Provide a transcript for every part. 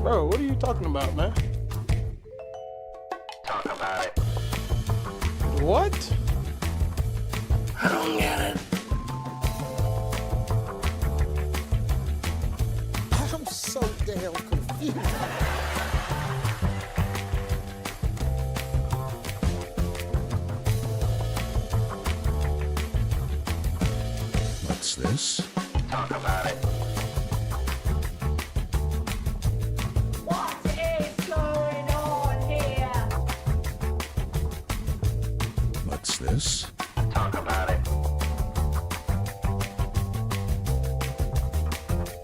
Bro, what are you talking about, man? Talk about it. What? I don't get it. I'm so damn confused. What's this? Talk about it. What is going on here? What's this? Talk about it.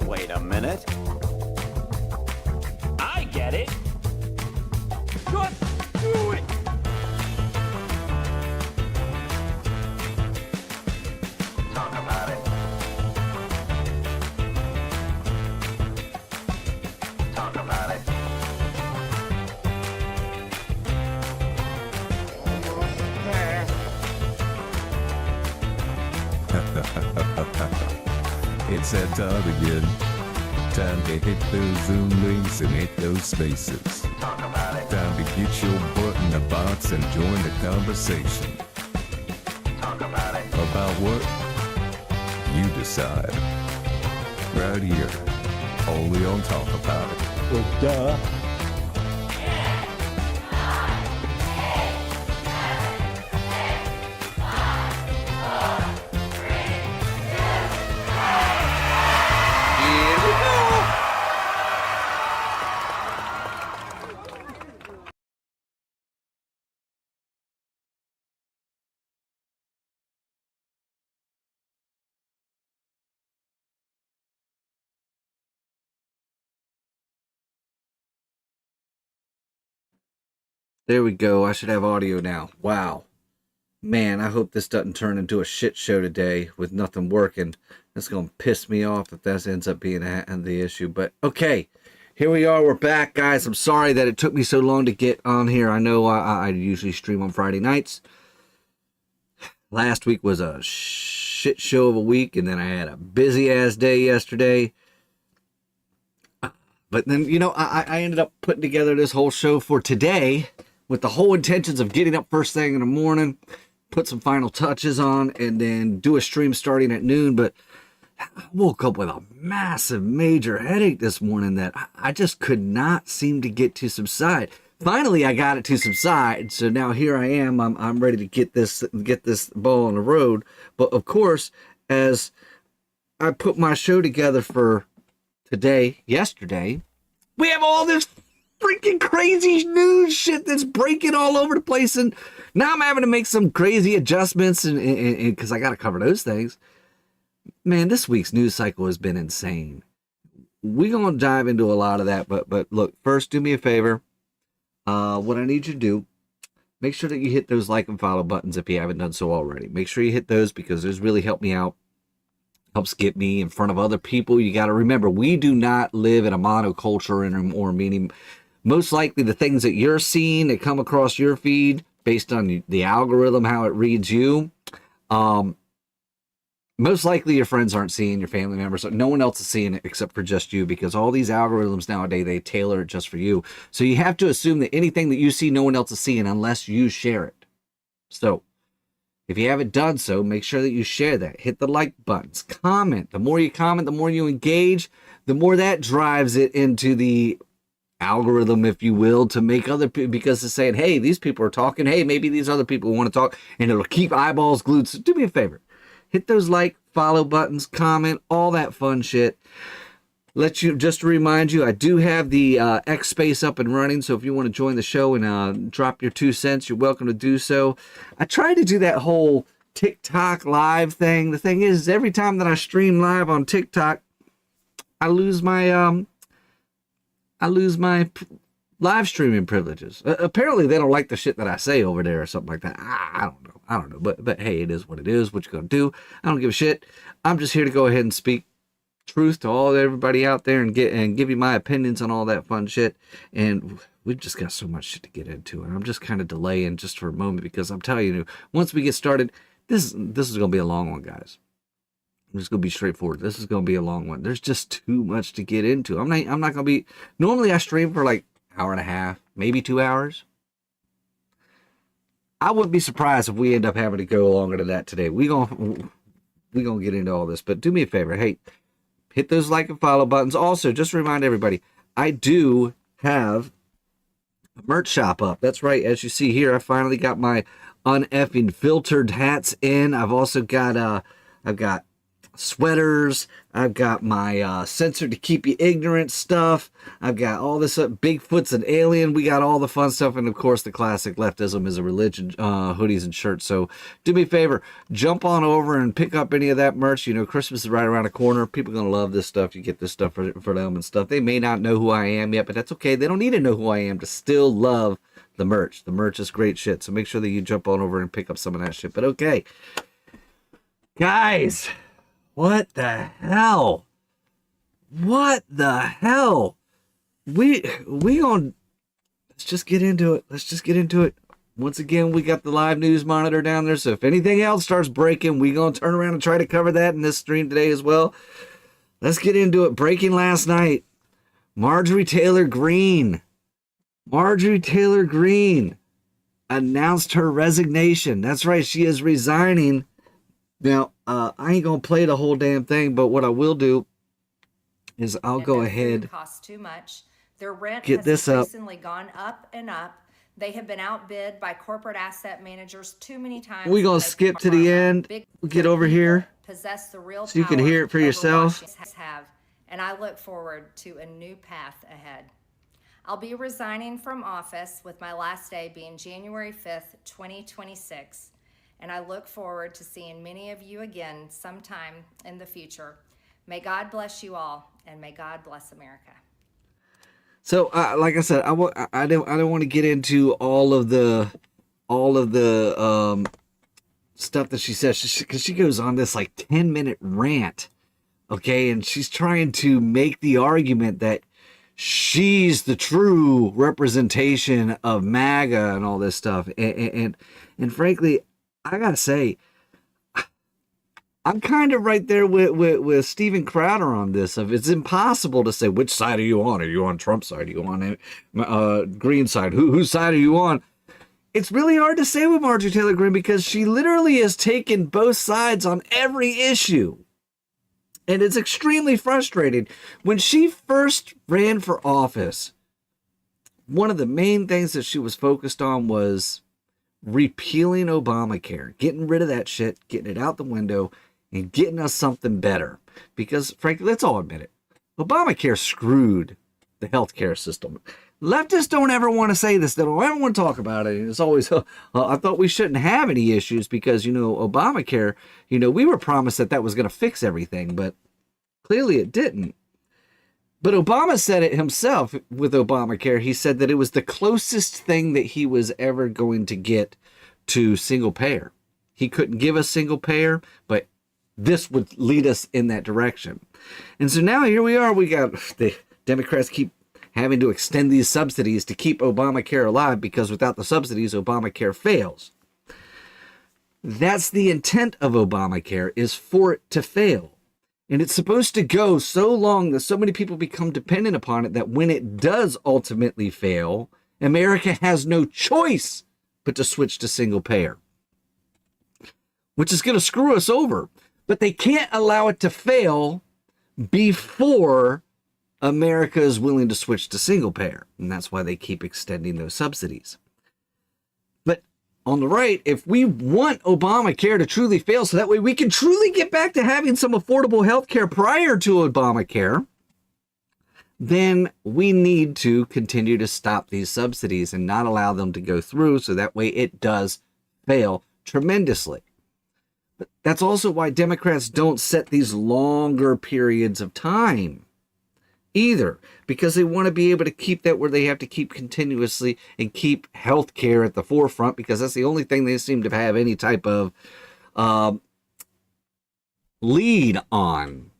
Wait a minute. I get it. Just do it. Talk about it. Talk about it. It's that time again. Time to hit those Zoom links and hit those spaces. Talk about it. Time to get your butt in the box and join the conversation. Talk about it. About what? You decide. Right here. Only on Talk About It. Well, duh. There we go. I should have audio now. Wow. Man, I hope this doesn't turn into a shit show today with nothing working. That's going to piss me off if that ends up being the issue. But okay, here we are. We're back, guys. I'm sorry that it took me so long to get on here. I know I usually stream on Friday nights. Last week was a shit show of a week, and then I had a busy-ass day yesterday. But then, you know, I ended up putting together this whole show for today with the whole intentions of getting up first thing in the morning, put some final touches on, and then do a stream starting at noon. But I woke up with a massive, major headache this morning that I just could not seem to get to subside. Finally, I got it to subside, so now here I am. I'm ready to get this ball on the road. But of course, as I put my show together for yesterday, we have all this freaking crazy news shit that's breaking all over the place, and now I'm having to make some crazy adjustments, and because I got to cover those things. Man, this week's news cycle has been insane. We're gonna dive into a lot of that, but look, first, do me a favor. What I need you to do, make sure that you hit those like and follow buttons if you haven't done so already. Make sure you hit those because those really help me out. Helps get me in front of other people. You got to remember, we do not live in a monoculture anymore, meaning most likely the things that you're seeing that come across your feed based on the algorithm, how it reads you, most likely your friends aren't seeing, your family members, no one else is seeing it except for just you, because all these algorithms nowadays, they tailor it just for you. So you have to assume that anything that you see, no one else is seeing unless you share it. So if you haven't done so, make sure that you share that. Hit the like buttons. Comment. The more you comment, the more you engage, the more that drives it into the algorithm, if you will, to make other people, because it's saying, hey, these people are talking. Hey, maybe these other people want to talk, and it'll keep eyeballs glued. So do me a favor. Hit those like, follow buttons, comment, all that fun shit. Just to remind you, I do have the X space up and running, so if you want to join the show and drop your 2 cents, you're welcome to do so. I tried to do that whole TikTok live thing. The thing is, every time that I stream live on TikTok, I lose my live streaming privileges. Apparently, they don't like the shit that I say over there or something like that. I don't know. But hey, it is what it is. What you gonna do? I don't give a shit. I'm just here to go ahead and speak truth to everybody out there and give you my opinions on all that fun shit. And we've just got so much shit to get into, and I'm just kind of delaying just for a moment because I'm telling you, once we get started, this is gonna be a long one, guys. I'm just gonna be straightforward. This is gonna be a long one. There's just too much to get into. I'm not gonna be. Normally I stream for like hour and a half, maybe 2 hours. I wouldn't be surprised if we end up having to go longer than that today. We gonna get into all this, but do me a favor. Hey, hit those like and follow buttons. Also, just remind everybody, I do have a merch shop up. That's right. As you see here, I finally got my Unfiltered hats in. I've also got I've got sweaters. I've got my censor to keep you ignorant stuff. I've got all this Bigfoot's an alien. We got all the fun stuff, and of course the classic leftism is a religion hoodies and shirts. So do me a favor, jump on over and pick up any of that merch. You know, Christmas is right around the corner. People are gonna love this stuff. You get this stuff for them and stuff. They may not know who I am yet, but that's okay. They don't need to know who I am to still love the merch. The merch is great shit. So make sure that you jump on over and pick up some of that shit. But okay, guys. What the hell? What the hell? We gonna, let's just get into it. Let's just get into it. Once again, we got the live news monitor down there, so if anything else starts breaking, we gonna turn around and try to cover that in this stream today as well. Let's get into it. Breaking last night. Marjorie Taylor Greene announced her resignation. That's right, she is resigning. Now, I ain't gonna play the whole damn thing, but what I will do is I'll go ahead. Costs too much. Their rent get has this up. recently gone up and up. They have been outbid by corporate asset managers too many times. We're gonna skip to the end. We'll get over here possess the real so you can hear it for yourself. And I look forward to a new path ahead. I'll be resigning from office with my last day being January 5th, 2026. And I look forward to seeing many of you again sometime in the future. May God bless you all, and may God bless America. So, like I said, I don't want to get into all of the stuff that she says, because she goes on this like 10-minute rant, okay, and she's trying to make the argument that she's the true representation of MAGA and all this stuff, and frankly, I gotta say, I'm kind of right there with Steven Crowder on this. Of it's impossible to say which side are you on. Are you on Trump's side? Are you on Green side? Whose side are you on? It's really hard to say with Marjorie Taylor Greene because she literally has taken both sides on every issue. And it's extremely frustrating. When she first ran for office, one of the main things that she was focused on was repealing Obamacare, getting rid of that shit, getting it out the window, and getting us something better. Because, frankly, let's all admit it, Obamacare screwed the healthcare system. Leftists don't ever want to say this. They don't ever want to talk about it. It's always, I thought we shouldn't have any issues because, you know, Obamacare, you know, we were promised that that was going to fix everything, but clearly it didn't. But Obama said it himself with Obamacare. He said that it was the closest thing that he was ever going to get to single payer. He couldn't give us single payer, but this would lead us in that direction. And so now here we are. We got the Democrats keep having to extend these subsidies to keep Obamacare alive because without the subsidies, Obamacare fails. That's the intent of Obamacare, is for it to fail. And it's supposed to go so long that so many people become dependent upon it that when it does ultimately fail, America has no choice but to switch to single payer, which is going to screw us over. But they can't allow it to fail before America is willing to switch to single payer. And that's why they keep extending those subsidies. But on the right, if we want Obamacare to truly fail, so that way we can truly get back to having some affordable health care prior to Obamacare, then we need to continue to stop these subsidies and not allow them to go through, so that way it does fail tremendously. But that's also why Democrats don't set these longer periods of time either, because they want to be able to keep that where they have to keep continuously and keep health care at the forefront, because that's the only thing they seem to have any type of lead on,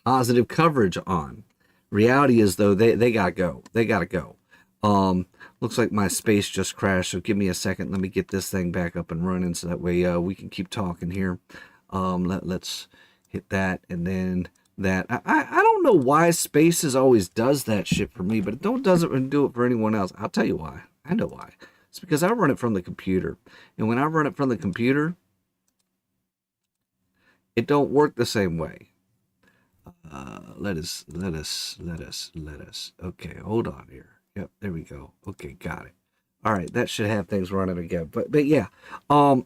positive coverage on. Reality is, though, they gotta go. They gotta go. Looks like my space just crashed, so give me a second. Let me get this thing back up and running so that way we can keep talking here. Let's hit that, and then that. I don't know why Spaces always does that shit for me, but it doesn't do it for anyone else. I'll tell you why. I know why. It's because I run it from the computer. And when I run it from the computer, it don't work the same way. Let us. Okay, hold on here. Yep, there we go. Okay, got it. All right, that should have things running again. But yeah. So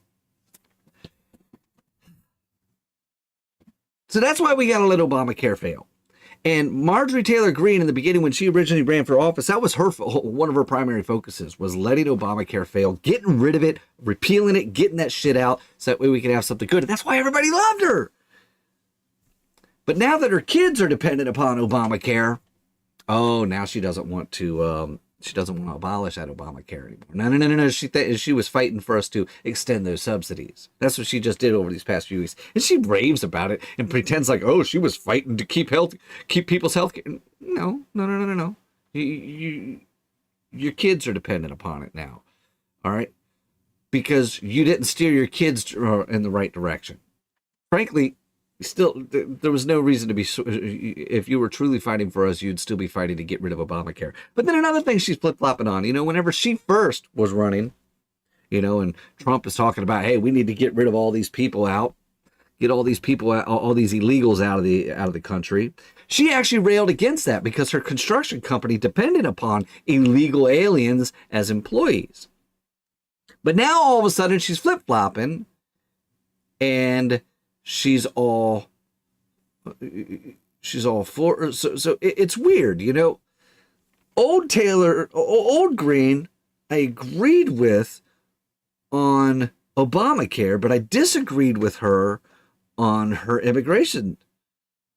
that's why we got to let Obamacare fail. And Marjorie Taylor Greene, in the beginning, when she originally ran for office, that was one of her primary focuses, was letting Obamacare fail, getting rid of it, repealing it, getting that shit out, so that way we could have something good. And that's why everybody loved her. But now that her kids are dependent upon Obamacare, oh, now she doesn't want to. She doesn't want to abolish that Obamacare anymore. No. She was fighting for us to extend those subsidies. That's what she just did over these past few weeks. And she raves about it and pretends like, oh, she was fighting to keep people's health care. No. Your kids are dependent upon it now. All right? Because you didn't steer your kids in the right direction. Frankly, still, there was no reason to be, if you were truly fighting for us, you'd still be fighting to get rid of Obamacare. But then another thing she's flip-flopping on, whenever she first was running, and Trump is talking about, hey, we need to get rid of all these people out, get all these people out, all these illegals out of the country. She actually railed against that because her construction company depended upon illegal aliens as employees. But now all of a sudden she's flip-flopping, and she's all for, so it's weird, Old Greene, I agreed with on Obamacare, but I disagreed with her on her immigration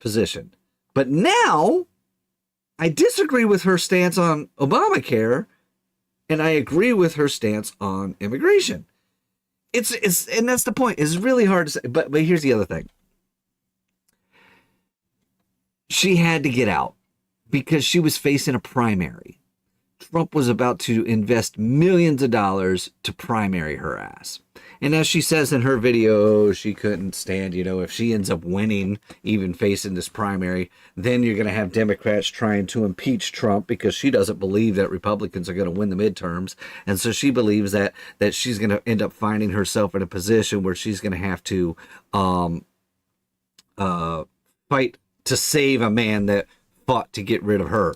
position. But now I disagree with her stance on Obamacare, and I agree with her stance on immigration. It's and that's the point. It's really hard to say. But here's the other thing. She had to get out because she was facing a primary. Trump was about to invest millions of dollars to primary her ass. And as she says in her video, she couldn't stand, if she ends up winning, even facing this primary, then you're going to have Democrats trying to impeach Trump because she doesn't believe that Republicans are going to win the midterms. And so she believes that she's going to end up finding herself in a position where she's going to have to fight to save a man that fought to get rid of her.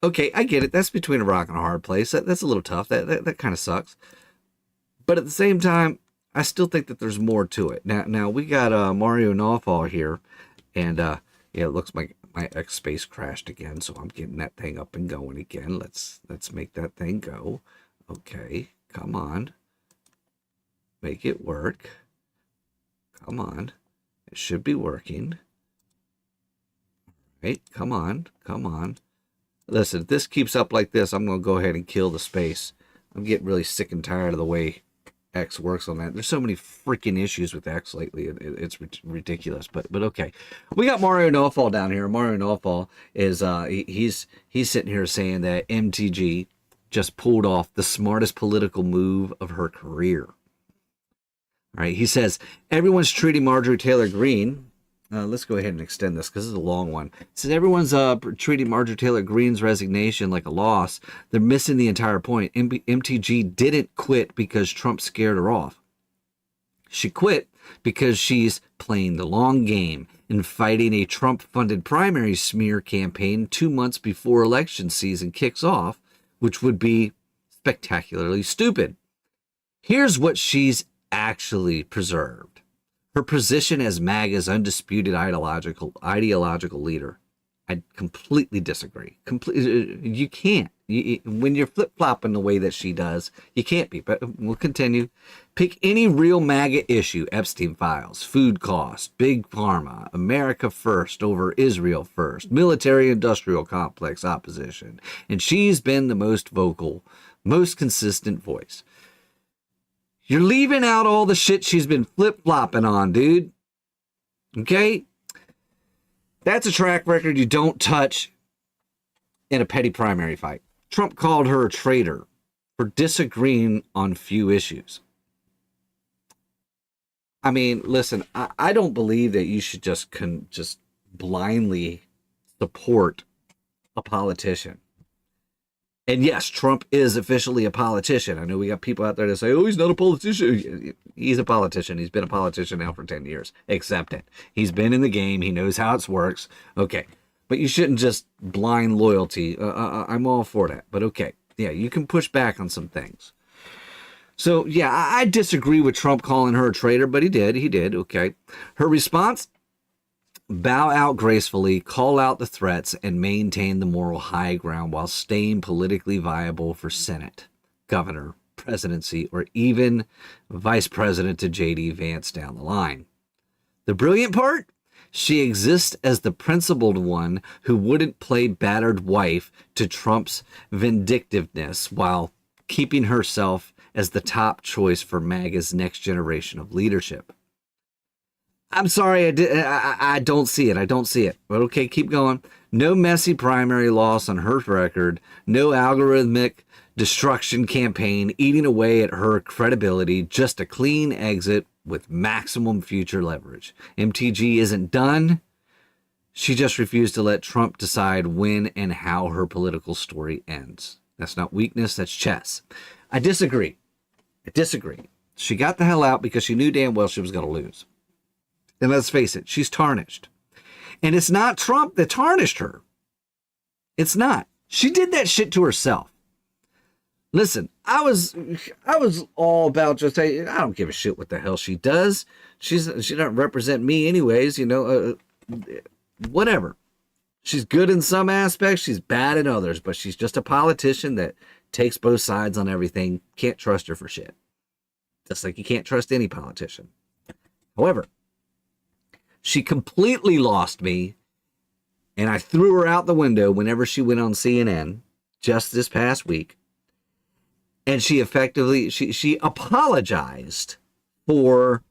Okay, I get it. That's between a rock and a hard place. That's a little tough. That kind of sucks. But at the same time, I still think that there's more to it. Now we got Mario Nawfall here, and yeah, it looks like my X space crashed again, so I'm getting that thing up and going again. Let's make that thing go. Okay, come on, make it work. Come on, it should be working. Right, come on. Listen, if this keeps up like this, I'm gonna go ahead and kill the space. I'm getting really sick and tired of the way X works on that. There's so many freaking issues with X lately. It's ridiculous. But okay, we got Mario Nawfall down here. Mario Nawfall is he's sitting here saying that MTG just pulled off the smartest political move of her career. All right, he says everyone's treating Marjorie Taylor Greene. Let's go ahead and extend this because this is a long one. It says everyone's treating Marjorie Taylor Greene's resignation like a loss. They're missing the entire point. MTG didn't quit because Trump scared her off. She quit because she's playing the long game and fighting a Trump-funded primary smear campaign 2 months before election season kicks off, which would be spectacularly stupid. Here's what she's actually preserved. Her position as MAGA's undisputed ideological leader. I completely disagree. You can't. When you're flip-flopping the way that she does, you can't be. But we'll continue. Pick any real MAGA issue. Epstein files, food costs, big pharma, America first over Israel first, military-industrial complex opposition. And she's been the most vocal, most consistent voice. You're leaving out all the shit she's been flip-flopping on, dude. Okay? That's a track record you don't touch in a petty primary fight. Trump called her a traitor for disagreeing on few issues. I mean, listen, I don't believe that you should just blindly support a politician. And yes, Trump is officially a politician. I know we got people out there that say, oh, he's not a politician. He's a politician. He's been a politician now for 10 years. Accept it. He's been in the game. He knows how it works. Okay. But you shouldn't just blind loyalty. I'm all for that. But okay. Yeah, you can push back on some things. So, yeah, I disagree with Trump calling her a traitor, but he did. Okay. Her response? Bow out gracefully, call out the threats, and maintain the moral high ground while staying politically viable for Senate, governor, presidency, or even vice president to J.D. Vance down the line. The brilliant part? She exists as the principled one who wouldn't play battered wife to Trump's vindictiveness while keeping herself as the top choice for MAGA's next generation of leadership. I'm sorry, I don't see it. I don't see it. But okay, keep going. No messy primary loss on her record. No algorithmic destruction campaign eating away at her credibility. Just a clean exit with maximum future leverage. MTG isn't done. She just refused to let Trump decide when and how her political story ends. That's not weakness, that's chess. I disagree. She got the hell out because she knew damn well she was going to lose. And let's face it, she's tarnished. And it's not Trump that tarnished her. It's not. She did that shit to herself. Listen, I was all about just saying, I don't give a shit what the hell she does. She doesn't represent me anyways, whatever. She's good in some aspects, she's bad in others, but she's just a politician that takes both sides on everything. Can't trust her for shit. Just like you can't trust any politician. However, she completely lost me, and I threw her out the window whenever she went on CNN just this past week. And she effectively, she apologized for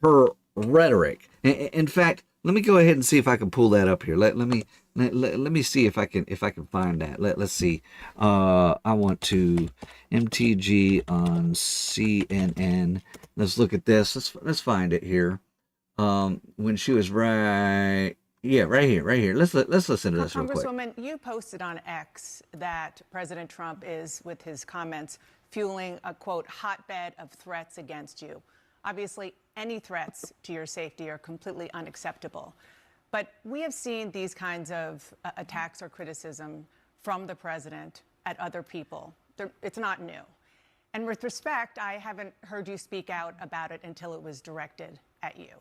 her rhetoric. In fact, let me go ahead and see if I can pull that up here. Let me see if I can find that. Let's see. I want to MTG on CNN. Let's look at this. Let's find it here. When she was right here. Let's listen to this real quick. Congresswoman, you posted on X that President Trump is, with his comments, fueling a, quote, hotbed of threats against you. Obviously, any threats to your safety are completely unacceptable. But we have seen these kinds of attacks or criticism from the president at other people. It's not new. And with respect, I haven't heard you speak out about it until it was directed at you.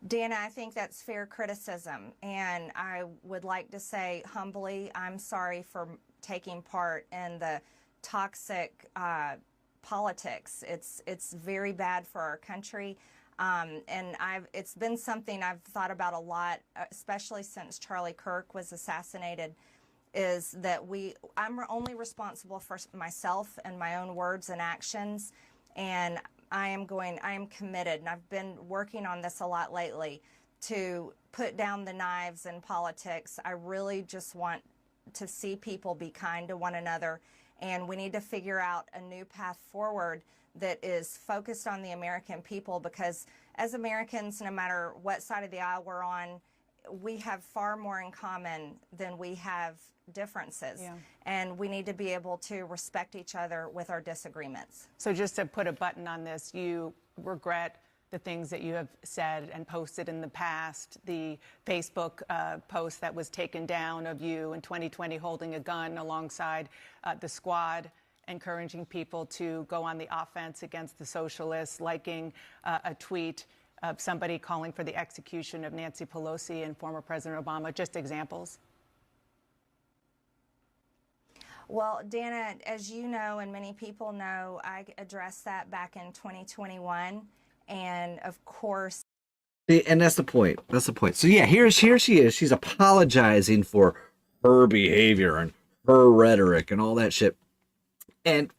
Dana, I think that's fair criticism, and I would like to say humbly, I'm sorry for taking part in the toxic politics. It's very bad for our country, and it's been something I've thought about a lot, especially since Charlie Kirk was assassinated, is that I'm only responsible for myself and my own words and actions, and I am committed, and I've been working on this a lot lately, to put down the knives in politics. I really just want to see people be kind to one another, and we need to figure out a new path forward that is focused on the American people, because as Americans, no matter what side of the aisle we're on, we have far more in common than we have differences. Yeah. And we need to be able to respect each other with our disagreements. So just to put a button on this, you regret the things that you have said and posted in the past, the Facebook post that was taken down of you in 2020 holding a gun alongside the squad, encouraging people to go on the offense against the socialists, liking a tweet of somebody calling for the execution of Nancy Pelosi and former President Obama, just examples? Well, Dana, as you know, and many people know, I addressed that back in 2021. And of course. And that's the point. That's the point. So yeah, here she is. She's apologizing for her behavior and her rhetoric and all that shit. And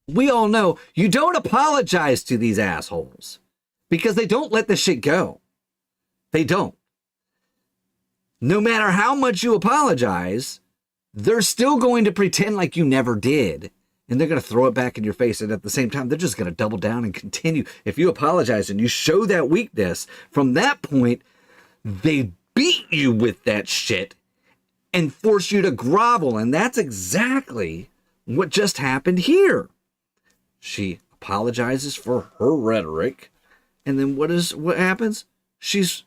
we all know you don't apologize to these assholes because they don't let the shit go. They don't. No matter how much you apologize, they're still going to pretend like you never did. and they're going to throw it back in your face. And at the same time, they're just going to double down and continue. If you apologize and you show that weakness, from that point, they beat you with that shit and force you to grovel. And that's exactly what just happened here. She apologizes for her rhetoric. And then what happens? She's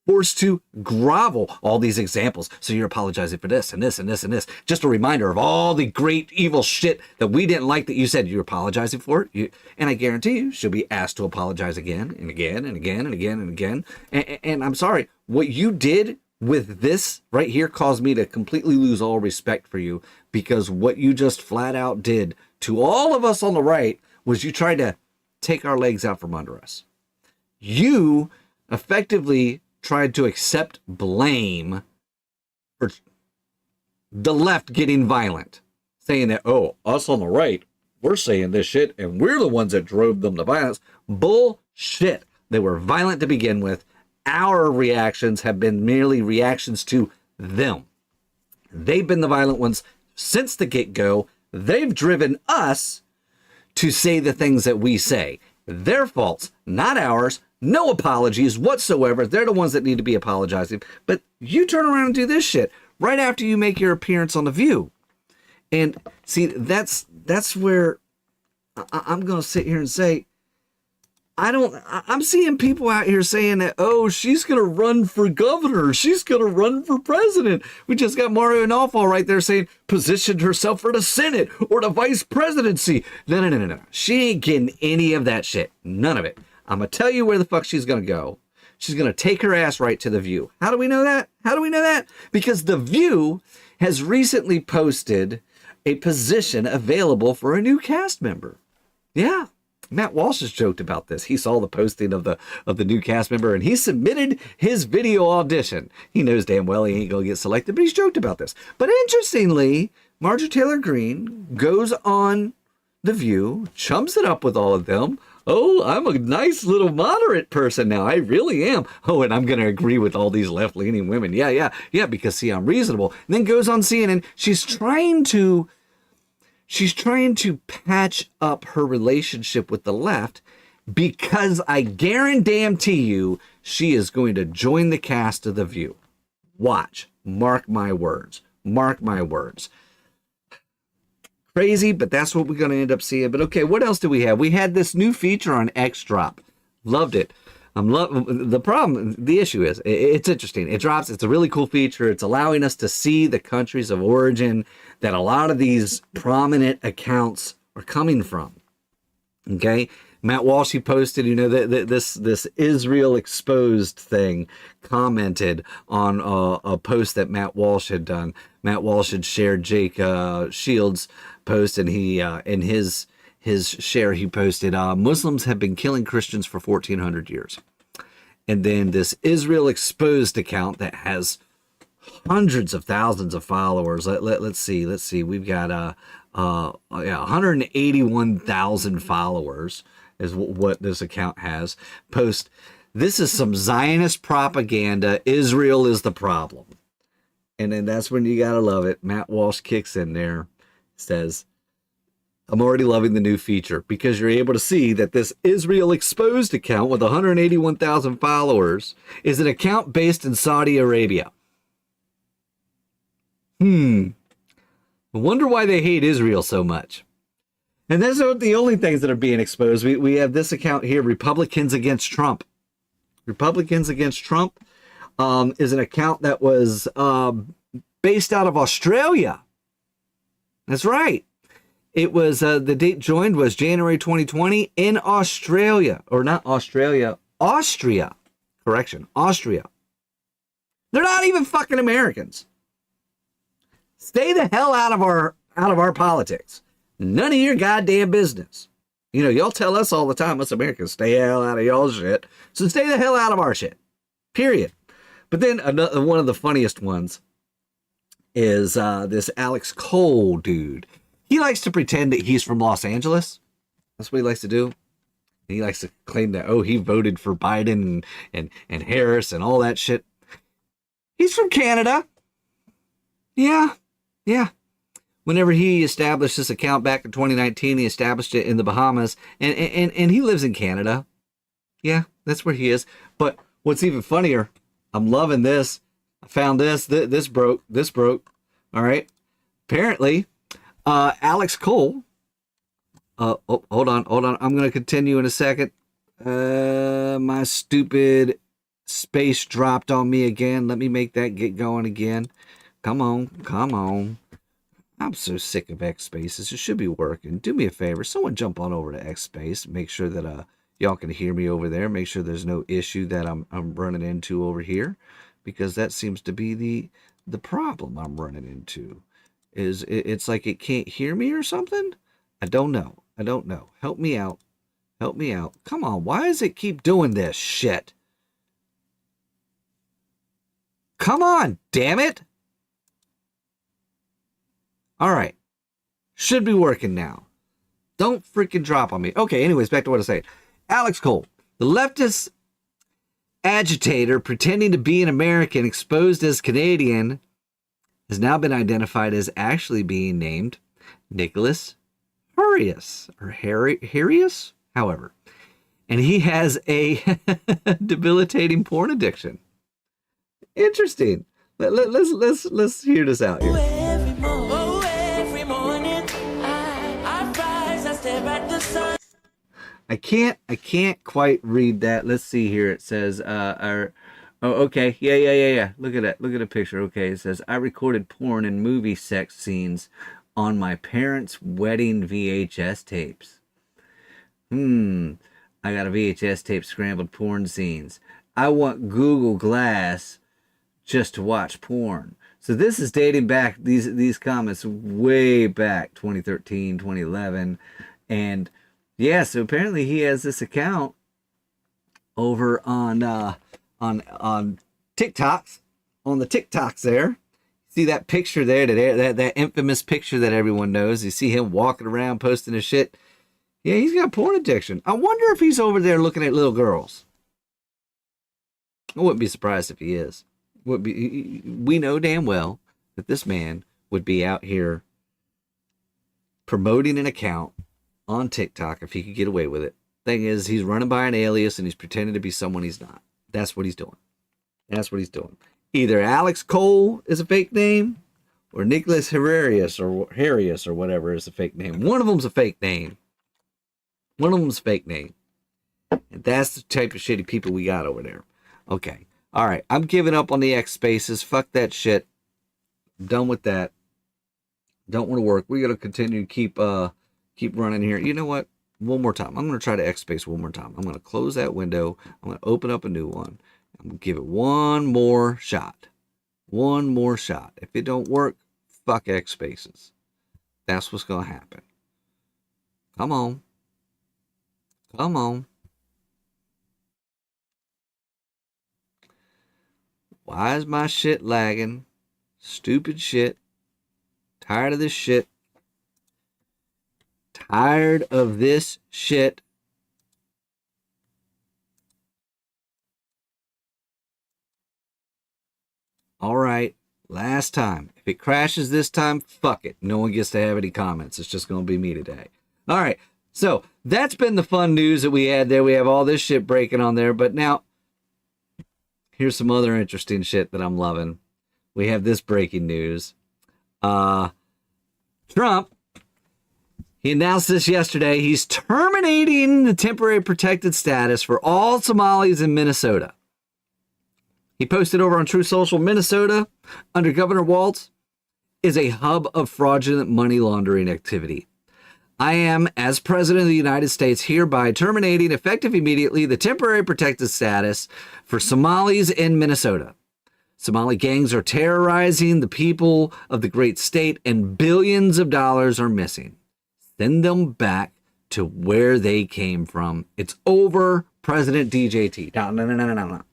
forced to grovel. All these examples. So you're apologizing for this and this and this and this. Just a reminder of all the great evil shit that we didn't like that you said. You're apologizing for it. And I guarantee you she'll be asked to apologize again and again and again and again and again. And I'm sorry, what you did with this right here caused me to completely lose all respect for you, because what you just flat out did to all of us on the right was you tried to take our legs out from under us. You effectively tried to accept blame for the left getting violent, saying that, oh, us on the right, we're saying this shit and we're the ones that drove them to violence. Bullshit. They were violent to begin with. Our reactions have been merely reactions to them. They've been the violent ones since the get-go. They've driven us to say the things that we say. Their faults, not ours. No apologies whatsoever. They're the ones that need to be apologizing. But you turn around and do this shit right after you make your appearance on The View. And see, that's where I'm going to sit here and say, I'm seeing people out here saying that, oh, she's going to run for governor. She's going to run for president. We just got Mario Nawfal right there saying positioned herself for the Senate or the vice presidency. No. She ain't getting any of that shit. None of it. I'm going to tell you where the fuck she's going to go. She's going to take her ass right to The View. How do we know that? Because The View has recently posted a position available for a new cast member. Yeah. Matt Walsh has joked about this. He saw the posting of the new cast member and he submitted his video audition. He knows damn well he ain't going to get selected, but he's joked about this. But interestingly, Marjorie Taylor Greene goes on The View, chums it up with all of them. Oh, I'm a nice little moderate person now. I really am. Oh, and I'm going to agree with all these left-leaning women. Yeah, because see, I'm reasonable. And then goes on CNN. She's trying to patch up her relationship with the left, because I guarantee you she is going to join the cast of The View. Watch. Mark my words. Crazy, but that's what we're going to end up seeing. But okay, what else do we have? We had this new feature on X drop. Loved it. The issue is, it's interesting. It drops. It's a really cool feature. It's allowing us to see the countries of origin that a lot of these prominent accounts are coming from. Okay. Matt Walsh, he posted, this Israel exposed thing, commented on a post that Matt Walsh had done. Matt Walsh had shared Jake Shields' post, and he in his share he posted, Muslims have been killing Christians for 1,400 years. And then this Israel exposed account that has hundreds of thousands of followers. Let's see. We've got 181,000 followers is what this account has. Post, this is some Zionist propaganda. Israel is the problem. And then that's when you gotta love it. Matt Walsh kicks in there, says, I'm already loving the new feature, because you're able to see that this Israel exposed account with 181,000 followers is an account based in Saudi Arabia. I wonder why they hate Israel so much. And those aren't the only things that are being exposed. We have this account here, Republicans Against Trump. Republicans Against Trump is an account that was based out of Australia. That's right. It was, the date joined was January 2020 in Australia. Or not Australia, Austria. Correction, Austria. They're not even fucking Americans. Stay the hell out of our politics. None of your goddamn business. Y'all tell us all the time, us Americans, stay the hell out of y'all's shit. So stay the hell out of our shit. Period. But then one of the funniest ones is this Alex Cole dude. He likes to pretend that he's from Los Angeles. That's what he likes to do. He likes to claim that, he voted for Biden and Harris and all that shit. He's from Canada. Yeah. Whenever he established this account back in 2019, he established it in the Bahamas, and he lives in Canada. Yeah, that's where he is. But what's even funnier, I'm loving this. I found this. This broke. All right. Apparently, Alex Cole. Hold on. I'm going to continue in a second. My stupid space dropped on me again. Let me make that get going again. Come on. I'm so sick of X Spaces. It should be working. Do me a favor. Someone jump on over to X Space. Make sure that y'all can hear me over there. Make sure there's no issue that I'm running into over here, because that seems to be the problem I'm running into. It's like it can't hear me or something? I don't know. Help me out. Come on. Why does it keep doing this shit? Come on, damn it. All right. Should be working now. Don't freaking drop on me. Okay, anyways, back to what I was saying. Alex Cole, the leftist agitator pretending to be an American exposed as Canadian, has now been identified as actually being named Nicholas Harius, or Harius, however. And he has a debilitating porn addiction. Interesting. Let's hear this out here. Every morning, I rise, I stare at the sun. I can't quite read that. Let's see here. It says, okay. Yeah. Look at that. Look at the picture. Okay. It says, I recorded porn and movie sex scenes on my parents' wedding VHS tapes. I got a VHS tape, scrambled porn scenes. I want Google Glass just to watch porn. So this is dating back, these comments way back, 2013, 2011. And yeah, so apparently he has this account over on TikToks, on the TikToks there. See that picture there, that infamous picture that everyone knows. You see him walking around posting his shit. Yeah, he's got porn addiction. I wonder if he's over there looking at little girls. I wouldn't be surprised if he is. We know damn well that this man would be out here promoting an account on TikTok if he could get away with it. Thing is, he's running by an alias and he's pretending to be someone he's not. That's what he's doing. Either Alex Cole is a fake name, or Nicholas Harius or whatever is a fake name. One of them's a fake name. And that's the type of shitty people we got over there. Okay. All right. I'm giving up on the X Spaces. Fuck that shit. I'm done with that. Don't want to work. We're going to continue to keep running here. You know what? One more time. I'm going to try to X Space one more time. I'm going to close that window. I'm going to open up a new one. I'm going to give it one more shot. If it don't work, fuck X Spaces. That's what's going to happen. Come on. Why is my shit lagging? Stupid shit. Tired of this shit. All right. Last time. If it crashes this time, fuck it. No one gets to have any comments. It's just going to be me today. All right. So that's been the fun news that we had there. We have all this shit breaking on there. But now, here's some other interesting shit that I'm loving. We have this breaking news. Trump, he announced this yesterday. He's terminating the temporary protected status for all Somalis in Minnesota. He posted over on True Social, Minnesota, under Governor Walz, is a hub of fraudulent money laundering activity. I am, as President of the United States, hereby terminating, effective immediately, the temporary protected status for Somalis in Minnesota. Somali gangs are terrorizing the people of the great state, and billions of dollars are missing. Send them back to where they came from. It's over, President DJT. No.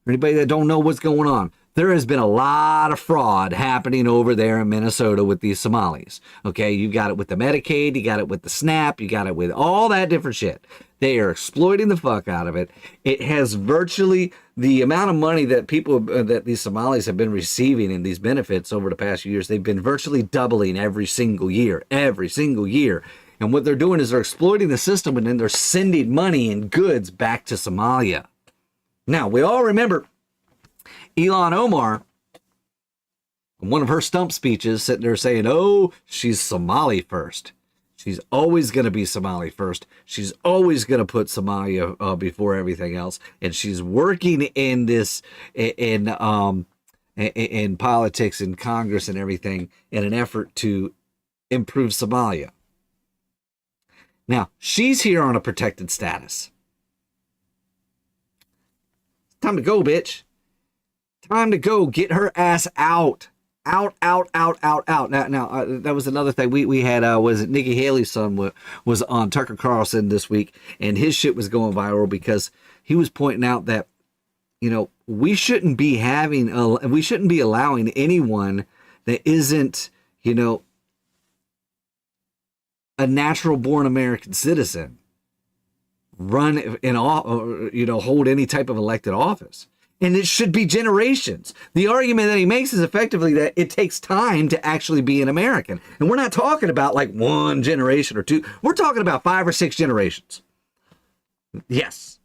Anybody that don't know what's going on, there has been a lot of fraud happening over there in Minnesota with these Somalis. Okay, you got it with the Medicaid, you got it with the SNAP, you got it with all that different shit. They are exploiting the fuck out of it. It has virtually the amount of money that that these Somalis have been receiving in these benefits over the past few years. They've been virtually doubling every single year. And what they're doing is they're exploiting the system, and then they're sending money and goods back to Somalia. Now, we all remember Ilhan Omar, in one of her stump speeches, sitting there saying, oh, she's Somali first. She's always going to be Somali first. She's always going to put Somalia before everything else. And she's working in this, in politics, in Congress and everything, in an effort to improve Somalia. Now, she's here on a protected status. Time to go, bitch. Time to go. Get her ass out. Out. Now, that was another thing. We had, was it Nikki Haley's son was on Tucker Carlson this week, and his shit was going viral because he was pointing out that, you know, we shouldn't be allowing anyone that isn't, you know, a natural born American citizen run in, you know, hold any type of elected office. And it should be generations. The argument that he makes is effectively that it takes time to actually be an American. And we're not talking about like one generation or two. We're talking about 5 or 6 generations. Yes.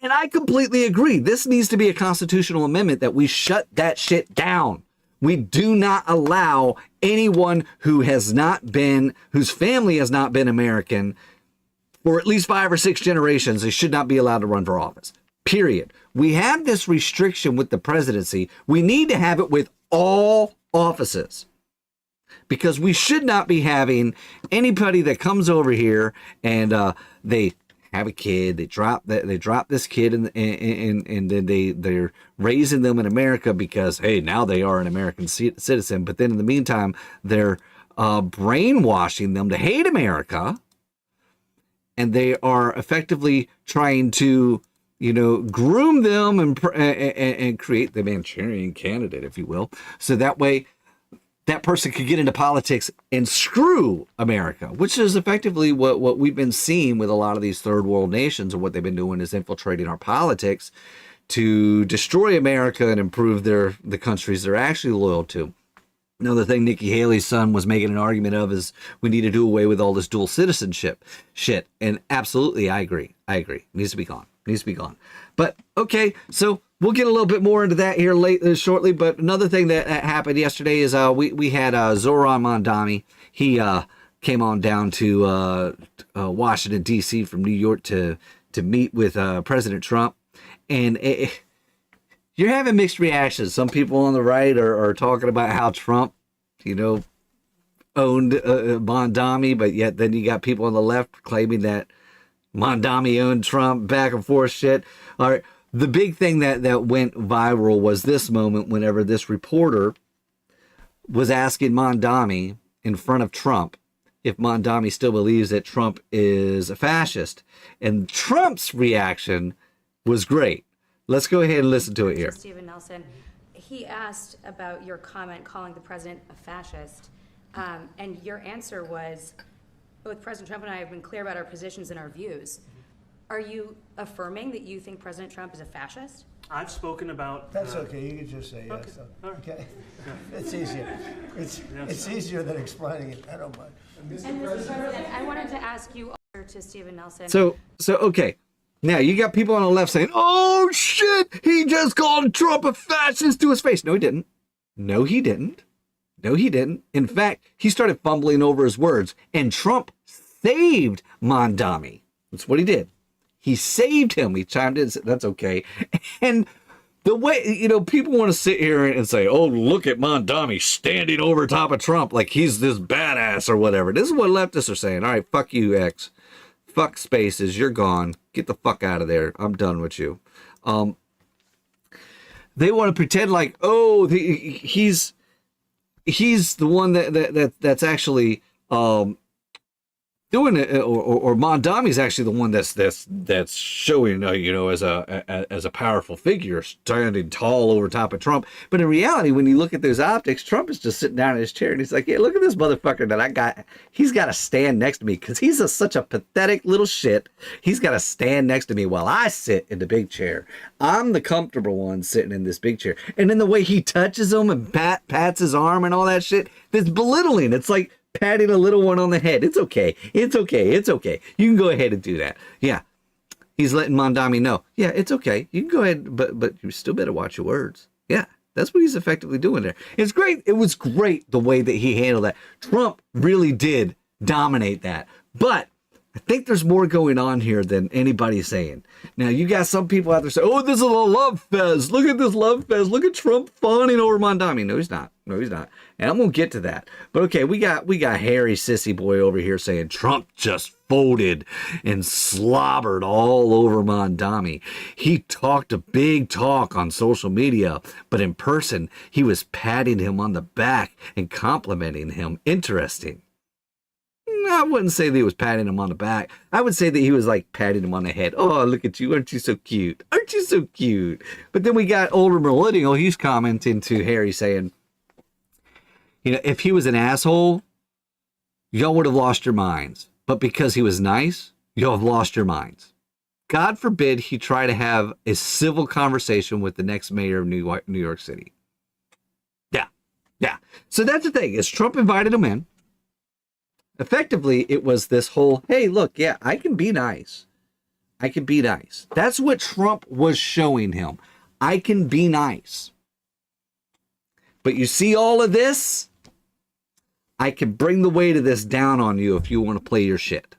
And I completely agree. This needs to be a constitutional amendment that we shut that shit down. We do not allow anyone who has not been, whose family has not been American for at least 5 or 6 generations. They should not be allowed to run for office. Period. We have this restriction with the presidency. We need to have it with all offices, because we should not be having anybody that comes over here and they have a kid, they drop this kid and then they're raising them in America because, hey, now they are an American citizen. But then in the meantime, they're brainwashing them to hate America, and they are effectively trying to, you know, groom them and create the Manchurian candidate, if you will. So that way that person could get into politics and screw America, which is effectively what we've been seeing with a lot of these third world nations. And what they've been doing is infiltrating our politics to destroy America and improve the countries they're actually loyal to. Another thing Nikki Haley's son was making an argument of is we need to do away with all this dual citizenship shit. And absolutely, I agree. It needs to be gone. But okay, so we'll get a little bit more into that here shortly. But another thing that happened yesterday is we had Zoran Mamdani. He came on down to Washington, D.C. from New York to meet with President Trump. And you're having mixed reactions. Some people on the right are talking about how Trump, you know, owned Mamdani, but yet then you got people on the left claiming that Mamdani owned Trump, back and forth shit. All right. The big thing that went viral was this moment whenever this reporter was asking Mamdani in front of Trump if Mamdani still believes that Trump is a fascist. And Trump's reaction was great. Let's go ahead and listen to it here. Stephen Nelson, he asked about your comment calling the president a fascist, and your answer was, both President Trump and I have been clear about our positions and our views. Are you affirming that you think President Trump is a fascist? I've spoken about... That's okay, you can just say yes. Okay. So, All right. okay. It's easier. It's easier than explaining it. I don't mind. And Mr. President, I wanted to ask you, to Stephen Nelson. So okay. Now, you got people on the left saying, oh, shit, he just called Trump a fascist to his face. No, he didn't. In fact, he started fumbling over his words, and Trump saved Mamdani. That's what he did. He saved him. He chimed in and said, that's okay. And the way, you know, people want to sit here and say, oh, look at Mamdani standing over top of Trump like he's this badass or whatever. This is what leftists are saying. All right, fuck you, X. Fuck Spaces, you're gone. Get the fuck out of there. I'm done with you. They want to pretend like, oh, he's the one that's actually doing it, or Mamdani's actually the one that's showing, as a powerful figure, standing tall over top of Trump. But in reality, when you look at those optics, Trump is just sitting down in his chair and he's like, "Yeah, look at this motherfucker that I got. He's got to stand next to me because he's such a pathetic little shit. He's got to stand next to me while I sit in the big chair. I'm the comfortable one sitting in this big chair." And then the way he touches him and pats his arm and all that shit, that's belittling. It's like patting a little one on the head. It's okay. It's okay. It's okay. You can go ahead and do that. Yeah. He's letting Mamdani know. Yeah, it's okay. You can go ahead, but you still better watch your words. Yeah. That's what he's effectively doing there. It's great. It was great the way that he handled that. Trump really did dominate that. But I think there's more going on here than anybody's saying. Now, you got some people out there saying, "Oh, this is a love fest. Look at this love fest. Look at Trump fawning over Mamdani." No, he's not. No, he's not. And I'm going to get to that. But okay, we got Harry Sissy Boy over here saying Trump just folded and slobbered all over Mamdani. He talked a big talk on social media, but in person, he was patting him on the back and complimenting him. Interesting. I wouldn't say that he was patting him on the back. I would say that he was like patting him on the head. "Oh, look at you. Aren't you so cute? Aren't you so cute?" But then we got older millennial. He's commenting to Harry saying, "If he was an asshole, y'all would have lost your minds. But because he was nice, y'all have lost your minds. God forbid he try to have a civil conversation with the next mayor of New York City." Yeah. So that's the thing, is Trump invited him in. Effectively, it was this whole, "Hey, look, yeah, I can be nice. I can be nice." That's what Trump was showing him. I can be nice. But you see all of this? I can bring the weight of this down on you if you want to play your shit.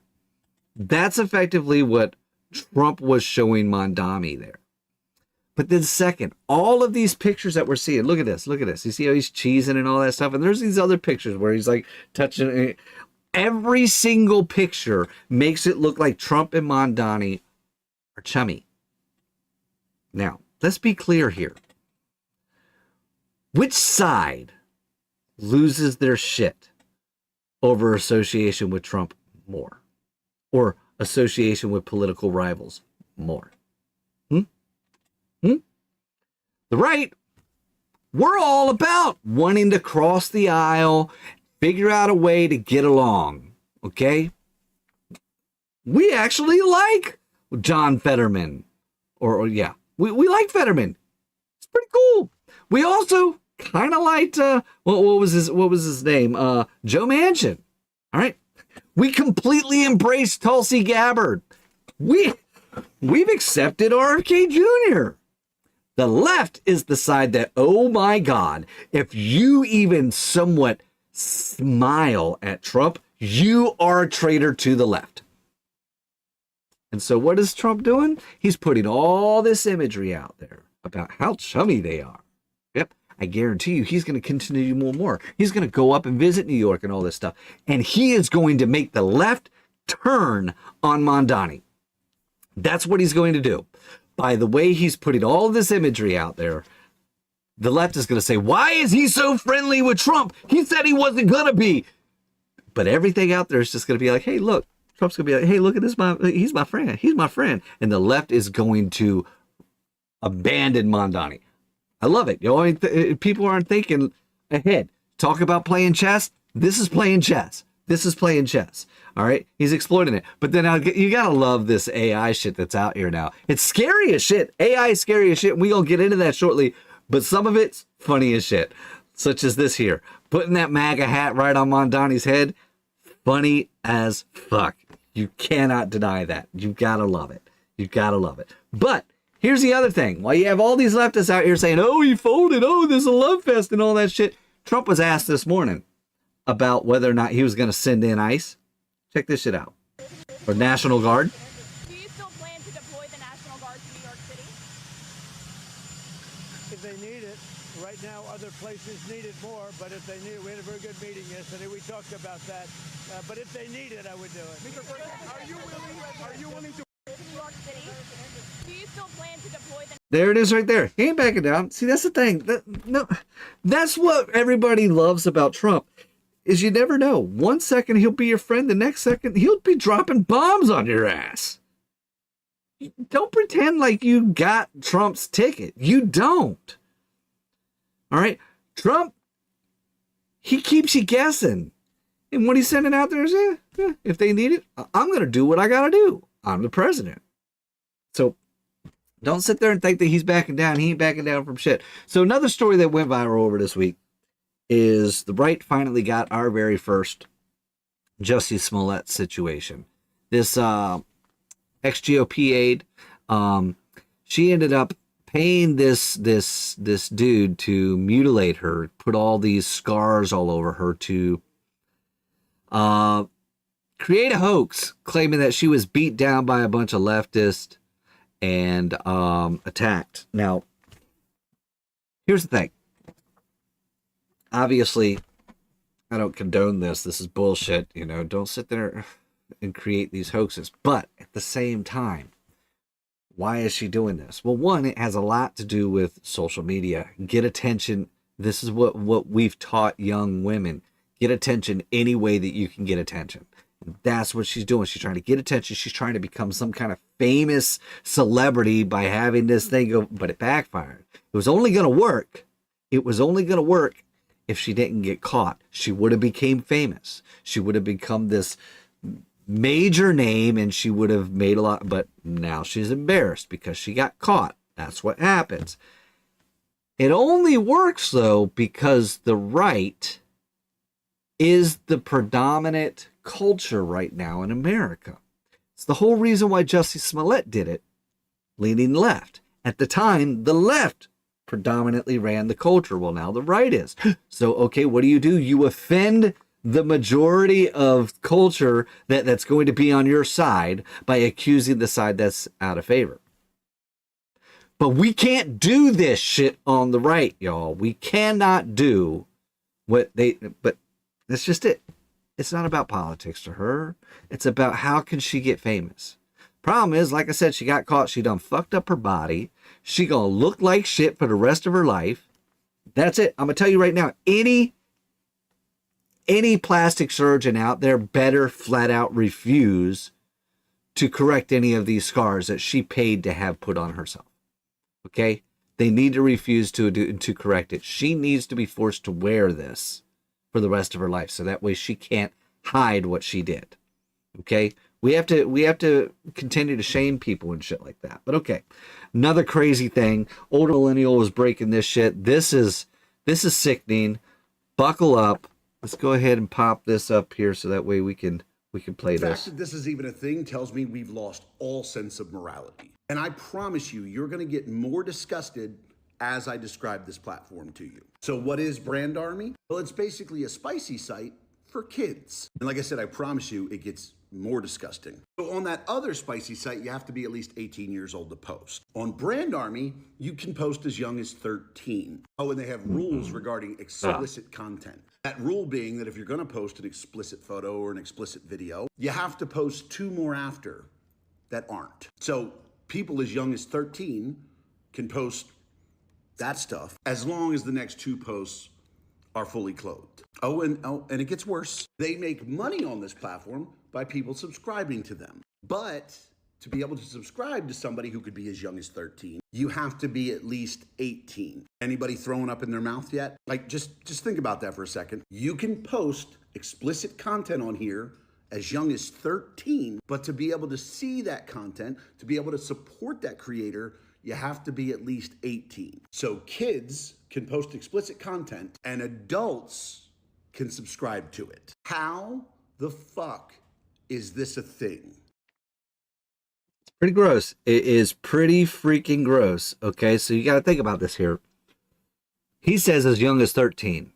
That's effectively what Trump was showing Mamdani there. But then second, all of these pictures that we're seeing, look at this. You see how he's cheesing and all that stuff? And there's these other pictures where he's like touching. Every single picture makes it look like Trump and Mamdani are chummy. Now, let's be clear here. Which side loses their shit over association with Trump more? Or association with political rivals more? The right, we're all about wanting to cross the aisle, figure out a way to get along, okay? We actually like John Fetterman. We like Fetterman. It's pretty cool. We also kind of liked, what was his name? Joe Manchin. All right. We completely embraced Tulsi Gabbard. We've accepted RFK Jr. The left is the side that, oh my God, if you even somewhat smile at Trump, you are a traitor to the left. And so what is Trump doing? He's putting all this imagery out there about how chummy they are. Yep, I guarantee you he's going to continue more and more. He's going to go up and visit New York and all this stuff. And he is going to make the left turn on Mamdani. That's what he's going to do. By the way he's putting all this imagery out there, the left is going to say, "Why is he so friendly with Trump? He said he wasn't going to be." But everything out there is just going to be like, "Hey, look." Trump's going to be like, "Hey, look at this. He's my friend. He's my friend." And the left is going to abandon Mamdani. I love it. People aren't thinking ahead. Talk about playing chess. This is playing chess. This is playing chess. All right. He's exploiting it. But then you got to love this AI shit that's out here now. It's scary as shit. AI is scary as shit. We're going to get into that shortly. But some of it's funny as shit. Such as this here. Putting that MAGA hat right on Mamdani's head. Funny as fuck. You cannot deny that. You got to love it. You got to love it. But here's the other thing. While you have all these leftists out here saying, "Oh, he folded. Oh, there's a love fest," and all that shit. Trump was asked this morning about whether or not he was going to send in ICE. Check this shit out. Or National Guard. Do you still plan to deploy the National Guard to New York City? If they need it. Right now, other places need it more, but if they need it, we had a very good meeting yesterday. We talked about that. But if they need it, I would do it. Are you willing to New York City? Do you still plan to deploy the There it is right there. He ain't backing down. See, that's the thing. That's what everybody loves about Trump. is you never know. One second he'll be your friend, the next second he'll be dropping bombs on your ass. Don't pretend like you got Trump's ticket. You don't. All right? Trump, he keeps you guessing. And what he's sending out there is, if they need it, I'm going to do what I got to do. I'm the president. So don't sit there and think that he's backing down. He ain't backing down from shit. So another story that went viral over this week is the right finally got our very first Jussie Smollett situation. This ex-GOP aide, she ended up paying this dude to mutilate her, put all these scars all over her to create a hoax claiming that she was beat down by a bunch of leftists and attacked. Now, here's the thing. Obviously, I don't condone this. This is bullshit. You know, don't sit there and create these hoaxes. But at the same time, why is she doing this? Well, one, it has a lot to do with social media. Get attention. This is what we've taught young women. Get attention any way that you can get attention. That's what she's doing. She's trying to get attention. She's trying to become some kind of famous celebrity by having this thing go, but it backfired. It was only going to work. It was only going to work if she didn't get caught. She would have became famous. She would have become this major name and she would have made a lot, but now she's embarrassed because she got caught. That's what happens. It only works though because the right is the predominant culture right now in America. It's the whole reason why Jussie Smollett did it, leaning left. At the time, the left predominantly ran the culture. Well, now the right is. So, okay, what do? You offend the majority of culture that's going to be on your side by accusing the side that's out of favor. But we can't do this shit on the right, y'all. We cannot do but that's just it. It's not about politics to her. It's about how can she get famous. Problem is, like I said, she got caught. She done fucked up her body. She gonna look like shit for the rest of her life. That's it. I'm gonna tell you right now, any plastic surgeon out there better flat out refuse to correct any of these scars that she paid to have put on herself. Okay? They need to refuse to correct it. She needs to be forced to wear this for the rest of her life, so that way she can't hide what she did. Okay? We have to continue to shame people and shit like that. But okay. Another crazy thing. Older millennial was breaking this shit. This is sickening. Buckle up. Let's go ahead and pop this up here so that way we can play The this. fact that this is even a thing tells me we've lost all sense of morality. And I promise you're going to get more disgusted as I describe this platform to you. So what is Brand Army? Well, it's basically a spicy site for kids. And like I said, I promise you it gets more disgusting. So on that other spicy site, you have to be at least 18 years old to post. On Brand Army, you can post as young as 13. Oh, and they have rules regarding explicit content. That rule being that if you're going to post an explicit photo or an explicit video, you have to post 2 more after that aren't. So people as young as 13 can post that stuff as long as the next 2 posts are fully clothed. And it gets worse. They make money on this platform by people subscribing to them. But to be able to subscribe to somebody who could be as young as 13, you have to be at least 18. Anybody throwing up in their mouth yet? Like, just think about that for a second. You can post explicit content on here as young as 13, but to be able to see that content, to be able to support that creator, you have to be at least 18. So kids can post explicit content and adults can subscribe to it. How the fuck is this a thing? It's pretty gross. It is pretty freaking gross. Okay, so you got to think about this here. He says as young as 13.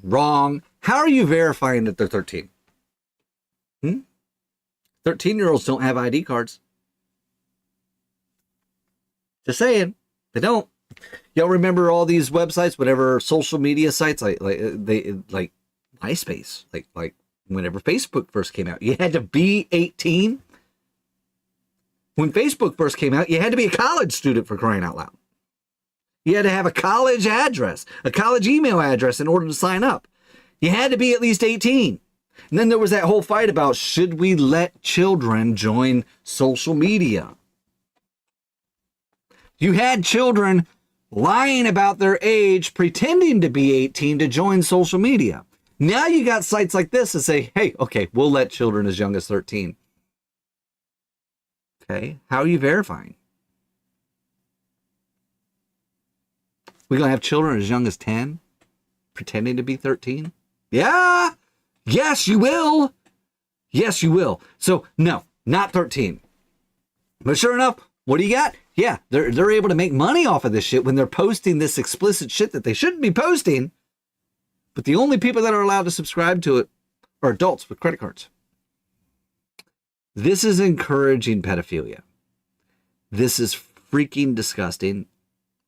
Wrong. How are you verifying that they're 13? 13-year-olds don't have ID cards. Just saying, they don't. Y'all remember all these websites, whatever social media sites, like MySpace, like whenever Facebook first came out, you had to be 18. When Facebook first came out, you had to be a college student, for crying out loud. You had to have a college address, a college email address in order to sign up. You had to be at least 18. And then there was that whole fight about, should we let children join social media? You had children lying about their age, pretending to be 18 to join social media. Now you got sites like this that say, hey, okay, we'll let children as young as 13. Okay, how are you verifying? We're going to have children as young as 10 pretending to be 13? Yeah. Yes, you will. Yes, you will. So, no, not 13. But sure enough, what do you got? Yeah, they're able to make money off of this shit when they're posting this explicit shit that they shouldn't be posting. But the only people that are allowed to subscribe to it are adults with credit cards. This is encouraging pedophilia. This is freaking disgusting.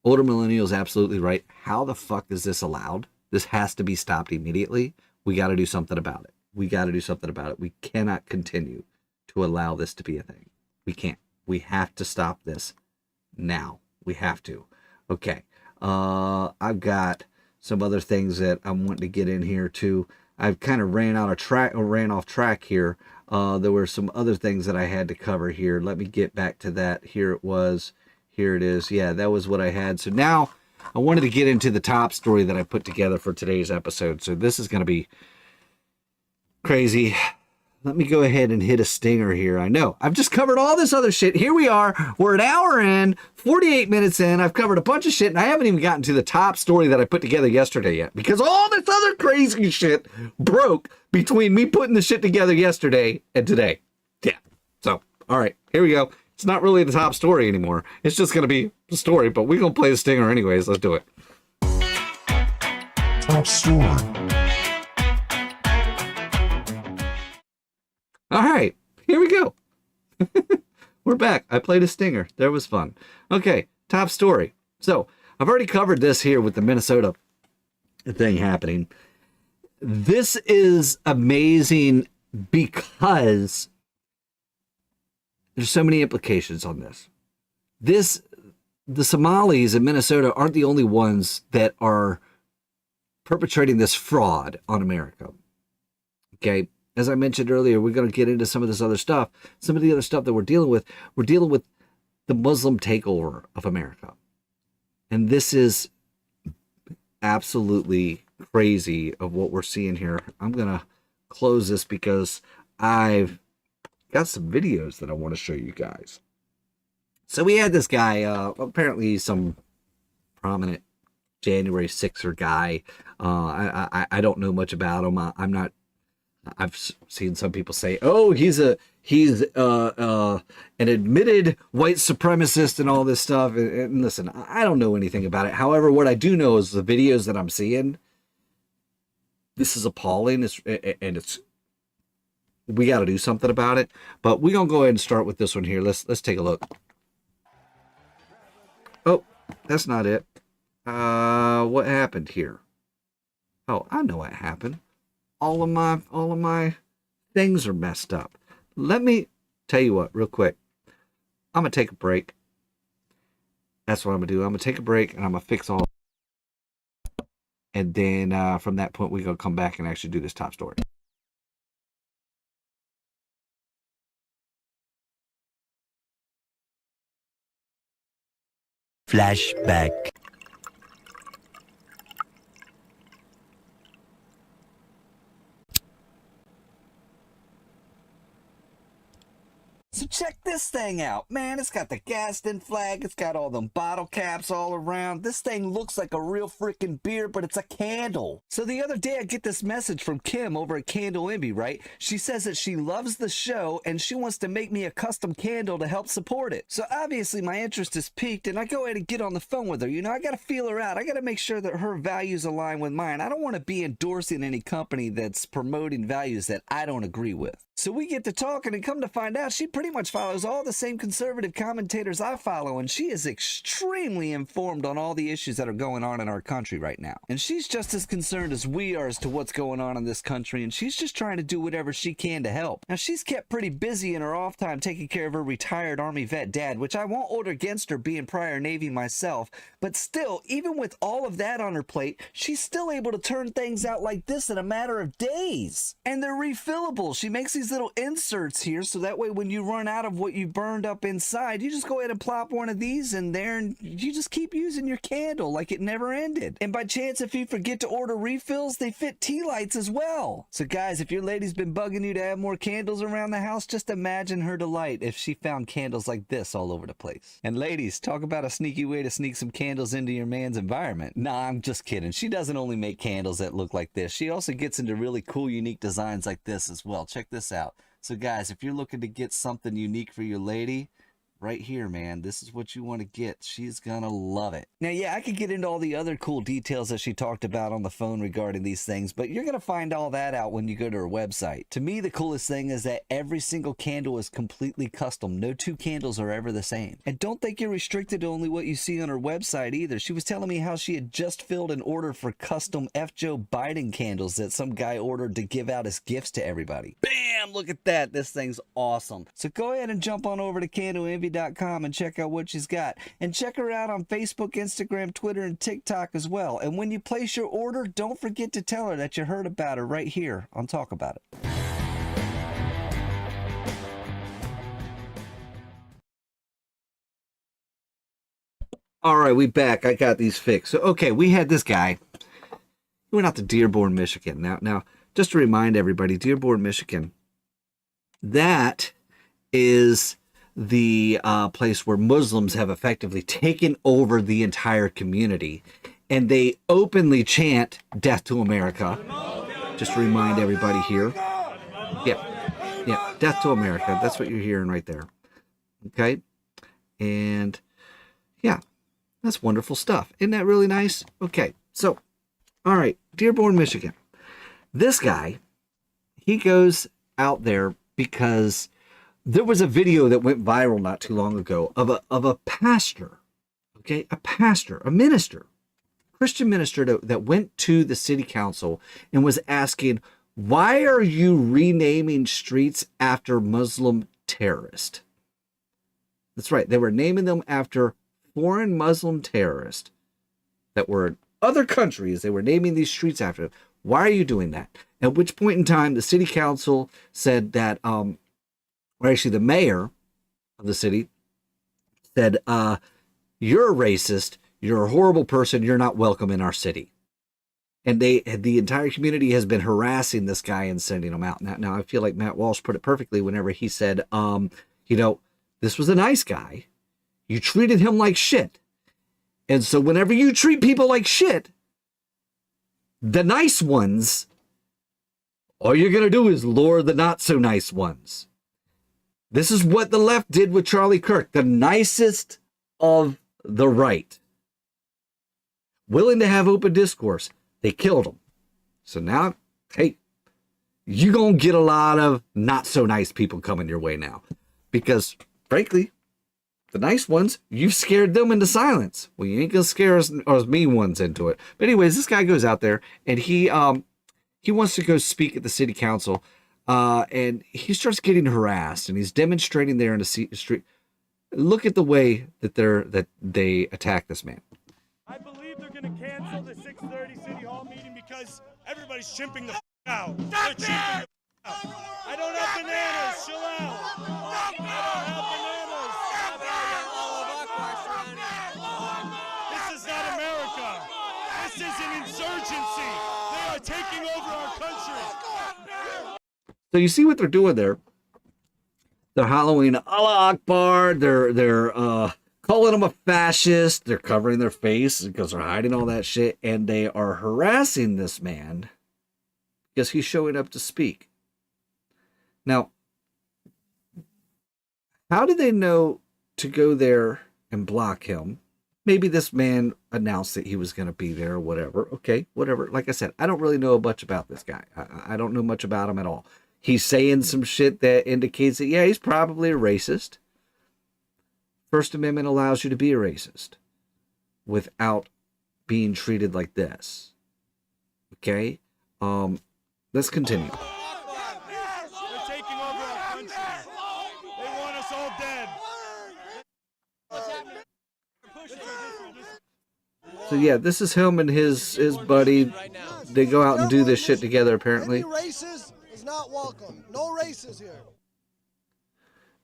Older millennials absolutely right. How the fuck is this allowed? This has to be stopped immediately. We got to do something about it. We got to do something about it. We cannot continue to allow this to be a thing. We can't. We have to stop this now. We have to. Okay. I've got some other things that I'm wanting to get in here too. I've kind of ran off track here. There were some other things that I had to cover here. Let me get back to that. Here it was. Here it is. Yeah, that was what I had. So now I wanted to get into the top story that I put together for today's episode. So this is going to be crazy. Let me go ahead and hit a stinger here. I know I've just covered all this other shit. Here we are. We're an hour in, 48 minutes in. I've covered a bunch of shit, and I haven't even gotten to the top story that I put together yesterday yet, because all this other crazy shit broke between me putting the shit together yesterday and today. Yeah. So, all right, here we go. It's not really the top story anymore. It's just going to be the story, but we're going to play the stinger anyways. Let's do it. Top story. All right, here we go. We're back. I played a stinger. That was fun. Okay, top story. So I've already covered this here with the Minnesota thing happening. This is amazing because there's so many implications on this. The Somalis in Minnesota aren't the only ones that are perpetrating this fraud on America. Okay. As I mentioned earlier, we're going to get into some of this other stuff. Some of the other stuff that we're dealing with the Muslim takeover of America. And this is absolutely crazy of what we're seeing here. I'm going to close this because I've got some videos that I want to show you guys. So we had this guy, apparently some prominent January 6er guy. I don't know much about him. I've seen some people say, oh, he's an admitted white supremacist and all this stuff. And listen, I don't know anything about it. However, what I do know is the videos that I'm seeing, this is appalling. We got to do something about it. But we're going to go ahead and start with this one here. Let's take a look. Oh, that's not it. What happened here? Oh, I know what happened. All of my things are messed up. Let me tell you what, real quick. I'm going to take a break. That's what I'm going to do. I'm going to take a break and I'm going to fix all. And then from that point, we're going to come back and actually do this top story. Flashback. So check this thing out, man. It's got the Gaston flag. It's got all them bottle caps all around. This thing looks like a real freaking beer, but it's a candle. So the other day I get this message from Kim over at Candle Envy, right? She says that she loves the show and she wants to make me a custom candle to help support it. So obviously my interest is piqued and I go ahead and get on the phone with her. You know, I got to feel her out. I got to make sure that her values align with mine. I don't want to be endorsing any company that's promoting values that I don't agree with. So we get to talking, and come to find out, she pretty much follows all the same conservative commentators I follow, and she is extremely informed on all the issues that are going on in our country right now. And she's just as concerned as we are as to what's going on in this country, and she's just trying to do whatever she can to help. Now, she's kept pretty busy in her off time taking care of her retired Army vet dad, which I won't hold against her being prior Navy myself, but still, even with all of that on her plate, she's still able to turn things out like this in a matter of days. And they're refillable. She makes these little inserts here, so that way when you run out of what you burned up inside, you just go ahead and plop one of these in there, and you just keep using your candle like it never ended. And by chance, if you forget to order refills, they fit tea lights as well. So guys, if your lady's been bugging you to add more candles around the house, just imagine her delight if she found candles like this all over the place. And ladies, talk about a sneaky way to sneak some candles into your man's environment. Nah, I'm just kidding. She doesn't only make candles that look like this. She also gets into really cool, unique designs like this as well. Check this out. So guys, if you're looking to get something unique for your lady, right here, man, this is what you want to get. She's gonna love it. Now, yeah, I could get into all the other cool details that she talked about on the phone regarding these things, but you're gonna find all that out when you go to her website. To me, the coolest thing is that every single candle is completely custom. No two candles are ever the same. And don't think you're restricted to only what you see on her website either. She was telling me how she had just filled an order for custom F. Joe Biden candles that some guy ordered to give out as gifts to everybody. Bam! Look at that. This thing's awesome. So go ahead and jump on over to CandleEnvy.com and check out what she's got. And check her out on Facebook, Instagram, Twitter, and TikTok as well. And when you place your order, don't forget to tell her that you heard about her right here on Talk About It. All right, we back. I got these fixed. So, okay, we had this guy. He went out to Dearborn, Michigan. Now, just to remind everybody, Dearborn, Michigan, that is the place where Muslims have effectively taken over the entire community, and they openly chant "Death to America." Just to remind everybody here. Yeah, "Death to America." That's what you're hearing right there. Okay, and yeah, that's wonderful stuff. Isn't that really nice? Okay, so all right, Dearborn, Michigan. This guy, he goes out there because there was a video that went viral not too long ago of a pastor, okay, a minister, Christian minister that went to the city council and was asking, why are you renaming streets after Muslim terrorists? That's right, they were naming them after foreign Muslim terrorists that were in other countries. They were naming these streets after them. Why are you doing that? At which point in time, the city council said that, or actually the mayor of the city said, you're a racist, you're a horrible person, you're not welcome in our city. And the entire community has been harassing this guy and sending him out. Now I feel like Matt Walsh put it perfectly whenever he said, this was a nice guy. You treated him like shit. And so whenever you treat people like shit, the nice ones, all you're going to do is lure the not so nice ones. This is what the left did with Charlie Kirk, the nicest of the right. Willing to have open discourse. They killed him. So now, hey, you're going to get a lot of not so nice people coming your way now. Because, frankly, the nice ones, you've scared them into silence. Well, you ain't going to scare us mean ones into it. But anyways, this guy goes out there, and he wants to go speak at the city council, and he starts getting harassed, and he's demonstrating there in the street. Look at the way that they attack this man. I believe they're going to cancel the 6:30 City Hall meeting because everybody's chimping the out. They're chimping the out. I don't have bananas. Chill out. I don't have bananas. This is not America. This is an insurgency. They are taking over our country. So you see what they're doing there. They're hollowing Allah Akbar. They're calling him a fascist. They're covering their face because they're hiding all that shit. And they are harassing this man because he's showing up to speak. Now, how did they know to go there and block him? Maybe this man announced that he was going to be there or whatever. Okay, whatever. Like I said, I don't really know much about this guy. I don't know much about him at all. He's saying some shit that indicates that, yeah, he's probably a racist. First Amendment allows you to be a racist without being treated like this. Okay? Let's continue. They're taking over our country. They want us all dead. So yeah, this is him and his buddy. They go out and do this shit together, apparently. Any racist is not welcome. No racists here.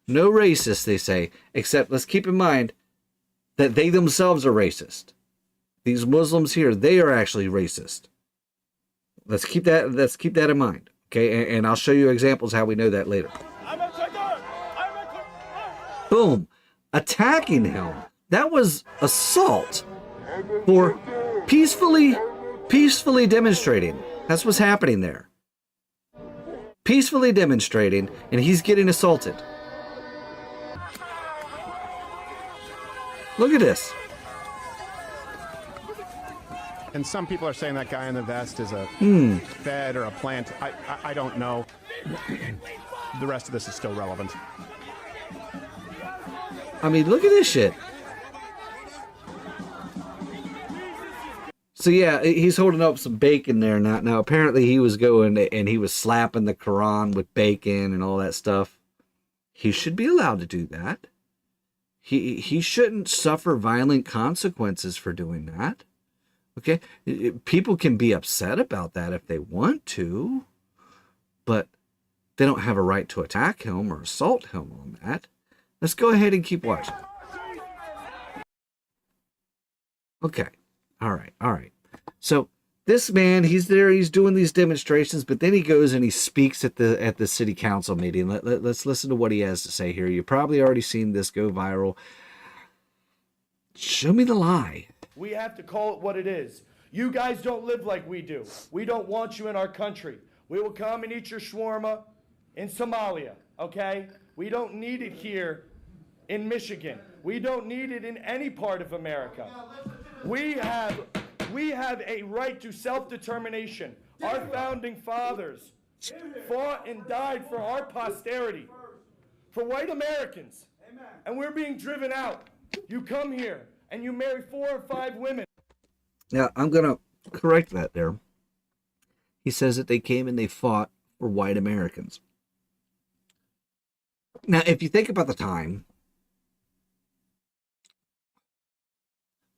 No racist, they say, except let's keep in mind that they themselves are racist. These Muslims here, they are actually racist. Let's keep that in mind. Okay, and I'll show you examples how we know that later. Boom. Attacking him. That was assault for peacefully demonstrating. That's what's happening there. Peacefully demonstrating, and he's getting assaulted. Look at this. And some people are saying that guy in the vest is a Fed or a plant. I don't know. The rest of this is still relevant. I mean, look at this shit. So yeah, he's holding up some bacon there. Now apparently he was going and he was slapping the Quran with bacon and all that stuff. He should be allowed to do that. He shouldn't suffer violent consequences for doing that. Okay? People can be upset about that if they want to, but they don't have a right to attack him or assault him on that. Let's go ahead and keep watching. Okay. All right. So this man, he's there, he's doing these demonstrations, but then he goes and he speaks at the city council meeting. Let's listen to what he has to say here. You've probably already seen this go viral. Show me the lie. We have to call it what it is. You guys don't live like we do. We don't want you in our country. We will come and eat your shawarma in Somalia, okay? We don't need it here in Michigan. We don't need it in any part of America. We have a right to self-determination. Our founding fathers fought and died for our posterity, for white Americans. And we're being driven out. You come here and you marry 4 or 5 women. Now, I'm going to correct that there. He says that they came and they fought for white Americans. Now, if you think about the time,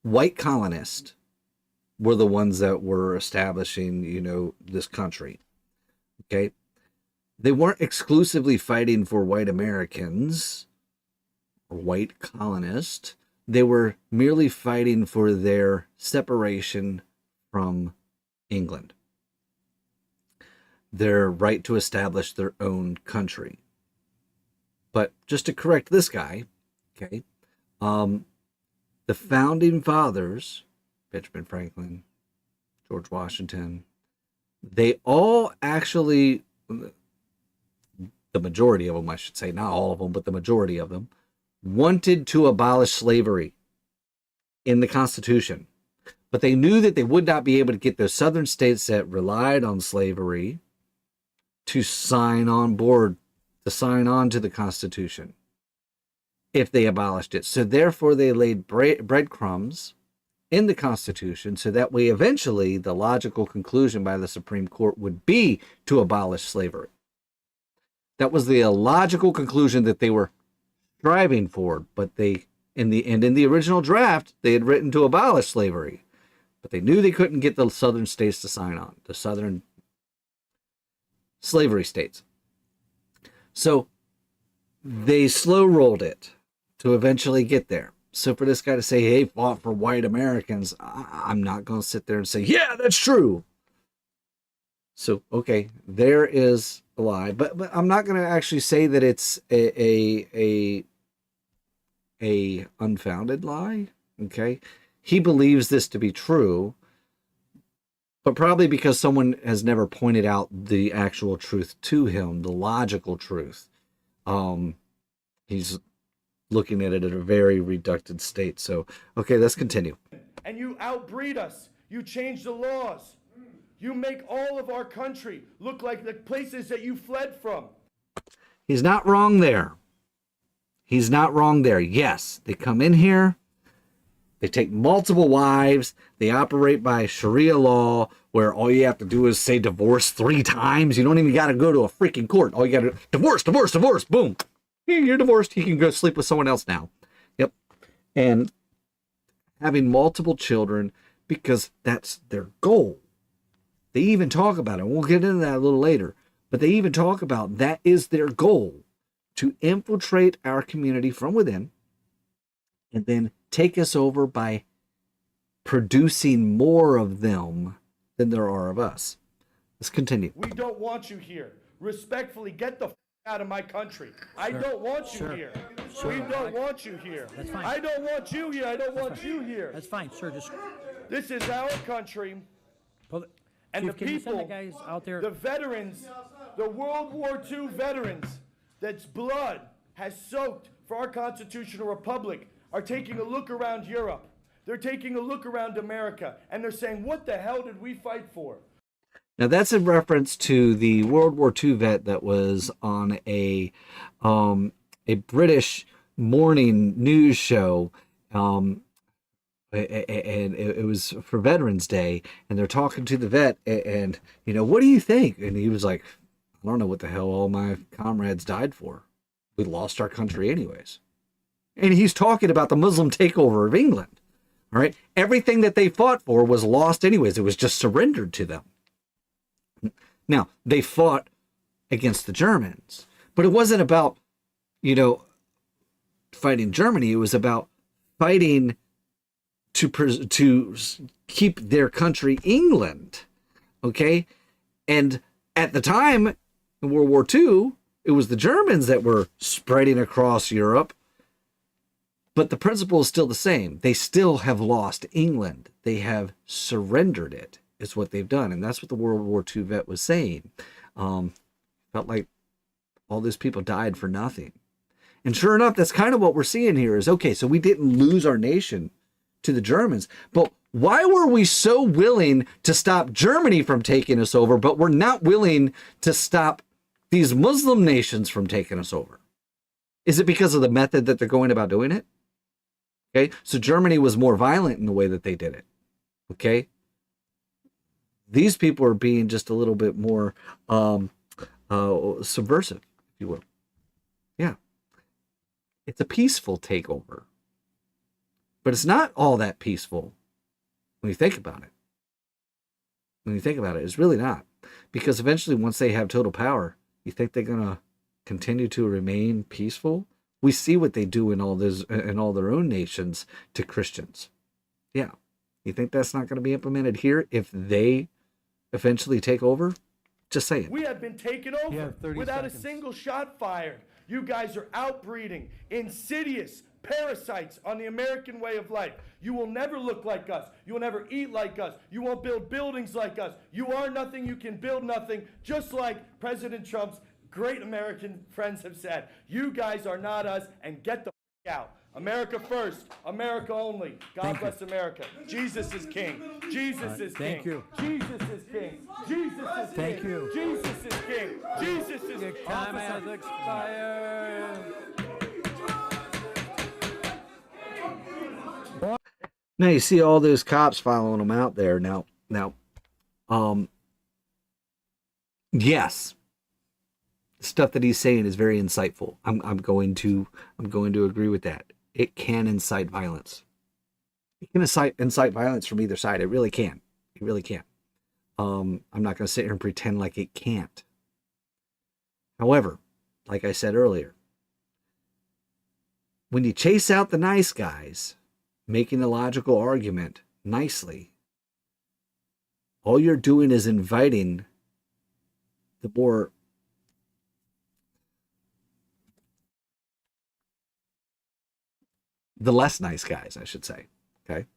white colonists were the ones that were establishing, this country. Okay? They weren't exclusively fighting for white Americans or white colonists. They were merely fighting for their separation from England, their right to establish their own country. But just to correct this guy, okay, the founding fathers, Benjamin Franklin, George Washington, they all actually, the majority of them, I should say, not all of them, but the majority of them, wanted to abolish slavery in the Constitution. But they knew that they would not be able to get those southern states that relied on slavery to sign on board, to sign on to the Constitution if they abolished it. So therefore they laid breadcrumbs in the Constitution so that way eventually the logical conclusion by the Supreme Court would be to abolish slavery. That was the illogical conclusion that they were striving for, but they, in the original draft, they had written to abolish slavery, but they knew they couldn't get the southern states to sign on, the southern slavery states. So they slow rolled it to eventually get there. So for this guy to say, hey, fought for white Americans, I'm not going to sit there and say, yeah, that's true. So, okay, there is a lie, but I'm not going to actually say that it's a unfounded lie. Okay. He believes this to be true, but probably because someone has never pointed out the actual truth to him, the logical truth. He's looking at it in a very reducted state. So, okay, let's continue. And you outbreed us. You change the laws. You make all of our country look like the places that you fled from. He's not wrong there. He's not wrong there. Yes, they come in here. They take multiple wives. They operate by Sharia law, where all you have to do is say divorce 3 times. You don't even got to go to a freaking court. All you got to do, divorce, divorce, divorce. Boom. You're divorced. You can go sleep with someone else now. Yep. And having multiple children because that's their goal. They even talk about it. We'll get into that a little later. But they even talk about that is their goal, to infiltrate our community from within and then take us over by producing more of them than there are of us. Let's continue. We don't want you here. Respectfully, get the out of my country. I don't want you here. We don't want you here. That's fine. I don't want you here. I don't want you here. That's fine, sir. Just This is our country. And the Chief, can you send people, the guys out there? the veterans, the World War II veterans, that's blood has soaked for our constitutional republic, are taking a look around Europe. They're taking a look around America, and they're saying, what the hell did we fight for? Now that's in reference to the World War II vet that was on a British morning news show, and it was for Veterans Day, and they're talking to the vet, and you know, what do you think? And he was like, I don't know what the hell all my comrades died for. We lost our country anyways. And he's talking about the Muslim takeover of England. All right, everything that they fought for was lost anyways. It was just surrendered to them. Now, they fought against the Germans, but it wasn't about, you know, fighting Germany. It was about fighting to keep their country, England. Okay? And at the time, in World War II, it was the Germans that were spreading across Europe. But the principle is still the same. They still have lost England. They have surrendered it. Is what they've done. And that's what the World War II vet was saying. Felt like all these people died for nothing. And sure enough, that's kind of what we're seeing here is, okay, so we didn't lose our nation to the Germans, but why were we so willing to stop Germany from taking us over, but we're not willing to stop these Muslim nations from taking us over? Is it because of the method that they're going about doing it? Okay, so Germany was more violent in the way that they did it. Okay, these people are being just a little bit more subversive, if you will. Yeah. It's a peaceful takeover. But it's not all that peaceful when you think about it. When you think about it, it's really not. Because eventually, once they have total power, you think they're going to continue to remain peaceful? We see what they do in all their own nations to Christians. Yeah. You think that's not going to be implemented here if they eventually take over? Just saying. We have been taken over without a single shot fired. You guys are outbreeding insidious parasites on the American way of life. You will never look like us. You will never eat like us. You won't build buildings like us. You are nothing. You can build nothing. Just like President Trump's great American friends have said. You guys are not us, and get the f*** out. America first, America only. God bless America. Jesus is king. Jesus is king. Thank you. Jesus is king. Jesus is king. Thank you. Jesus is king. Jesus is king. Time has expired. Now you see all those cops following them out there. Now, yes, the stuff that he's saying is very insightful. I'm going to agree with that. It can incite violence. It can incite violence from either side. It really can. It really can. I'm not going to sit here and pretend like it can't. However, like I said earlier, when you chase out the nice guys, making a logical argument nicely, all you're doing is inviting the less nice guys, I should say. Okay.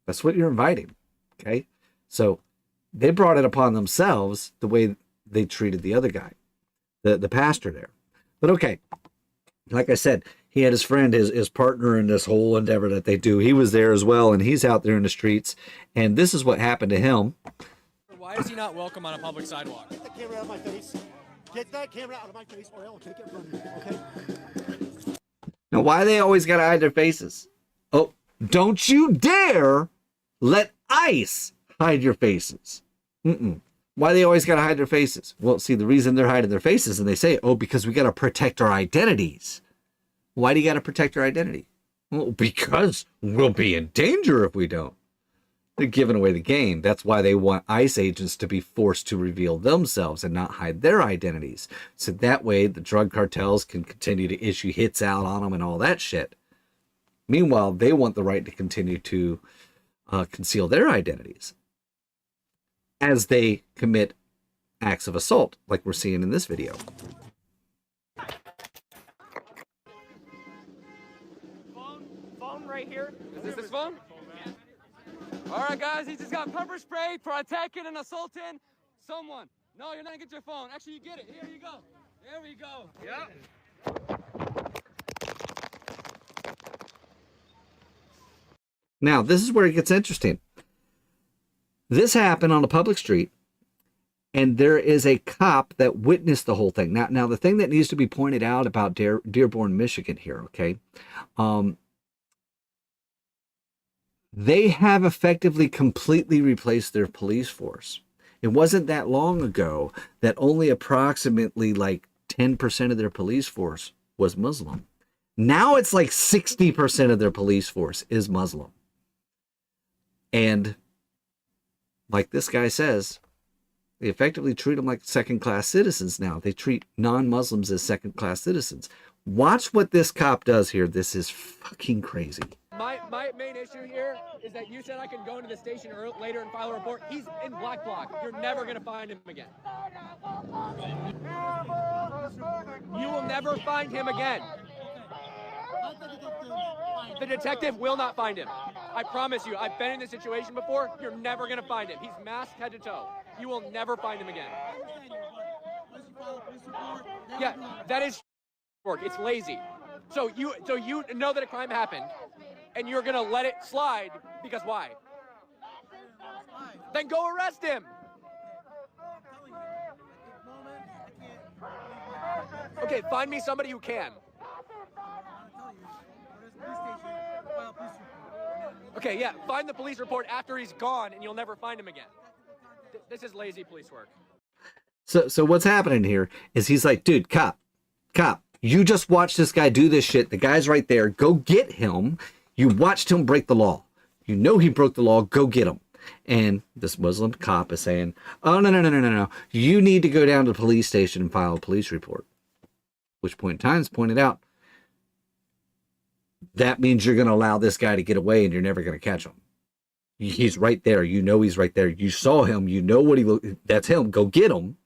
That's what you're inviting. Okay. So they brought it upon themselves the way they treated the other guy, the pastor there. But okay. Like I said, he had his friend, his partner in this whole endeavor that they do. He was there as well, and he's out there in the streets. And this is what happened to him. Why is he not welcome on a public sidewalk? Get the camera out of my face. Get that camera out of my face, or I'll take it from you, okay? Now, why they always got to hide their faces? Oh, don't you dare let ICE hide your faces. Why they always got to hide their faces? Well, see, the reason they're hiding their faces, and they say, oh, because we got to protect our identities. Why do you got to protect your identity? Well, because we'll be in danger if we don't. They're giving away the game. That's why they want ICE agents to be forced to reveal themselves and not hide their identities. So that way the drug cartels can continue to issue hits out on them and all that shit. Meanwhile, they want the right to continue to conceal their identities as they commit acts of assault, like we're seeing in this video. Phone right here. Is this his phone? All right, guys, he just got pepper sprayed for attacking and assaulting someone. No, you're not gonna get your phone. Actually, you get it. Here you go. There we go. Yep. Now, this is where it gets interesting. This happened on a public street, and there is a cop that witnessed the whole thing. Now the thing that needs to be pointed out about Dearborn, Michigan here, okay? They have effectively completely replaced their police force. It wasn't that long ago that only approximately like 10% of their police force was Muslim. Now it's like 60% of their police force is Muslim. And like this guy says, they effectively treat them like second-class citizens now. They treat non-Muslims as second-class citizens. Watch what this cop does here. This is fucking crazy. My main issue here is that you said I can go into the station later and file a report. He's in black bloc. You're never going to find him again. You will never find him again. The detective will not find him. I promise you, I've been in this situation before. You're never going to find him. He's masked head to toe. You will never find him again. Yeah, that is work. It's lazy. So you know that a crime happened, and you're gonna let it slide because why? Then go arrest him. Okay, find me somebody who can. Okay, yeah, find the police report after he's gone, and you'll never find him again. This is lazy police work. So what's happening here is he's like, dude, cop, you just watched this guy do this shit. The guy's right there. Go get him. You watched him break the law. You know he broke the law. Go get him. And this Muslim cop is saying, oh, no. You need to go down to the police station and file a police report. Which point in time is pointed out, that means you're going to allow this guy to get away and you're never going to catch him. He's right there. You know he's right there. You saw him. You know what that's him. Go get him.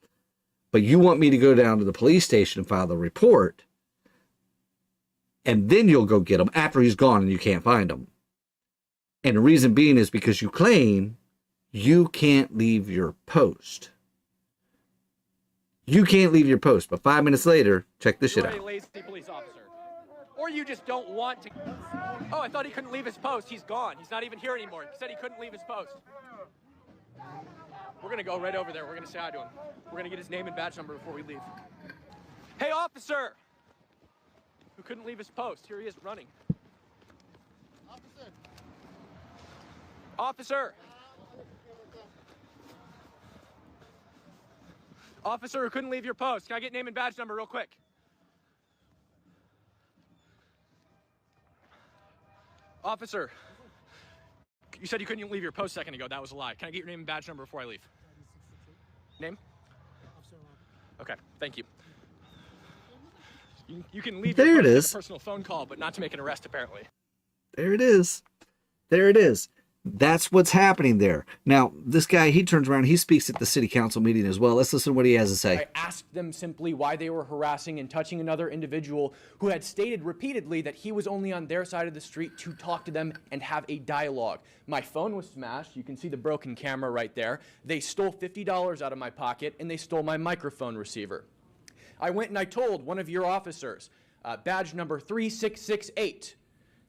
But you want me to go down to the police station and file the report, and then you'll go get him after he's gone and you can't find him. And the reason being is because you claim you can't leave your post. You can't leave your post, but 5 minutes later, check this shit out. You're a lazy police officer. Or you just don't want to. Oh, I thought he couldn't leave his post. He's gone. He's not even here anymore. He said he couldn't leave his post. We're going to go right over there. We're going to say hi to him. We're going to get his name and badge number before we leave. Hey, officer! Who couldn't leave his post. Here he is running. Officer! Officer who couldn't leave your post. Can I get name and badge number real quick? Officer, you said you couldn't leave your post a second ago. That was a lie. Can I get your name and badge number before I leave? Name? Okay, thank you. You can leave There your it post is. a personal phone call, but not to make an arrest, apparently. There it is. There it is. That's what's happening there. Now, this guy, he turns around, he speaks at the city council meeting as well. Let's listen to what he has to say. I asked them simply why they were harassing and touching another individual who had stated repeatedly that he was only on their side of the street to talk to them and have a dialogue. My phone was smashed. You can see the broken camera right there. They stole $50 out of my pocket, and they stole my microphone receiver. I went and I told one of your officers, badge number 3668,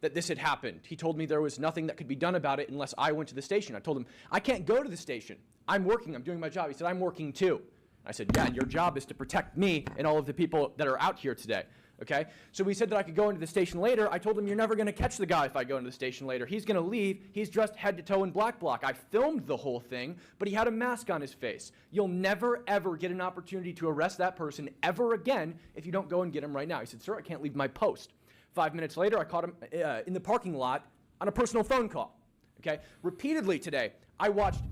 that this had happened. He told me there was nothing that could be done about it unless I went to the station. I told him, I can't go to the station. I'm working, I'm doing my job. He said, I'm working too. I said, yeah, and your job is to protect me and all of the people that are out here today. Okay? So we said that I could go into the station later. I told him, you're never going to catch the guy if I go into the station later. He's going to leave. He's dressed head to toe in black bloc. I filmed the whole thing, but he had a mask on his face. You'll never, ever get an opportunity to arrest that person ever again if you don't go and get him right now. He said, sir, I can't leave my post. 5 minutes later, I caught him in the parking lot on a personal phone call. Okay? Repeatedly today, I watched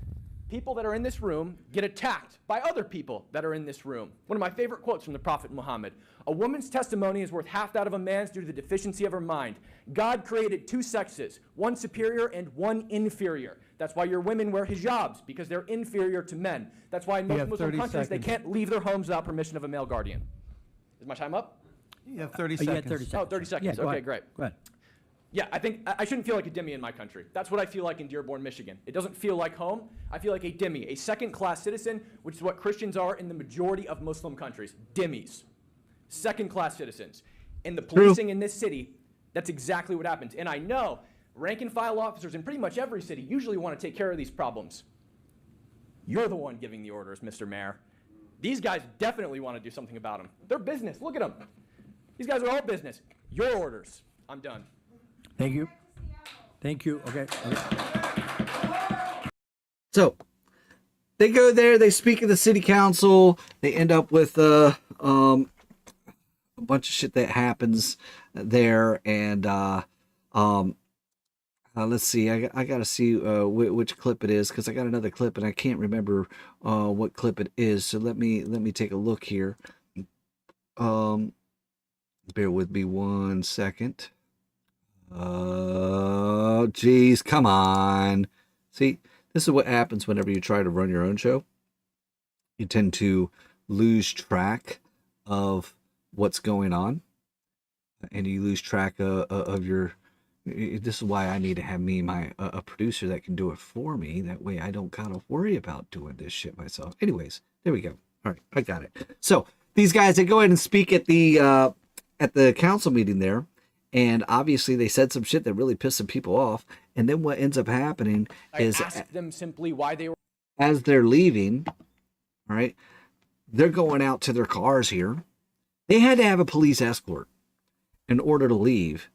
people that are in this room get attacked by other people that are in this room. One of my favorite quotes from the Prophet Muhammad: a woman's testimony is worth half that of a man's due to the deficiency of her mind. God created two sexes, one superior and one inferior. That's why your women wear hijabs, because they're inferior to men. That's why in most Muslim countries they can't leave their homes without permission of a male guardian. Is my time up? You have 30 You seconds. had 30 seconds. Oh, 30 seconds. Yeah, Okay, great. Go ahead. Yeah, I think I shouldn't feel like a dhimmi in my country. That's what I feel like in Dearborn, Michigan. It doesn't feel like home. I feel like a dhimmi, a second-class citizen, which is what Christians are in the majority of Muslim countries. Dhimmis. Second-class citizens. In the policing in this city, that's exactly what happens. And I know rank-and-file officers in pretty much every city usually want to take care of these problems. You're the one giving the orders, Mr. Mayor. These guys definitely want to do something about them. They're business. Look at them. These guys are all business. Your orders. I'm done. Thank you. Thank you. Okay. So they go there, they speak at the city council, they end up with a bunch of shit that happens there, and let's see, I gotta see which clip it is, because I got another clip and I can't remember what clip it is. So let me take a look here. Bear with me 1 second. Oh, geez, come on. See, this is what happens whenever you try to run your own show. You tend to lose track of what's going on, and you lose track of your. This is why I need to have a producer that can do it for me. That way I don't gotta worry about doing this shit myself. Anyways, there we go. All right, I got it. So these guys, they go ahead and speak at the council meeting there. And obviously they said some shit that really pissed some people off. And then what ends up happening is, I asked them simply why they were... as they're leaving, all right, they're going out to their cars here. They had to have a police escort in order to leave,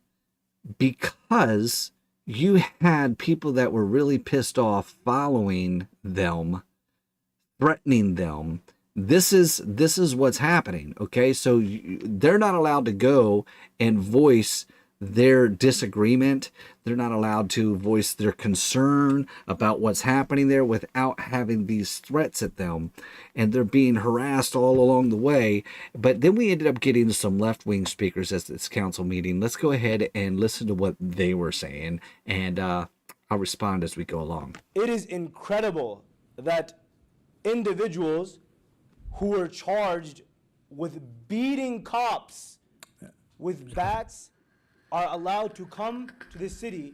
because you had people that were really pissed off following them, threatening them. This is what's happening, okay? So they're not allowed to go and voice their disagreement. They're not allowed to voice their concern about what's happening there without having these threats at them. And they're being harassed all along the way. But then we ended up getting some left-wing speakers at this council meeting. Let's go ahead and listen to what they were saying, and I'll respond as we go along. It is incredible that individuals who were charged with beating cops with bats are allowed to come to the city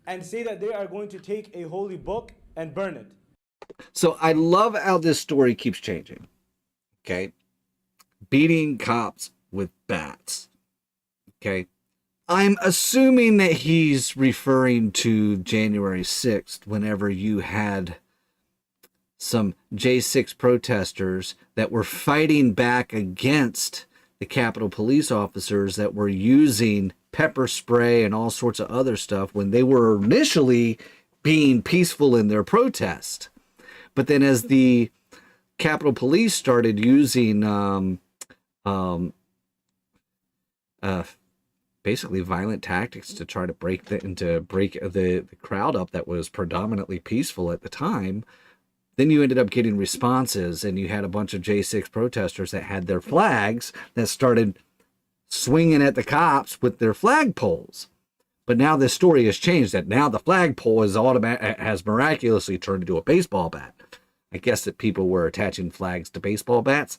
and say that they are going to take a holy book and burn it. So I love how this story keeps changing. Okay. Beating cops with bats. Okay. I'm assuming that he's referring to January 6th, whenever you had some J6 protesters that were fighting back against the Capitol Police officers that were using pepper spray and all sorts of other stuff when they were initially being peaceful in their protest. But then as the Capitol Police started using basically violent tactics to try to break the crowd up that was predominantly peaceful at the time, then you ended up getting responses, and you had a bunch of J6 protesters that had their flags that started swinging at the cops with their flagpoles. But now this story has changed, that now the flagpole has miraculously turned into a baseball bat. I guess that people were attaching flags to baseball bats.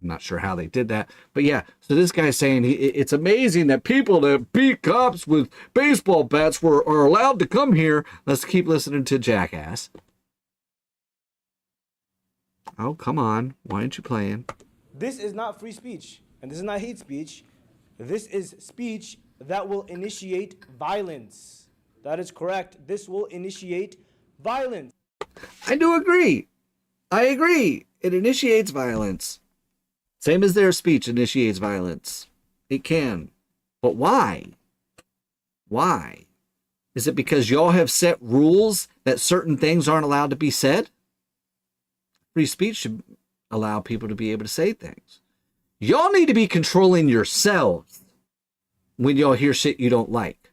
I'm not sure how they did that. But yeah, so this guy's saying it's amazing that people that beat cops with baseball bats are allowed to come here. Let's keep listening to Jackass. Oh, come on. Why aren't you playing? This is not free speech, and this is not hate speech. This is speech that will initiate violence. That is correct. This will initiate violence. I do agree. I agree. It initiates violence. Same as their speech initiates violence. It can. But why? Why? Is it because y'all have set rules that certain things aren't allowed to be said? Free speech should allow people to be able to say things. Y'all need to be controlling yourselves when y'all hear shit you don't like.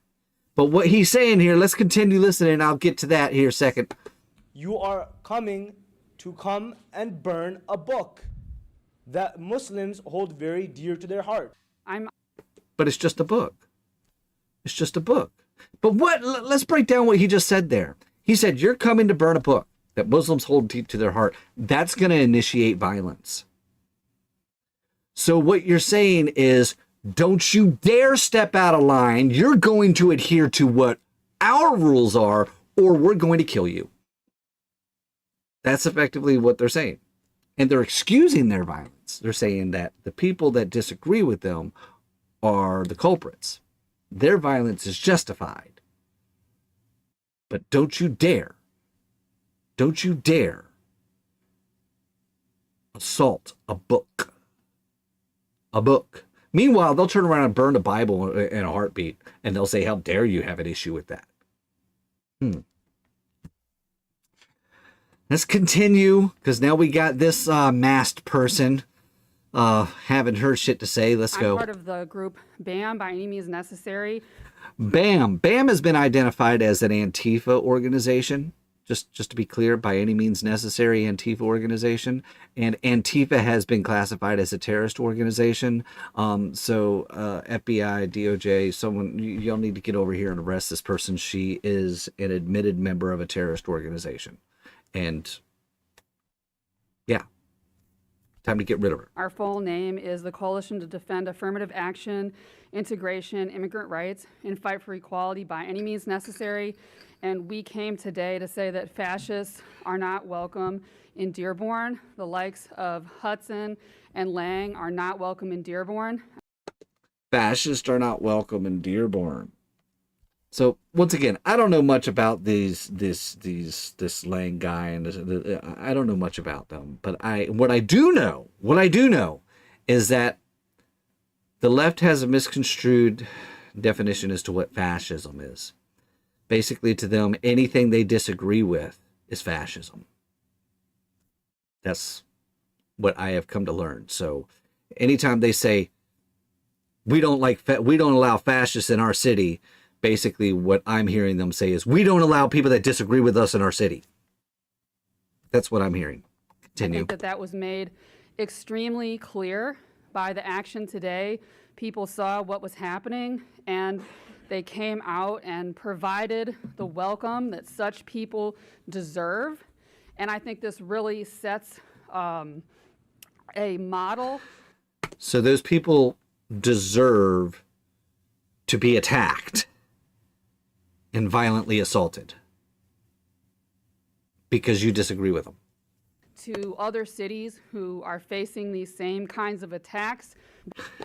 But what he's saying here, let's continue listening. I'll get to that here a second. You are coming to come and burn a book that Muslims hold very dear to their heart. But it's just a book. It's just a book. But let's break down what he just said there. He said, you're coming to burn a book that Muslims hold deep to their heart. That's going to initiate violence. So what you're saying is, don't you dare step out of line. You're going to adhere to what our rules are, or we're going to kill you. That's effectively what they're saying. And they're excusing their violence. They're saying that the people that disagree with them are the culprits. Their violence is justified. But don't you dare assault a book. A book. Meanwhile, they'll turn around and burn the Bible in a heartbeat, and they'll say, how dare you have an issue with that? Let's continue, because now we got this masked person having her shit to say. Let's go. I'm part of the group BAM, by any means necessary. BAM. BAM has been identified as an Antifa organization. Just to be clear, by any means necessary Antifa organization. And Antifa has been classified as a terrorist organization. So FBI, DOJ, someone, y'all need to get over here and arrest this person. She is an admitted member of a terrorist organization. And yeah, time to get rid of her. Our full name is the Coalition to Defend Affirmative Action, Integration, Immigrant Rights, and Fight for Equality by any means necessary. And we came today to say that fascists are not welcome in Dearborn. The likes of Hudson and Lang are not welcome in Dearborn. Fascists are not welcome in Dearborn. So once again, I don't know much about this Lang guy, and I don't know much about them. But what I do know is that the left has a misconstrued definition as to what fascism is. Basically, to them, anything they disagree with is fascism. That's what I have come to learn. So anytime they say we don't allow fascists in our city, basically what I'm hearing them say is we don't allow people that disagree with us in our city. That's what I'm hearing. Continue. I think that was made extremely clear by the action today. People saw what was happening, and they came out and provided the welcome that such people deserve. And I think this really sets a model. So those people deserve to be attacked and violently assaulted because you disagree with them. To other cities who are facing these same kinds of attacks.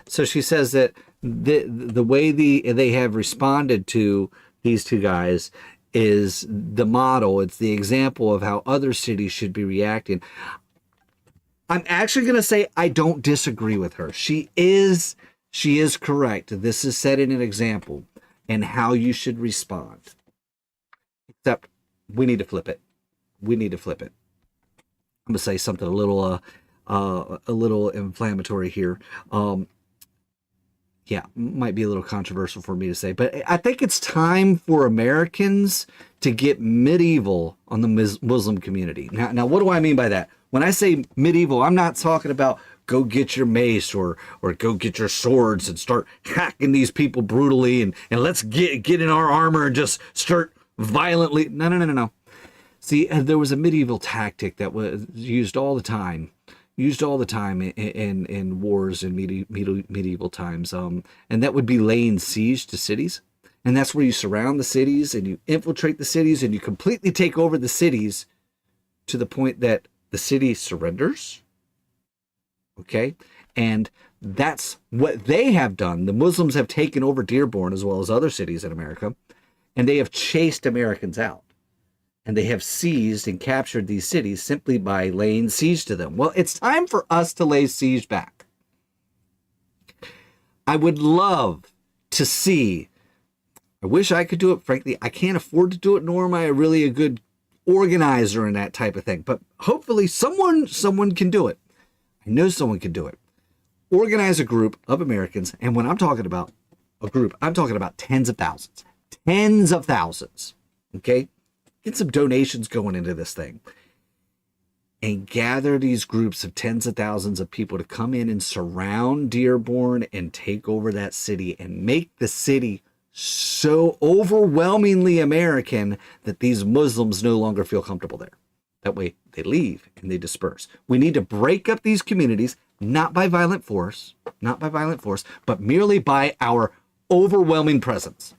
So she says that the way they have responded to these two guys is the model. It's the example of how other cities should be reacting. I'm actually going to say I don't disagree with her. She is correct. This is setting an example and how you should respond. Except we need to flip it. We need to flip it. I'm going to say something a little inflammatory here. Yeah, might be a little controversial for me to say, but I think it's time for Americans to get medieval on the Muslim community. Now, what do I mean by that? When I say medieval, I'm not talking about go get your mace or go get your swords and start hacking these people brutally and let's get in our armor and just start violently. No. See, there was a medieval tactic that was used all the time in wars in medieval times, and that would be laying siege to cities. And that's where you surround the cities and you infiltrate the cities and you completely take over the cities to the point that the city surrenders. Okay? And that's what they have done. The Muslims have taken over Dearborn as well as other cities in America, and they have chased Americans out. and they have seized and captured these cities simply by laying siege to them. Well, it's time for us to lay siege back. I would love to see, I wish I could do it. Frankly, I can't afford to do it, nor am I really a good organizer in that type of thing. But hopefully someone can do it. I know someone can do it. Organize a group of Americans, and when I'm talking about a group, I'm talking about tens of thousands. Tens of thousands. Okay? Get some donations going into this thing. And gather these groups of tens of thousands of people to come in and surround Dearborn and take over that city and make the city so overwhelmingly American that these Muslims no longer feel comfortable there. That way they leave and they disperse. We need to break up these communities, not by violent force, but merely by our overwhelming presence.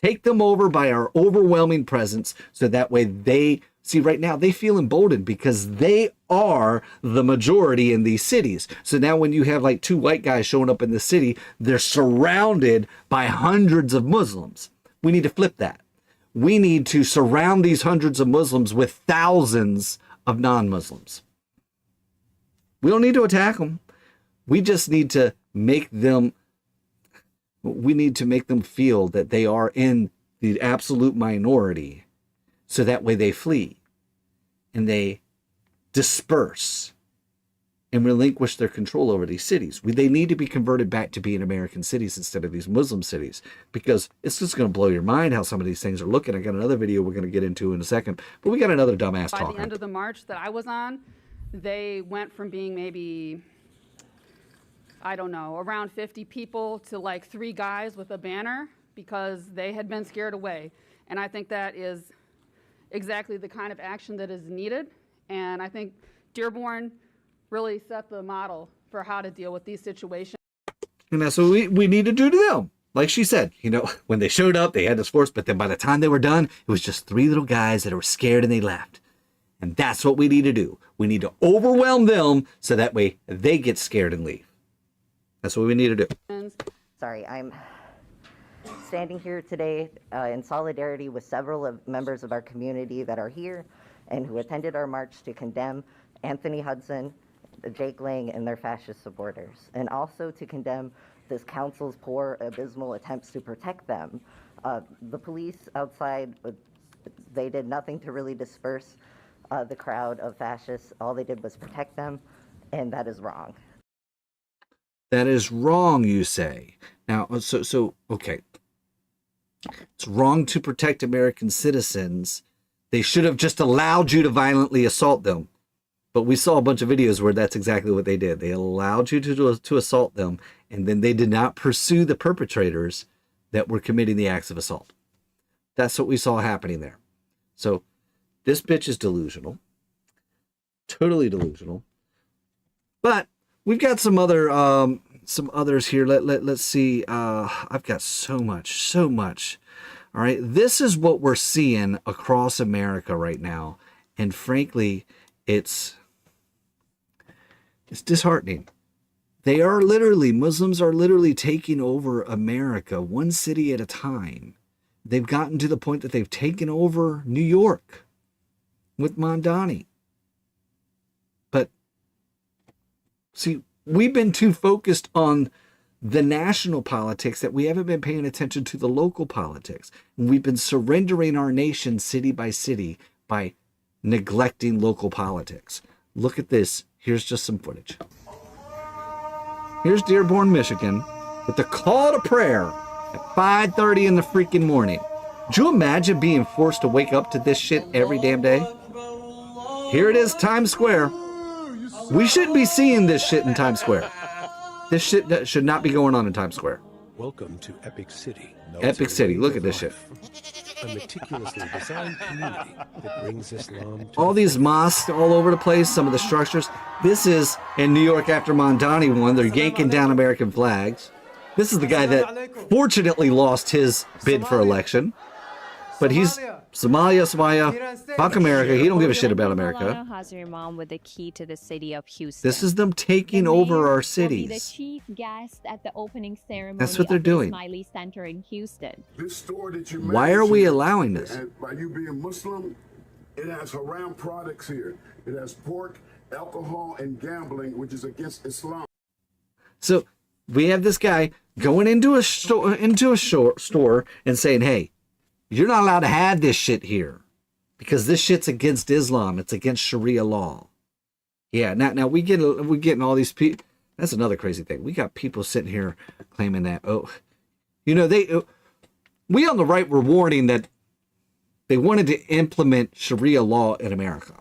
Take them over by our overwhelming presence so that way they, see right now, they feel emboldened because they are the majority in these cities. So now when you have like 2 white guys showing up in the city, they're surrounded by hundreds of Muslims. We need to flip that. We need to surround these hundreds of Muslims with thousands of non-Muslims. We don't need to attack them. We just need to make them feel that they are in the absolute minority, so that way they flee and they disperse and relinquish their control over these cities. They need to be converted back to being American cities instead of these Muslim cities, because it's just going to blow your mind how some of these things are looking. I got another video we're going to get into in a second, but we got another dumbass talking. By the end of the march that I was on, they went from being maybe, I don't know, around 50 people to like 3 guys with a banner because they had been scared away. And I think that is exactly the kind of action that is needed. And I think Dearborn really set the model for how to deal with these situations. And that's what we need to do to them. Like she said, you know, when they showed up, they had this force, but then by the time they were done, it was just 3 little guys that were scared and they left. And that's what we need to do. We need to overwhelm them so that way they get scared and leave. That's what we need to do. Sorry, I'm standing here today in solidarity with several members of our community that are here and who attended our march to condemn Anthony Hudson, Jake Lang, and their fascist supporters, and also to condemn this council's poor, abysmal attempts to protect them. The police outside, they did nothing to really disperse the crowd of fascists. All they did was protect them, and that is wrong. That is wrong, you say. Now, okay. It's wrong to protect American citizens. They should have just allowed you to violently assault them. But we saw a bunch of videos where that's exactly what they did. They allowed you to assault them, and then they did not pursue the perpetrators that were committing the acts of assault. That's what we saw happening there. So this bitch is delusional. Totally delusional. But we've got some others here. Let's see. I've got so much. All right. This is what we're seeing across America right now. And frankly, it's disheartening. Muslims are literally taking over America, one city at a time. They've gotten to the point that they've taken over New York with Mamdani. But see, we've been too focused on the national politics that we haven't been paying attention to the local politics. And we've been surrendering our nation city by city by neglecting local politics. Look at this. Here's just some footage. Here's Dearborn, Michigan, with the call to prayer at 5:30 in the freaking morning. Do you imagine being forced to wake up to this shit every damn day? Here it is, Times Square. We shouldn't be seeing this shit in Times Square. This shit should not be going on in Times Square. Welcome to Epic City. Epic City. Look at this shit. A meticulously designed community that brings Islam to all these mosques all over the place, some of the structures. This is in New York after Mamdani won. They're yanking down American flags. This is the guy that fortunately lost his bid for election. But he's Somalia. Fuck America. He don't give a shit about America. Has your mom with the key to the city of Houston. This is them taking over our Will be the cities. chief guest at the opening ceremony That's what they're of the doing. Smiley Center in Houston. This store that you Why are we allowing this? And by you being Muslim, it has haram products here. It has pork, alcohol, and gambling, which is against Islam. So we have this guy going into a store and saying, "Hey, you're not allowed to have this shit here because this shit's against Islam. It's against Sharia law." Yeah. Now we're getting all these people. That's another crazy thing. We got people sitting here claiming that, we on the right were warning that they wanted to implement Sharia law in America.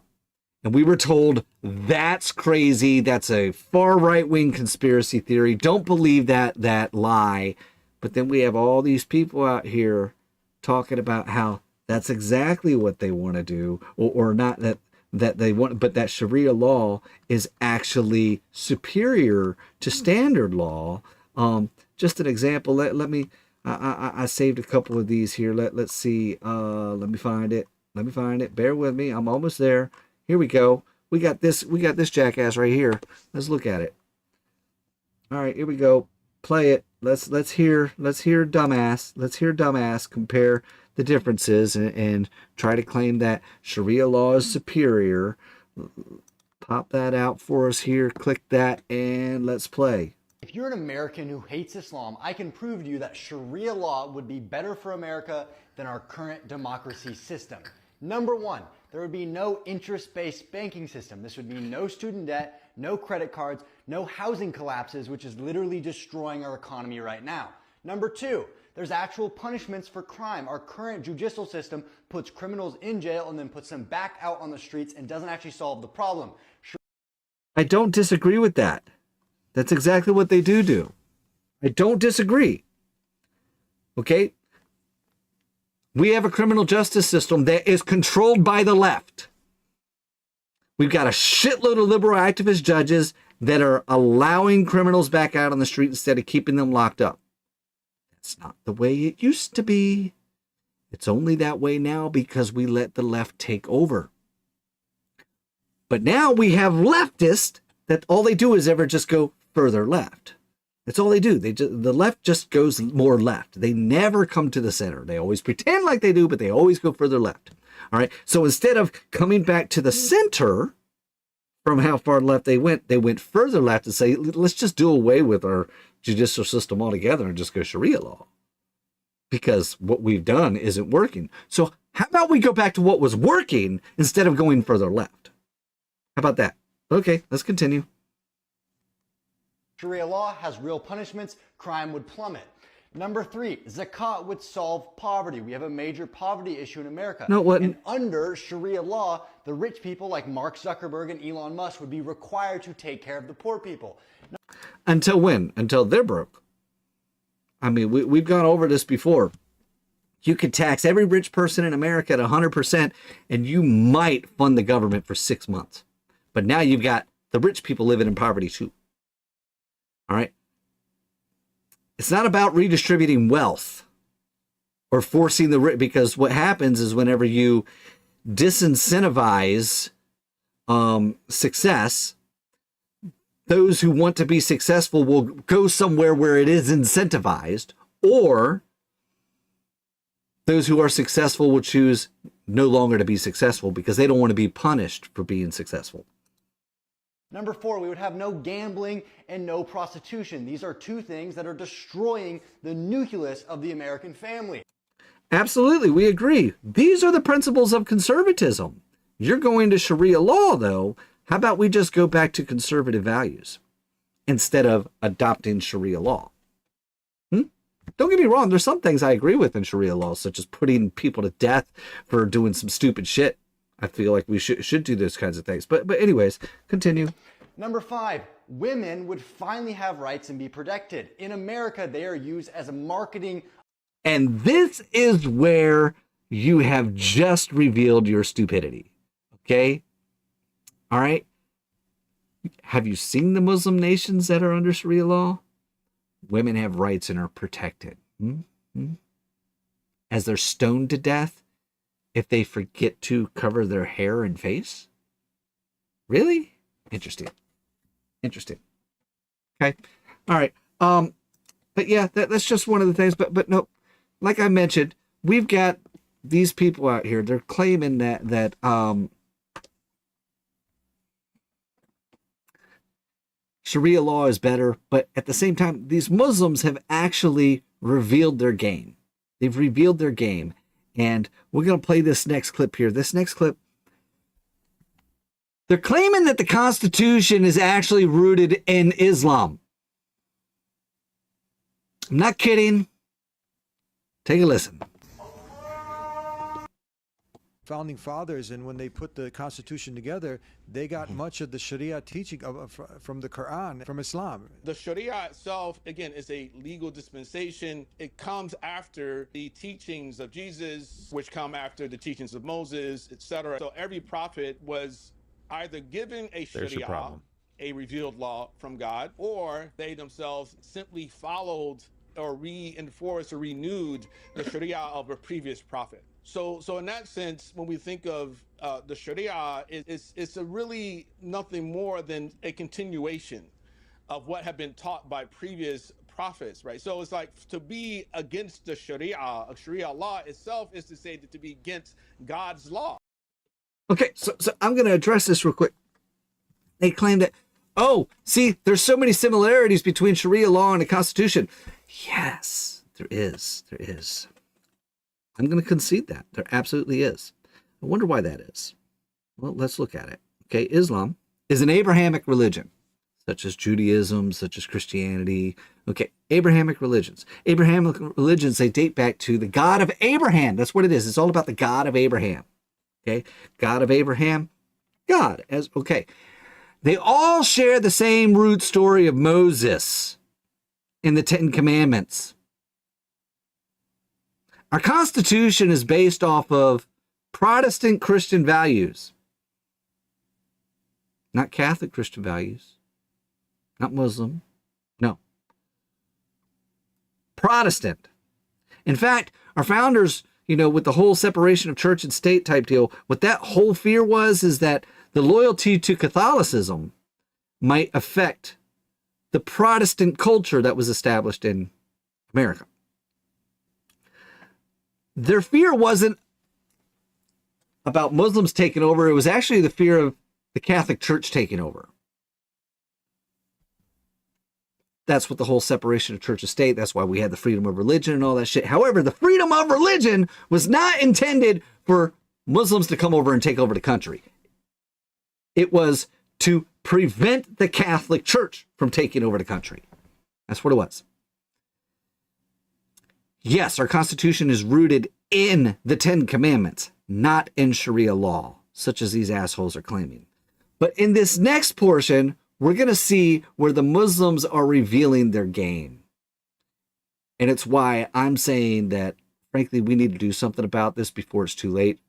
And we were told that's crazy. That's a far right-wing conspiracy theory. Don't believe that lie. But then we have all these people out here talking about how that's exactly what they want to do, or not that they want, but that Sharia law is actually superior to standard law. Just an example. Let me. I saved a couple of these here. Let's see. Let me find it. Bear with me. I'm almost there. Here we go. We got this jackass right here. Let's look at it. All right, here we go. Play it. Let's hear dumbass. Let's hear dumbass compare the differences and try to claim that Sharia law is superior. Pop that out for us here. Click that and let's play. If you're an American who hates Islam, I can prove to you that Sharia law would be better for America than our current democracy system. Number one, there would be no interest-based banking system. This would mean no student debt, no credit cards, no housing collapses, which is literally destroying our economy right now. Number two, there's actual punishments for crime. Our current judicial system puts criminals in jail and then puts them back out on the streets and doesn't actually solve the problem. I don't disagree with that. That's exactly what they do. I don't disagree. Okay? We have a criminal justice system that is controlled by the left. We've got a shitload of liberal activist judges that are allowing criminals back out on the street instead of keeping them locked up. That's not the way it used to be. It's only that way now because we let the left take over. But now we have leftists that all they do is ever just go further left. That's all they do. The left just goes more left. They never come to the center. They always pretend like they do, but they always go further left. All right. So instead of coming back to the center from how far left they went further left and say, let's just do away with our judicial system altogether and just go Sharia law. Because what we've done isn't working. So how about we go back to what was working instead of going further left? How about that? Okay, let's continue. Sharia law has real punishments, crime would plummet. Number three, zakat would solve poverty. We have a major poverty issue in America. No, it wouldn't. And under Sharia law, the rich people like Mark Zuckerberg and Elon Musk would be required to take care of the poor people. Until when? Until they're broke. I mean, we've gone over this before. You could tax every rich person in America at 100%, and you might fund the government for 6 months. But now you've got the rich people living in poverty too. All right. It's not about redistributing wealth or forcing the rich, because what happens is whenever you disincentivize success, those who want to be successful will go somewhere where it is incentivized, or those who are successful will choose no longer to be successful because they don't want to be punished for being successful. Number four, we would have no gambling and no prostitution. These are two things that are destroying the nucleus of the American family. Absolutely, we agree. These are the principles of conservatism. You're going to Sharia law, though. How about we just go back to conservative values instead of adopting Sharia law? Don't get me wrong. There's some things I agree with in Sharia law, such as putting people to death for doing some stupid shit. I feel like we should do those kinds of things. But anyways, continue. Number five, women would finally have rights and be protected. In America, they are used as a marketing. And this is where you have just revealed your stupidity. Okay? All right? Have you seen the Muslim nations that are under Sharia law? Women have rights and are protected. As they're stoned to death, if they forget to cover their hair and face? Really? Interesting. Interesting. Okay. All right. But yeah, that's just one of the things. But no, like I mentioned, we've got these people out here. They're claiming that Sharia law is better, but at the same time, these Muslims have actually revealed their game. They've revealed their game. And we're going to play this next clip here. This next clip, they're claiming that the Constitution is actually rooted in Islam. I'm not kidding. Take a listen. Founding fathers, and when they put the Constitution together, they got much of the Sharia teaching from the Quran, from Islam. The Sharia itself, again, is a legal dispensation. It comes after the teachings of Jesus, which come after the teachings of Moses, etc. So every prophet was either given a Sharia, a revealed law from God, or they themselves simply followed or reinforced or renewed the Sharia of a previous prophet. So in that sense, when we think of the Sharia, it's a really nothing more than a continuation of what had been taught by previous prophets, right? So it's like to be against the Sharia law itself is to say that to be against God's law. Okay, so I'm going to address this real quick. They claim that, oh, see, there's so many similarities between Sharia law and the Constitution. Yes, there is. There is. I'm going to concede that. There absolutely is. I wonder why that is. Well, let's look at it. Okay, Islam is an Abrahamic religion, such as Judaism, such as Christianity. Okay, Abrahamic religions. Abrahamic religions, they date back to the God of Abraham. That's what it is. It's all about the God of Abraham. Okay, God of Abraham, God. Okay. They all share the same root story of Moses in the Ten Commandments. Our Constitution is based off of Protestant Christian values, not Catholic Christian values, not Muslim, no. Protestant. In fact, our founders, with the whole separation of church and state type deal, what that whole fear was is that the loyalty to Catholicism might affect the Protestant culture that was established in America. Their fear wasn't about Muslims taking over. It was actually the fear of the Catholic Church taking over. That's what the whole separation of church and state. That's why we had the freedom of religion and all that shit. However, the freedom of religion was not intended for Muslims to come over and take over the country. It was to prevent the Catholic Church from taking over the country. That's what it was. Yes, our Constitution is rooted in the Ten Commandments, not in Sharia law, such as these assholes are claiming. But in this next portion, we're going to see where the Muslims are revealing their game. And it's why I'm saying that, frankly, we need to do something about this before it's too late.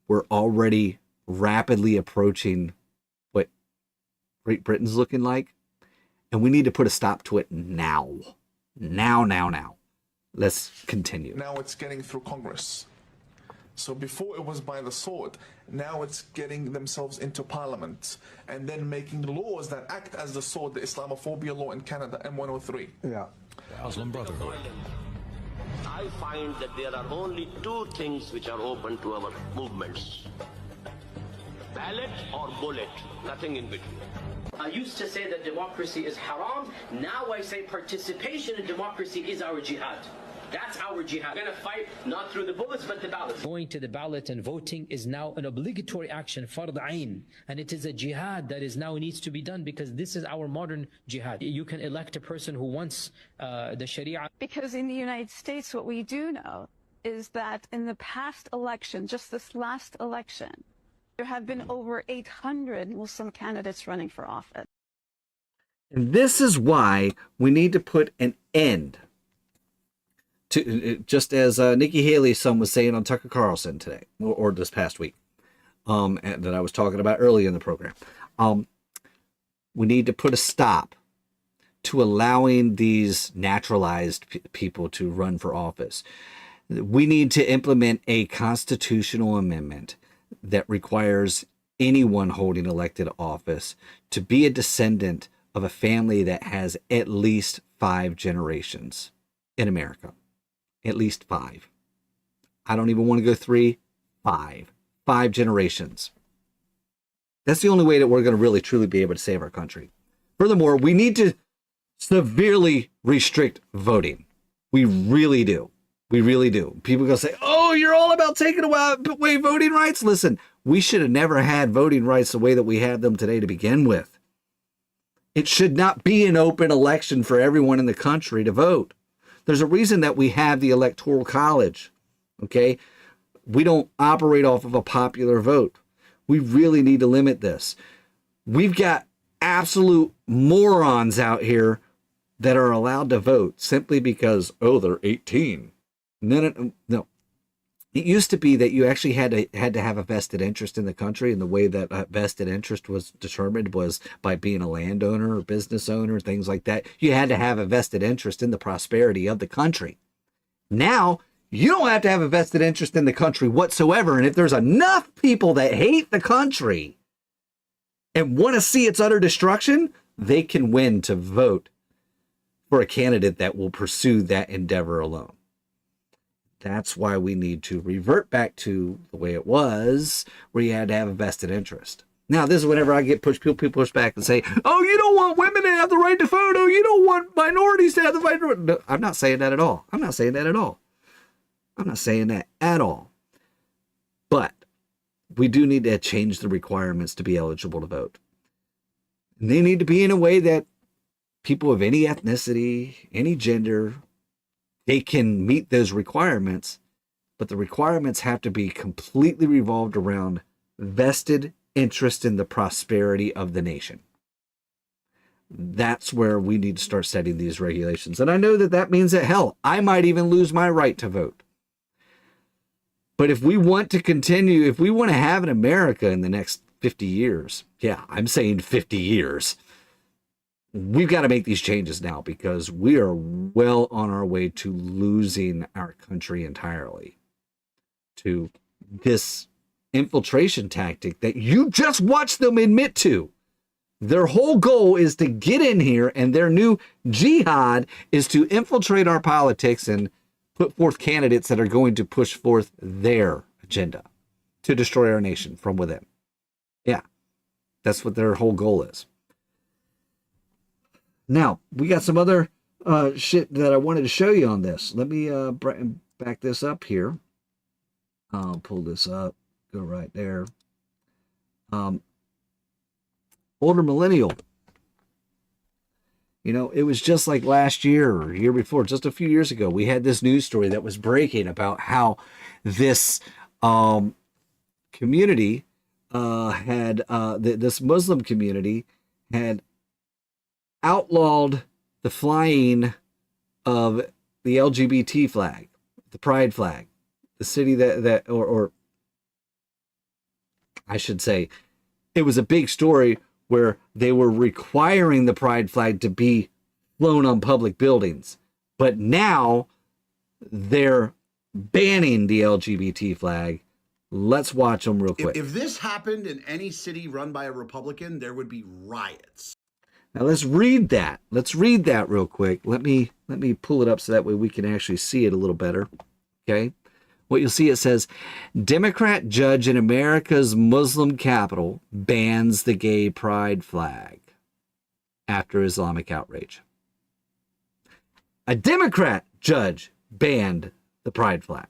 We're already rapidly approaching what Great Britain's looking like. And we need to put a stop to it now. Now. Let's continue. Now it's getting through Congress. So before it was by the sword, now it's getting themselves into parliament and then making laws that act as the sword, the Islamophobia law in Canada, M103. Yeah. Muslim Brotherhood. I find that there are only two things which are open to our movements. Ballot or bullet, nothing in between. I used to say that democracy is haram. Now I say participation in democracy is our jihad. That's our jihad. We're going to fight not through the bullets, but the ballot. Going to the ballot and voting is now an obligatory action, fard ayn. And it is a jihad that is now needs to be done because this is our modern jihad. You can elect a person who wants the Sharia. Because in the United States, what we do know is that in the past election, just this last election, there have been over 800 Muslim candidates running for office. And this is why we need to put an end to, just as Nikki Haley's son was saying on Tucker Carlson today, or this past week, and that I was talking about earlier in the program. We need to put a stop to allowing these naturalized people to run for office. We need to implement a constitutional amendment that requires anyone holding elected office to be a descendant of a family that has at least 5 generations in America. At least 5. I don't even want to go 3, 5. 5 generations. That's the only way that we're going to really truly be able to save our country. Furthermore, we need to severely restrict voting. We really do. We really do. People are going to say, oh, you're all about taking away voting rights. Listen, we should have never had voting rights the way that we have them today to begin with. It should not be an open election for everyone in the country to vote. There's a reason that we have the Electoral College, okay? We don't operate off of a popular vote. We really need to limit this. We've got absolute morons out here that are allowed to vote simply because, oh, they're 18. No. It used to be that you actually had to have a vested interest in the country, and the way that vested interest was determined was by being a landowner or business owner, things like that. You had to have a vested interest in the prosperity of the country. Now, you don't have to have a vested interest in the country whatsoever, and if there's enough people that hate the country and want to see its utter destruction, they can win to vote for a candidate that will pursue that endeavor alone. That's why we need to revert back to the way it was, where you had to have a vested interest. Now, this is whenever I get people push back and say, oh, you don't want women to have the right to vote. Oh, you don't want minorities to have the right to vote. No, I'm not saying that at all. I'm not saying that at all. I'm not saying that at all. But we do need to change the requirements to be eligible to vote. And they need to be in a way that people of any ethnicity, any gender, they can meet those requirements, but the requirements have to be completely revolved around vested interest in the prosperity of the nation. That's where we need to start setting these regulations. And I know that that means that, hell, I might even lose my right to vote. But if we want to continue, if we want to have an America in the next 50 years, yeah, I'm saying 50 years, we've got to make these changes now, because we are well on our way to losing our country entirely to this infiltration tactic that you just watched them admit to. Their whole goal is to get in here, and their new jihad is to infiltrate our politics and put forth candidates that are going to push forth their agenda to destroy our nation from within. Yeah, that's what their whole goal is. Now, we got some other shit that I wanted to show you on this. Let me back this up here. I'll pull this up. Go right there. Older millennial. You know, it was just like last year or year before, just a few years ago, we had this news story that was breaking about how this community this Muslim community had outlawed the flying of the LGBT flag, the pride flag. The city or I should say, it was a big story where they were requiring the pride flag to be flown on public buildings. But now they're banning the LGBT flag. Let's watch them real quick. If this happened in any city run by a Republican, there would be riots. Now let's read that. Let's read that real quick. Let me pull it up so that way we can actually see it a little better. Okay. What you'll see, it says, Democrat judge in America's Muslim capital bans the gay pride flag after Islamic outrage. A Democrat judge banned the pride flag.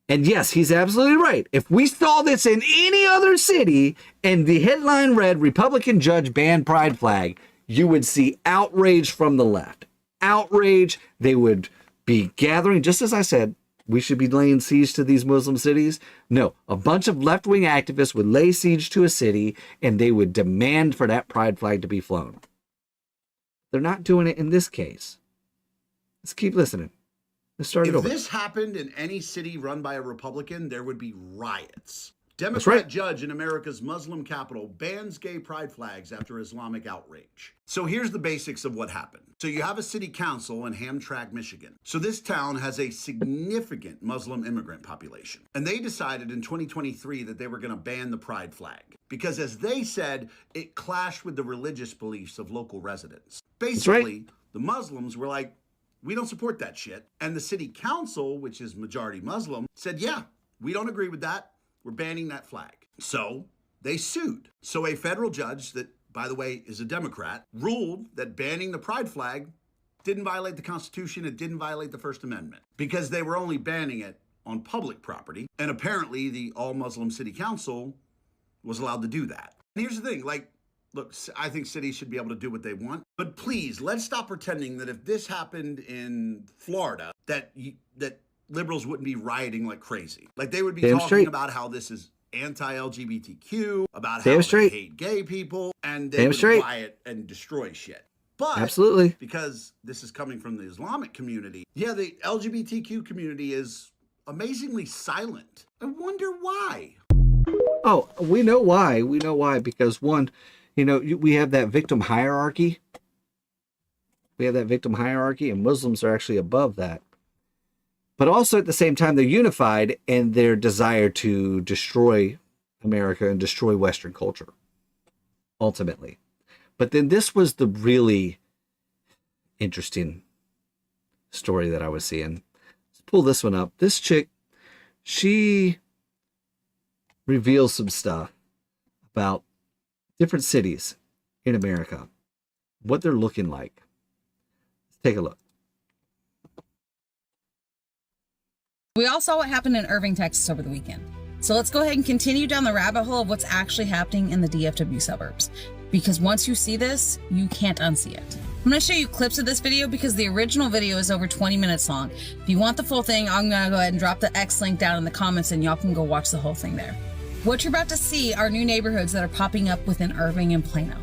And yes, he's absolutely right. If we saw this in any other city and the headline read, Republican judge banned pride flag, you would see outrage from the left. Outrage. They would be gathering, just as I said, we should be laying siege to these Muslim cities. No, a bunch of left-wing activists would lay siege to a city and they would demand for that pride flag to be flown. They're not doing it in this case. Let's keep listening. Let's start it over. If this happened in any city run by a Republican, there would be riots. Democrat judge in America's Muslim capital bans gay pride flags after Islamic outrage. So here's the basics of what happened. So you have a city council in Hamtramck, Michigan. So this town has a significant Muslim immigrant population. And they decided in 2023 that they were going to ban the pride flag because, as they said, it clashed with the religious beliefs of local residents. Basically, the Muslims were like, we don't support that shit. And the city council, which is majority Muslim, said, yeah, we don't agree with that. We're banning that flag. So they sued. So a federal judge that, by the way, is a Democrat, ruled that banning the pride flag didn't violate the Constitution. It didn't violate the First Amendment because they were only banning it on public property. And apparently the all-Muslim city council was allowed to do that. And here's the thing, like, look, I think cities should be able to do what they want, but please, let's stop pretending that if this happened in Florida, that liberals wouldn't be rioting like crazy. Like they would be talking about how this is anti-LGBTQ, about how they hate gay people, and they would riot and destroy shit. But absolutely, because this is coming from the Islamic community, yeah, the LGBTQ community is amazingly silent. I wonder why. Oh, we know why. We know why, because one, you know, we have that victim hierarchy. We have that victim hierarchy, and Muslims are actually above that. But also at the same time, they're unified in their desire to destroy America and destroy Western culture, ultimately. But then this was the really interesting story that I was seeing. Let's pull this one up. This chick, she reveals some stuff about different cities in America, what they're looking like. Let's take a look. We all saw what happened in Irving, Texas over the weekend. So let's go ahead and continue down the rabbit hole of what's actually happening in the DFW suburbs. Because once you see this, you can't unsee it. I'm going to show you clips of this video because the original video is over 20 minutes long. If you want the full thing, I'm going to go ahead and drop the X link down in the comments and y'all can go watch the whole thing there. What you're about to see are new neighborhoods that are popping up within Irving and Plano.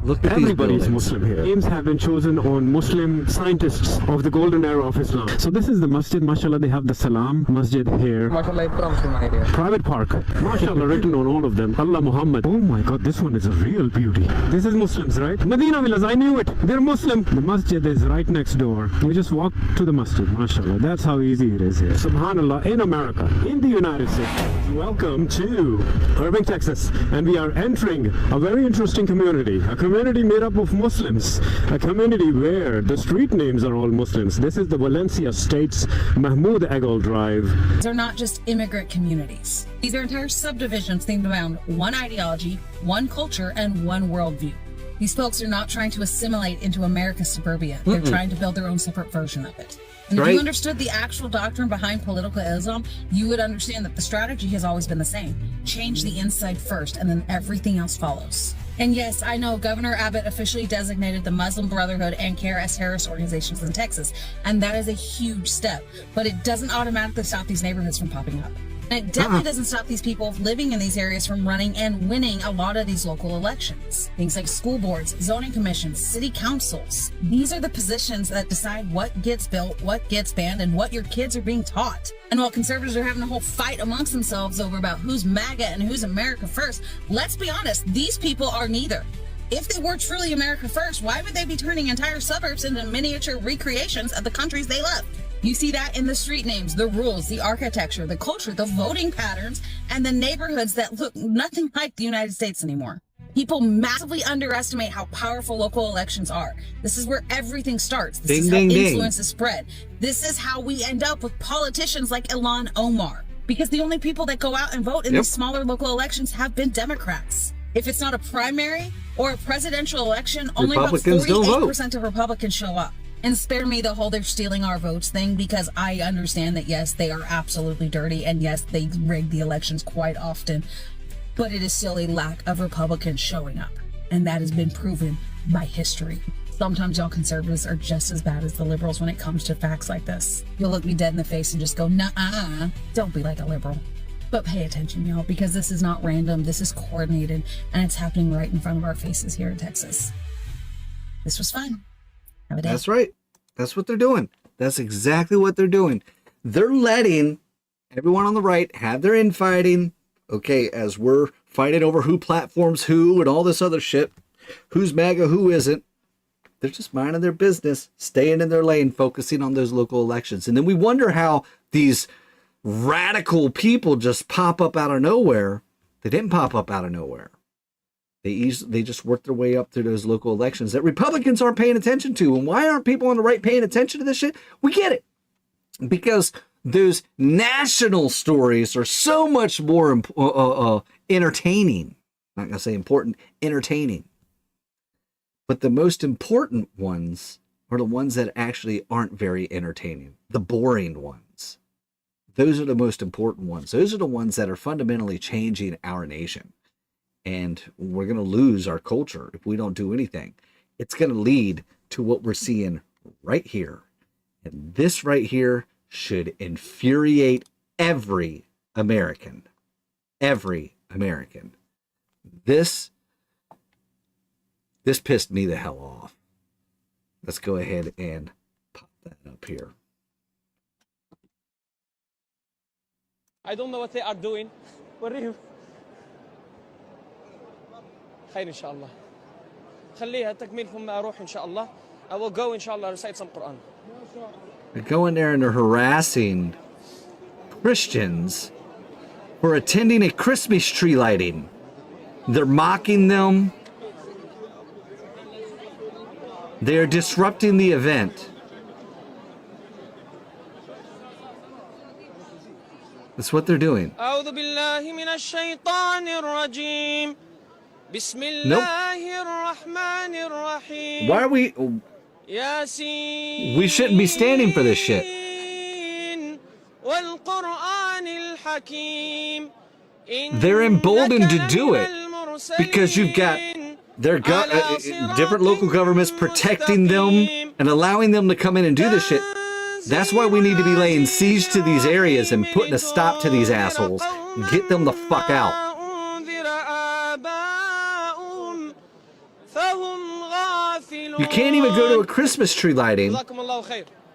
Look at Everybody is Muslim here. Names have been chosen on Muslim scientists of the golden era of Islam. So this is the masjid. MashaAllah, they have the Salam Masjid here. Private park. MashaAllah written on all of them. Allah Muhammad. Oh my God, this one is a real beauty. This is Muslims, right? Medina Villas, I knew it. They're Muslim. The masjid is right next door. We just walk to the masjid. MashaAllah. That's how easy it is here. Subhanallah, in America, in the United States. Welcome to Irving, Texas. And we are entering a very interesting community. A community made up of Muslims, a community where the street names are all Muslims. This is the Valencia State's Mahmoud Egal Drive. These are not just immigrant communities. These are entire subdivisions themed around one ideology, one culture, and one worldview. These folks are not trying to assimilate into America's suburbia. They're trying to build their own separate version of it. And if you understood the actual doctrine behind political Islam, you would understand that the strategy has always been the same. Change the inside first, and then everything else follows. And yes, I know Governor Abbott officially designated the Muslim Brotherhood and CARE as terrorist organizations in Texas, and that is a huge step, but it doesn't automatically stop these neighborhoods from popping up. And it definitely doesn't stop these people living in these areas from running and winning a lot of these local elections. Things like school boards, zoning commissions, city councils. These are the positions that decide what gets built, what gets banned, and what your kids are being taught. And while conservatives are having a whole fight amongst themselves over about who's MAGA and who's America first, let's be honest, these people are neither. If they were truly America first, why would they be turning entire suburbs into miniature recreations of the countries they love? You see that in the street names, the rules, the architecture, the culture, the voting patterns, and the neighborhoods that look nothing like the United States anymore. People massively underestimate how powerful local elections are. This is where everything starts. This is how influence is spread. This is how we end up with politicians like Ilhan Omar. Because the only people that go out and vote in these smaller local elections have been Democrats. If it's not a primary or a presidential election, only about 48% of Republicans show up. And spare me the whole they're stealing our votes thing, because I understand that, yes, they are absolutely dirty, and yes, they rig the elections quite often, but it is still a lack of Republicans showing up, and that has been proven by history. Sometimes y'all conservatives are just as bad as the liberals when it comes to facts like this. You'll look me dead in the face and just go, nah, don't be like a liberal. But pay attention, y'all, because this is not random, this is coordinated, and it's happening right in front of our faces here in Texas. This was fun. Have a day. That's right. That's what they're doing. That's exactly what they're doing. They're letting everyone on the right have their infighting, okay, as we're fighting over who platforms who and all this other shit, who's MAGA, who isn't. They're just minding their business, staying in their lane, focusing on those local elections. And then we wonder how these radical people just pop up out of nowhere. They didn't pop up out of nowhere. They just worked their way up through those local elections that Republicans aren't paying attention to. And why aren't people on the right paying attention to this shit? We get it. Because those national stories are so much more entertaining. I'm not going to say important, entertaining. But the most important ones are the ones that actually aren't very entertaining. The boring ones. Those are the most important ones. Those are the ones that are fundamentally changing our nation. And we're going to lose our culture if we don't do anything. It's going to lead to what we're seeing right here. And this right here should infuriate every American. Every American. This pissed me the hell off. Let's go ahead and pop that up here. I don't know what they are doing. وريهم. خير إن شاء الله. خليها تكميل ثم أروح إن شاء الله. I will go إن شاء الله recite some Quran. They're going there and they're harassing Christians for attending a Christmas tree lighting. They're mocking them. They're disrupting the event. That's what they're doing. أعوذ بالله من الشيطان الرجيم. بسم الله الرحمن الرحيم. Why are we... We shouldn't be standing for this shit. They're emboldened to do it because you've got different local governments protecting them and allowing them to come in and do this shit. That's why we need to be laying siege to these areas and putting a stop to these assholes. Get them the fuck out. You can't even go to a Christmas tree lighting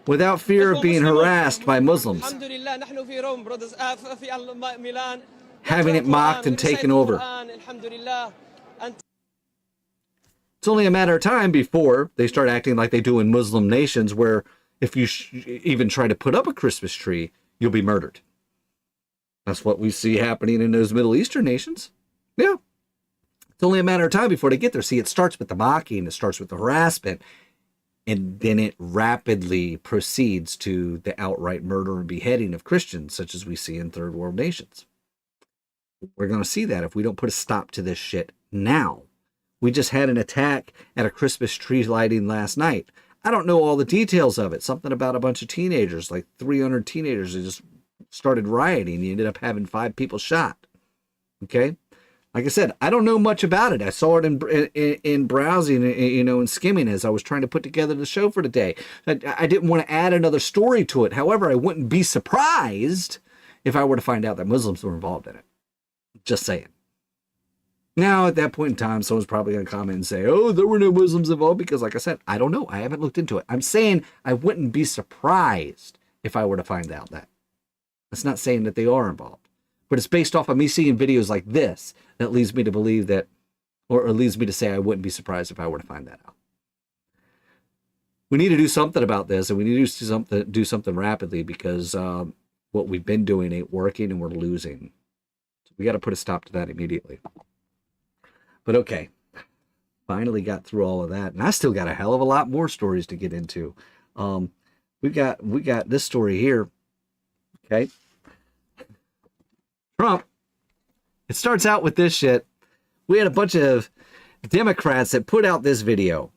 without fear of being harassed by Muslims, having it mocked and taken over. It's only a matter of time before they start acting like they do in Muslim nations, where if you even try to put up a Christmas tree, you'll be murdered. That's what we see happening in those Middle Eastern nations. Yeah. It's only a matter of time before they get there. See, it starts with the mocking, it starts with the harassment, and then it rapidly proceeds to the outright murder and beheading of Christians, such as we see in third world nations. We're going to see that if we don't put a stop to this shit now. We just had an attack at a Christmas tree lighting last night. I don't know all the details of it. Something about a bunch of teenagers, like 300 teenagers, that just started rioting. You ended up having 5 people shot. Okay? Like I said, I don't know much about it. I saw it in browsing, and skimming as I was trying to put together the show for today. I didn't want to add another story to it. However, I wouldn't be surprised if I were to find out that Muslims were involved in it. Just saying. Now, at that point in time, someone's probably going to comment and say, oh, there were no Muslims involved, because like I said, I don't know. I haven't looked into it. I'm saying I wouldn't be surprised if I were to find out that. That's not saying that they are involved. But it's based off of me seeing videos like this that leads me to believe that, or leads me to say I wouldn't be surprised if I were to find that out. We need to do something about this, and we need to do something rapidly, because what we've been doing ain't working and we're losing. So we got to put a stop to that immediately. But okay, finally got through all of that, and I still got a hell of a lot more stories to get into. We got this story here. Okay. Trump. It starts out with this shit. We had a bunch of Democrats that put out this video.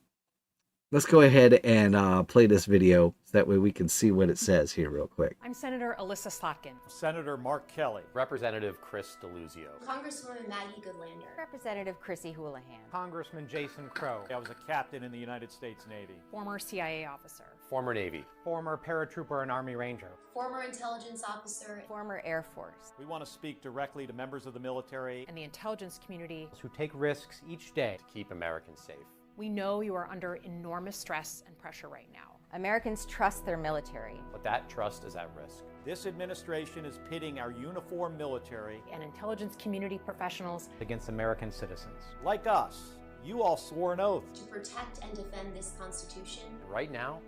Let's go ahead and play this video so that way we can see what it says here real quick. I'm Senator Alyssa Slotkin. Senator Mark Kelly. Representative Chris Deluzio. Congresswoman Maggie Goodlander. Representative Chrissy Houlihan. Congressman Jason Crow. I was a captain in the United States Navy. Former CIA officer. Former Navy. Former paratrooper and Army Ranger. Former intelligence officer. Former Air Force. We want to speak directly to members of the military and the intelligence community who take risks each day to keep Americans safe. We know you are under enormous stress and pressure right now. Americans trust their military. But that trust is at risk. This administration is pitting our uniformed military And intelligence community professionals against American citizens. Like us, you all swore an oath. To protect and defend this Constitution. Right now,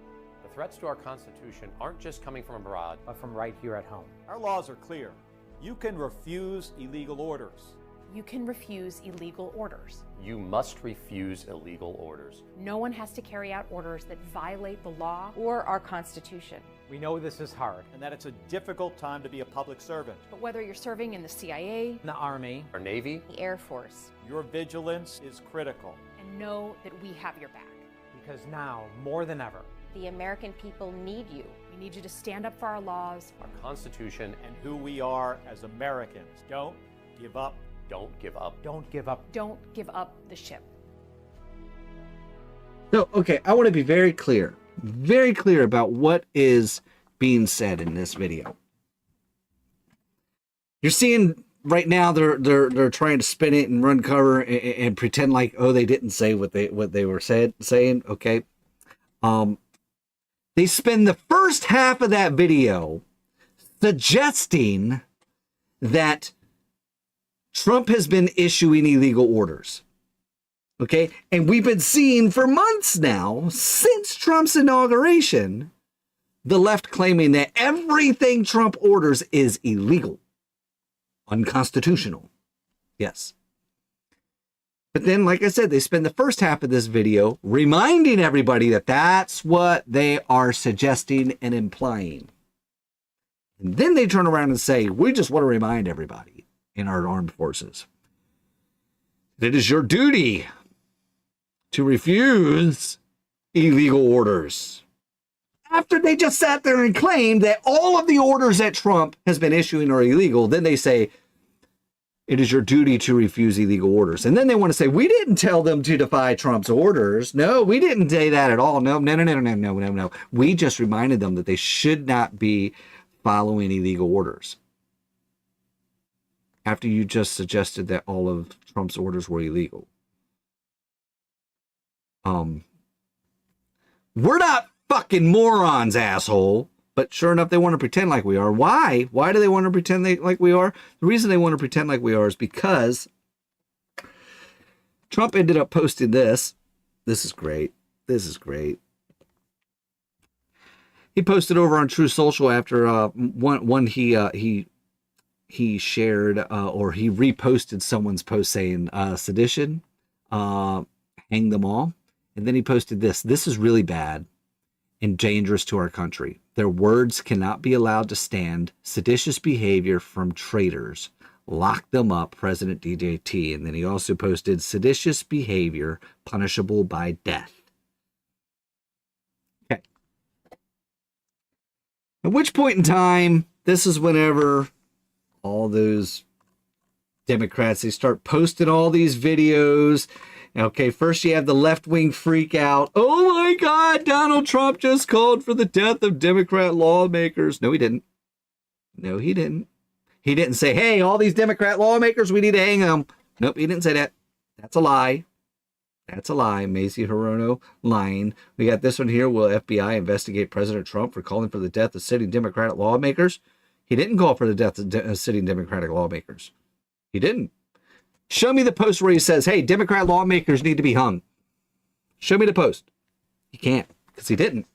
the threats to our Constitution aren't just coming from abroad, But from right here at home. Our laws are clear. You can refuse illegal orders. You can refuse illegal orders. you must refuse illegal orders. No one has to carry out orders that violate the law or our Constitution. We know this is hard and that it's a difficult time to be a public servant. But whether you're serving in the CIA, the Army, or Navy, the Air Force, your vigilance is critical. And know that we have your back. Because now, more than ever, the American people need you. We need you to stand up for our laws, our Constitution, and who we are as Americans. Don't give up. Don't give up. Don't give up. Don't give up the ship. So, okay, I want to be very clear about what is being said in this video. You're seeing right now they're trying to spin it and run cover and pretend like, oh, they didn't say what they were saying. Okay, they spend the first half of that video suggesting that Trump has been issuing illegal orders. Okay, and we've been seeing for months now, since Trump's inauguration, the left claiming that everything Trump orders is illegal, unconstitutional. Yes. But then, like I said, they spend the first half of this video reminding everybody that that's what they are suggesting and implying. And then they turn around and say, we just want to remind everybody in our armed forces that it is your duty to refuse illegal orders. After they just sat there and claimed that all of the orders that Trump has been issuing are illegal, then they say, it is your duty to refuse illegal orders. And then they want to say, we didn't tell them to defy Trump's orders. No, we didn't say that at all. No. We just reminded them that they should not be following illegal orders. After you just suggested that all of Trump's orders were illegal. We're not fucking morons, asshole. But sure enough, they want to pretend like we are. Why? Why do they want to pretend like we are? The reason they want to pretend like we are is because Trump ended up posting this. This is great. This is great. He posted over on True Social after one he shared or he reposted someone's post saying sedition, hang them all. And then he posted this. This is really bad and dangerous to our country. Their words cannot be allowed to stand. Seditious behavior from traitors. Lock them up, President DJT. And then he also posted seditious behavior punishable by death. Okay. At which point in time, this is whenever all those Democrats, they start posting all these videos. Okay, first you have the left-wing freak out. Oh my God, Donald Trump just called for the death of Democrat lawmakers. No, he didn't. No, he didn't. He didn't say, hey, all these Democrat lawmakers, we need to hang them. Nope, he didn't say that. That's a lie. That's a lie. Macy Hirono lying. We got this one here. Will FBI investigate President Trump for calling for the death of sitting Democratic lawmakers? He didn't call for the death of sitting Democratic lawmakers. He didn't. Show me the post where he says, hey, Democrat lawmakers need to be hung. Show me the post. He can't, because he didn't.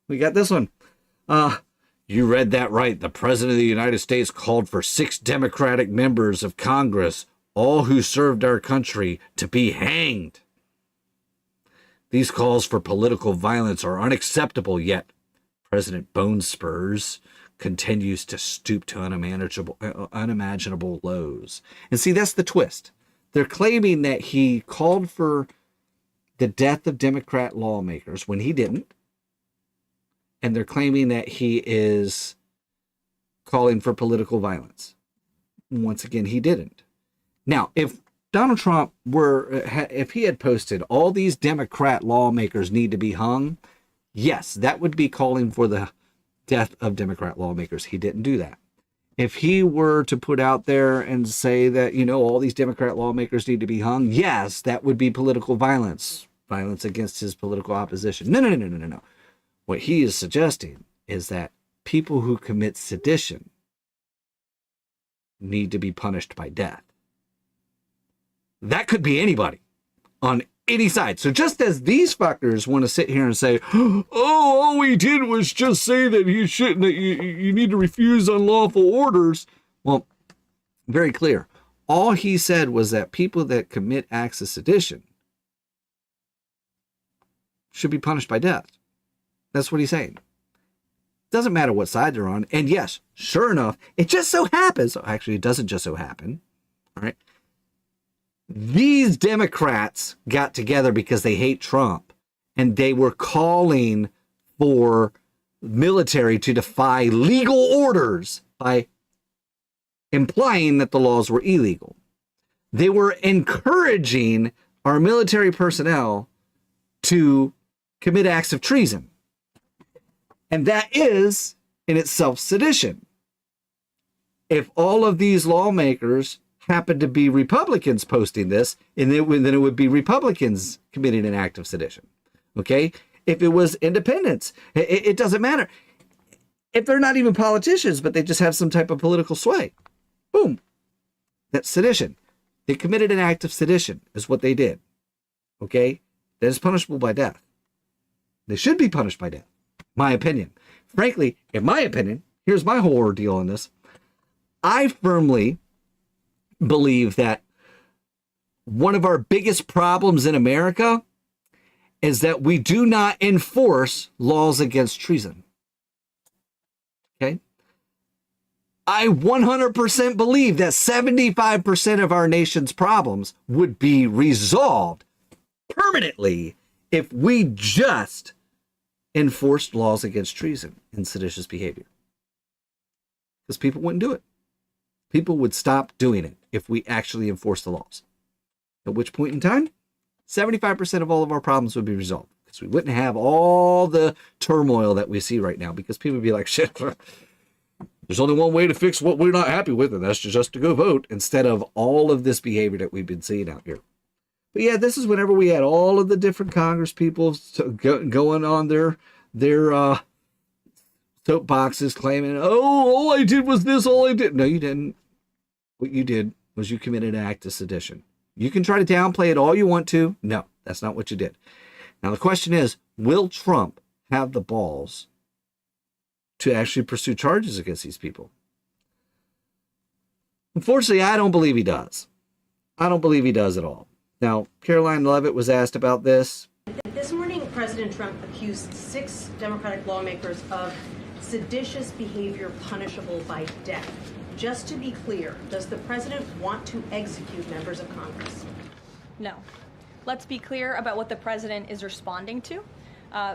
We got this one. You read that right. The President of the United States called for 6 Democratic members of Congress, all who served our country, to be hanged. These calls for political violence are unacceptable, yet President Bone Spurs continues to stoop to unimaginable lows. And see, that's the twist. They're claiming that he called for the death of Democrat lawmakers when he didn't. And they're claiming that he is calling for political violence. Once again, he didn't. Now, if Donald Trump if he had posted all these Democrat lawmakers need to be hung, yes, that would be calling for the death of Democrat lawmakers. He didn't do that. If he were to put out there and say that, all these Democrat lawmakers need to be hung, yes, that would be political violence. Violence against his political opposition. No. What he is suggesting is that people who commit sedition need to be punished by death. That could be anybody on any side. So just as these fuckers want to sit here and say, oh, all we did was just say that you shouldn't, that you need to refuse unlawful orders. Well, very clear. All he said was that people that commit acts of sedition should be punished by death. That's what he's saying. Doesn't matter what side they're on. And yes, sure enough, it just so happens, actually it doesn't just so happen, all right? These Democrats got together because they hate Trump, and they were calling for military to defy legal orders by implying that the laws were illegal. They were encouraging our military personnel to commit acts of treason. And that is in itself sedition. If all of these lawmakers happen to be Republicans posting this, and then it would be Republicans committing an act of sedition. Okay? If it was independents, it doesn't matter. If they're not even politicians, but they just have some type of political sway, boom, that's sedition. They committed an act of sedition, is what they did. Okay? That is punishable by death. They should be punished by death. My opinion. Frankly, in my opinion, here's my whole ordeal on this. I firmly believe that one of our biggest problems in America is that we do not enforce laws against treason. Okay? I 100% believe that 75% of our nation's problems would be resolved permanently if we just enforced laws against treason and seditious behavior. Because people wouldn't do it. People would stop doing it if we actually enforced the laws. At which point in time, 75% of all of our problems would be resolved. Because we wouldn't have all the turmoil that we see right now. Because people would be like, shit, there's only one way to fix what we're not happy with, and that's just to go vote, instead of all of this behavior that we've been seeing out here. But yeah, this is whenever we had all of the different Congress people going on their soapboxes claiming, oh, all I did was this, all I did. No, you didn't. What you did was you committed an act of sedition. You can try to downplay it all you want to. No, that's not what you did. Now, the question is, will Trump have the balls to actually pursue charges against these people? Unfortunately, I don't believe he does. I don't believe he does at all. Now, Caroline Leavitt was asked about this. This morning, President Trump accused 6 Democratic lawmakers of seditious behavior punishable by death. Just to be clear, does the president want to execute members of Congress? No. Let's be clear about what the president is responding to,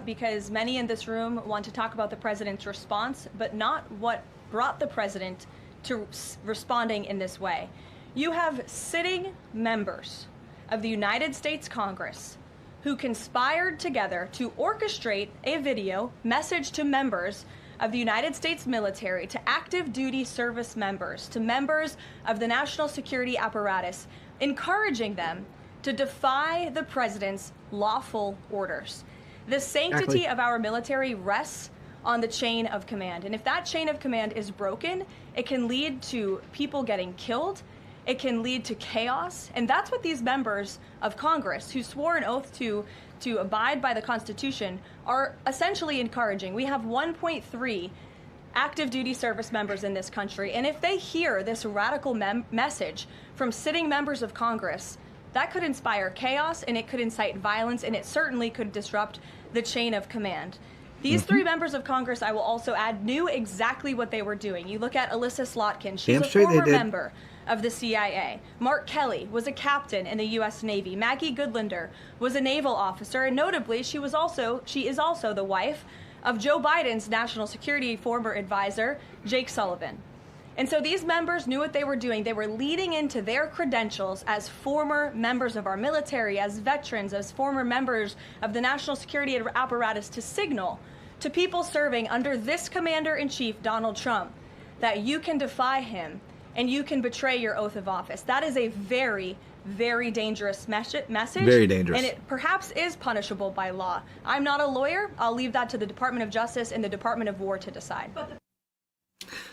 because many in this room want to talk about the president's response, but not what brought the president to responding in this way. You have sitting members of the United States Congress who conspired together to orchestrate a video message to members of the United States military, to active duty service members, to members of the national security apparatus, encouraging them to defy the president's lawful orders. The sanctity of our military rests on the chain of command. And if that chain of command is broken, it can lead to people getting killed. It can lead to chaos. And that's what these members of Congress who swore an oath to abide by the Constitution are essentially encouraging. We have 1.3 active duty service members in this country. And if they hear this radical message from sitting members of Congress, that could inspire chaos, and it could incite violence, and it certainly could disrupt the chain of command. These 3 members of Congress, I will also add, knew exactly what they were doing. You look at Alyssa Slotkin. She's a former member of the CIA. Mark Kelly was a captain in the U.S. Navy. Maggie Goodlander was a naval officer, and notably, she is also the wife of Joe Biden's national security former advisor, Jake Sullivan. And so these members knew what they were doing. They were leading into their credentials as former members of our military, as veterans, as former members of the national security apparatus to signal to people serving under this commander-in-chief, Donald Trump, that you can defy him and you can betray your oath of office. That is a very, very dangerous message. Very dangerous. And it perhaps is punishable by law. I'm not a lawyer. I'll leave that to the Department of Justice and the Department of War to decide.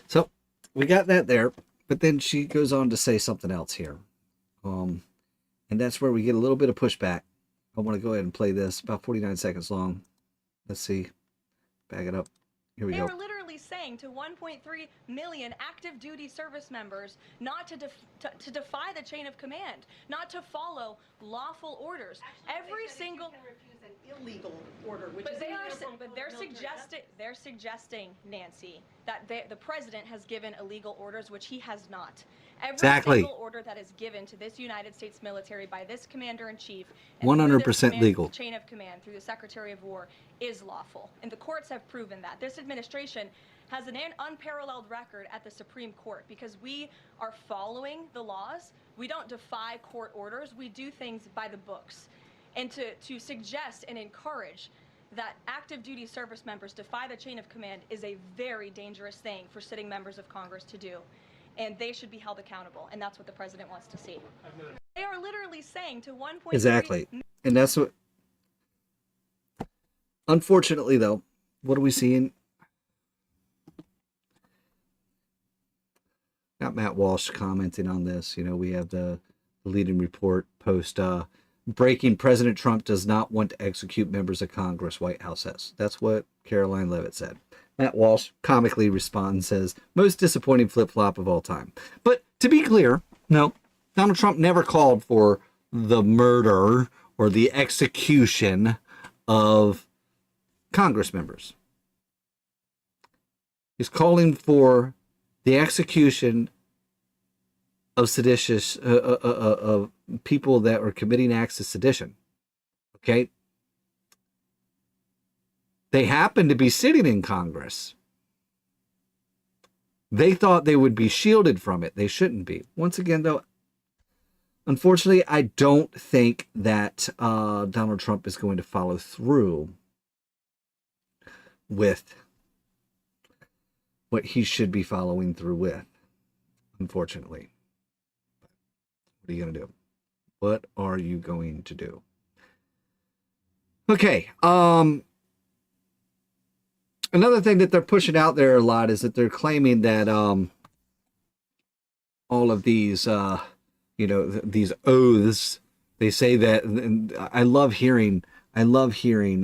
So we got that there, but then she goes on to say something else here. And that's where we get a little bit of pushback. I want to go ahead and play this, about 49 seconds long. Let's see. Back it up. Here we go. They were literally saying to 1.3 million active duty service members not to defy the chain of command, not to follow lawful orders. Every single illegal order, which but they're suggesting, Nancy, that the president has given illegal orders, which he has not. Every single order that is given to this United States military by this commander-in-chief, 100% legal. Chain of command through the Secretary of War is lawful, and the courts have proven that. This administration has an unparalleled record at the Supreme Court because we are following the laws. We don't defy court orders. We do things by the books. And to suggest and encourage that active duty service members defy the chain of command is a very dangerous thing for sitting members of Congress to do. And they should be held accountable. And that's what the president wants to see. They are literally saying to 1.3 Exactly. And that's what, unfortunately though, what are we seeing? Got Matt Walsh commenting on this. You know, we have the leading report post, breaking: President Trump does not want to execute members of Congress, White House says. That's what Caroline Leavitt said. Matt Walsh comically responds, says, most disappointing flip-flop of all time. But to be clear, no, Donald Trump never called for the murder or the execution of Congress members. He's calling for the execution of seditious, of people that are committing acts of sedition. Okay? They happen to be sitting in Congress. They thought they would be shielded from it. They shouldn't be. Once again, though, unfortunately, I don't think that Donald Trump is going to follow through with what he should be following through with, unfortunately. What are you going to do? What are you going to do? Okay. Another thing that they're pushing out there a lot is that they're claiming that all of these, these oaths, they say that, I love hearing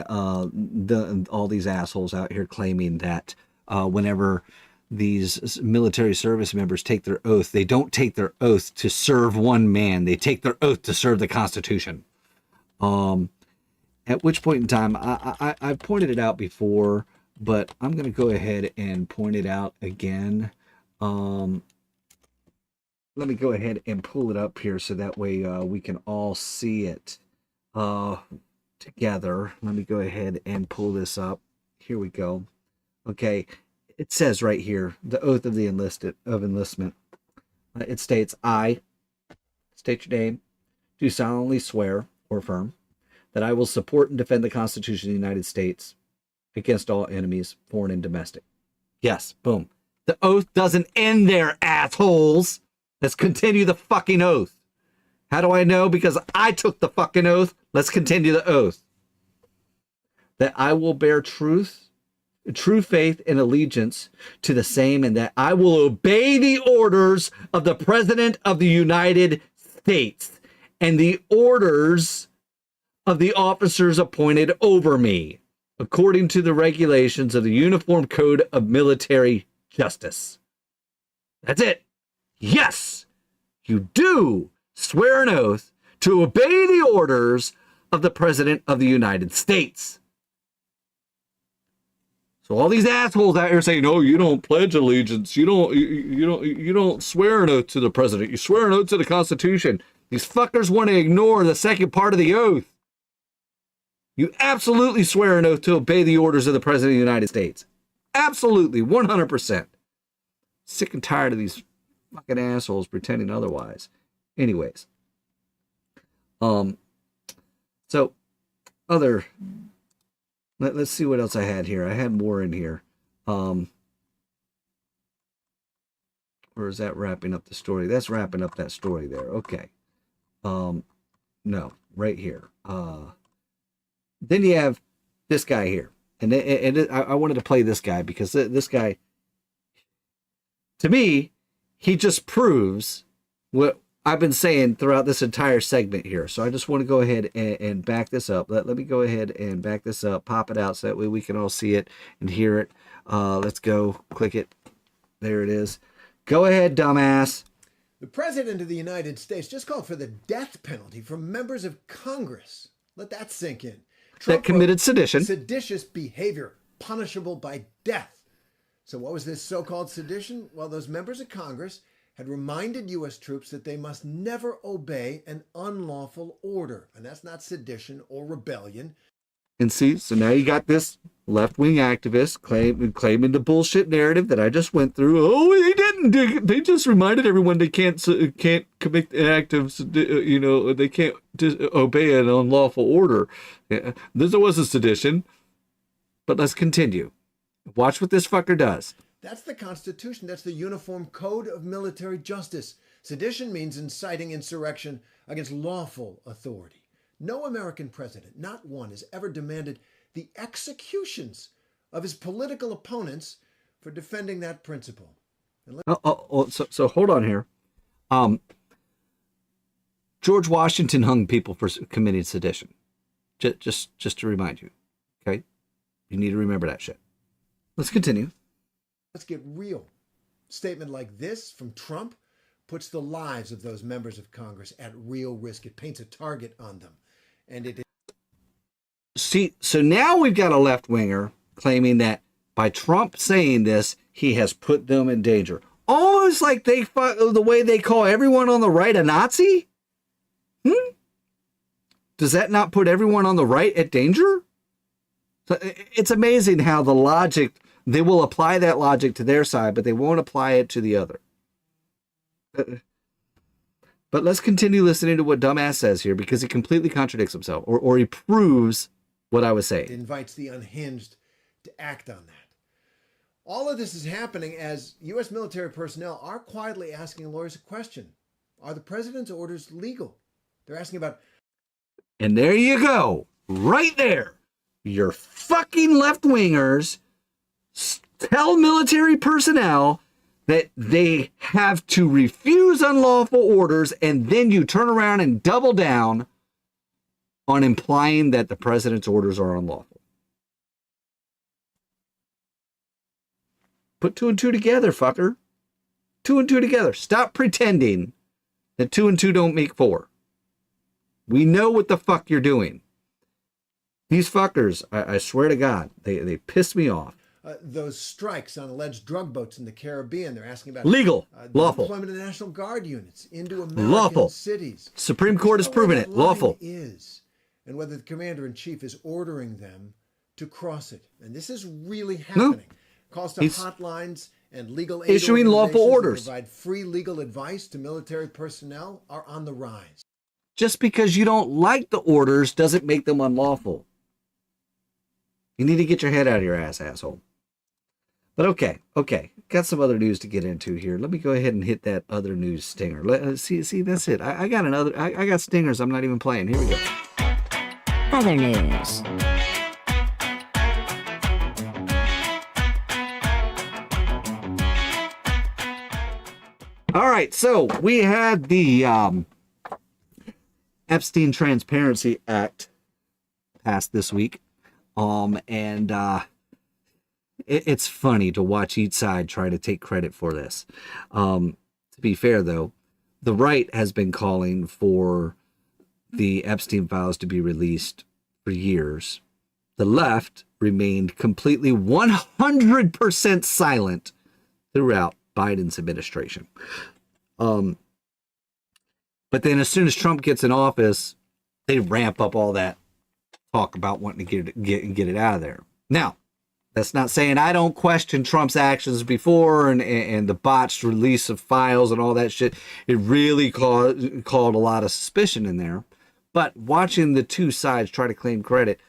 all these assholes out here claiming that whenever these military service members take their oath, they don't take their oath to serve one man. They take their oath to serve the Constitution. At which point in time, I've pointed it out before, but I'm going to go ahead and point it out again. Let me go ahead and pull it up here so that way we can all see it together. Let me go ahead and pull this up. Here we go. Okay, it says right here, the oath of the enlistment. It states, I state your name, do solemnly swear or affirm that I will support and defend the Constitution of the United States against all enemies, foreign and domestic. Yes, boom. The oath doesn't end there, assholes. Let's continue the fucking oath. How do I know? Because I took the fucking oath. Let's continue the oath. That I will bear true faith and allegiance to the same, and that I will obey the orders of the President of the United States and the orders of the officers appointed over me, according to the regulations of the Uniform Code of Military Justice. That's it. Yes, you do swear an oath to obey the orders of the President of the United States. So all these assholes out here saying, "No, you don't pledge allegiance. You don't swear an oath to the president. You swear an oath to the Constitution." These fuckers want to ignore the second part of the oath. You absolutely swear an oath to obey the orders of the President of the United States. Absolutely, 100%. Sick and tired of these fucking assholes pretending otherwise. Anyways. So, let's see what else I had here. I had more in here. Or is that wrapping up the story? That's wrapping up that story there. Okay. No, right here. Then you have this guy here. I wanted to play this guy because this guy, to me, he just proves what I've been saying throughout this entire segment here. So I just want to go ahead and back this up. Let me go ahead and back this up, pop it out so that way we can all see it and hear it. Let's go, click it. There it is. Go ahead, dumbass. The President of the United States just called for the death penalty for members of Congress. Let that sink in. Trump That committed sedition. Seditious behavior, punishable by death. So what was this so-called sedition? Well, those members of Congress had reminded U.S. troops that they must never obey an unlawful order. And that's not sedition or rebellion. And see, so now you got this left-wing activist claiming the bullshit narrative that I just went through. Oh, they didn't. They just reminded everyone they can't commit an act of, they can't obey an unlawful order. Yeah, there was a sedition. But let's continue. Watch what this fucker does. That's the Constitution. That's the Uniform Code of Military Justice. Sedition means inciting insurrection against lawful authority. No American president, not one, has ever demanded the executions of his political opponents for defending that principle. So hold on here. George Washington hung people for committing sedition. Just to remind you, okay? You need to remember that shit. Let's continue. Let's get real. A statement like this from Trump puts the lives of those members of Congress at real risk. It paints a target on them. And it. See, so now we've got a left-winger claiming that by Trump saying this, he has put them in danger. Almost like the way they call everyone on the right a Nazi? Does that not put everyone on the right at danger? So it's amazing how the logic, they will apply that logic to their side, but they won't apply it to the other. But let's continue listening to what dumbass says here because he completely contradicts himself or he proves what I was saying. It invites the unhinged to act on that. All of this is happening as U.S. military personnel are quietly asking lawyers a question. Are the president's orders legal? They're asking about. And there you go. Right there. Your fucking left-wingers tell military personnel that they have to refuse unlawful orders, and then you turn around and double down on implying that the president's orders are unlawful. Put 2 and 2 together, fucker. 2 and 2 together. Stop pretending that 2 and 2 don't make 4. We know what the fuck you're doing. These fuckers, I swear to God, they piss me off. Those strikes on alleged drug boats in the Caribbean. They're asking about legal, lawful. Deployment of National Guard units into American lawful. cities. Supreme Court has proven it. Lawful. Is and whether the commander-in-chief is ordering them to cross it. And this is really happening. No. Calls to hotlines and legal aid issuing lawful orders. Provide free legal advice to military personnel are on the rise. Just because you don't like the orders doesn't make them unlawful. You need to get your head out of your ass, asshole. But okay. Got some other news to get into here. Let me go ahead and hit that other news stinger. See, that's it. I got another. I got stingers I'm not even playing. Here we go. Other news. All right, so we had the Epstein Transparency Act passed this week. It's funny to watch each side try to take credit for this. To be fair, though, the right has been calling for the Epstein files to be released for years. The left remained completely 100% silent throughout Biden's administration. But then as soon as Trump gets in office, they ramp up all that talk about wanting to get it out of there. Now, that's not saying I don't question Trump's actions before and the botched release of files and all that shit. It really called a lot of suspicion in there. But watching the two sides try to claim credit,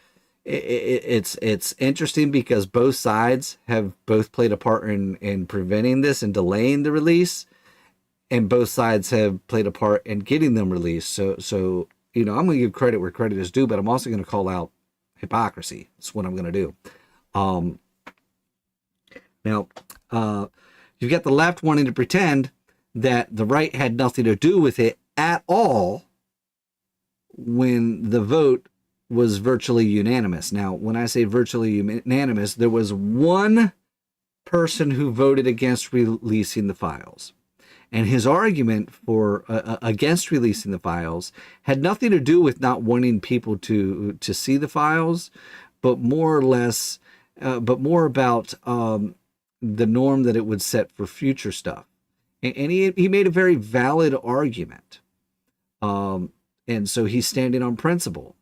it's interesting because both sides have both played a part in preventing this and delaying the release. and both sides have played a part in getting them released. So I'm going to give credit where credit is due, but I'm also going to call out hypocrisy. That's what I'm going to do. Now, you've got the left wanting to pretend that the right had nothing to do with it at all when the vote was virtually unanimous. Now, when I say virtually unanimous, there was one person who voted against releasing the files. And his argument for against releasing the files had nothing to do with not wanting people to see the files, but more about the norm that it would set for future stuff. And he made a very valid argument. And so he's standing on principle.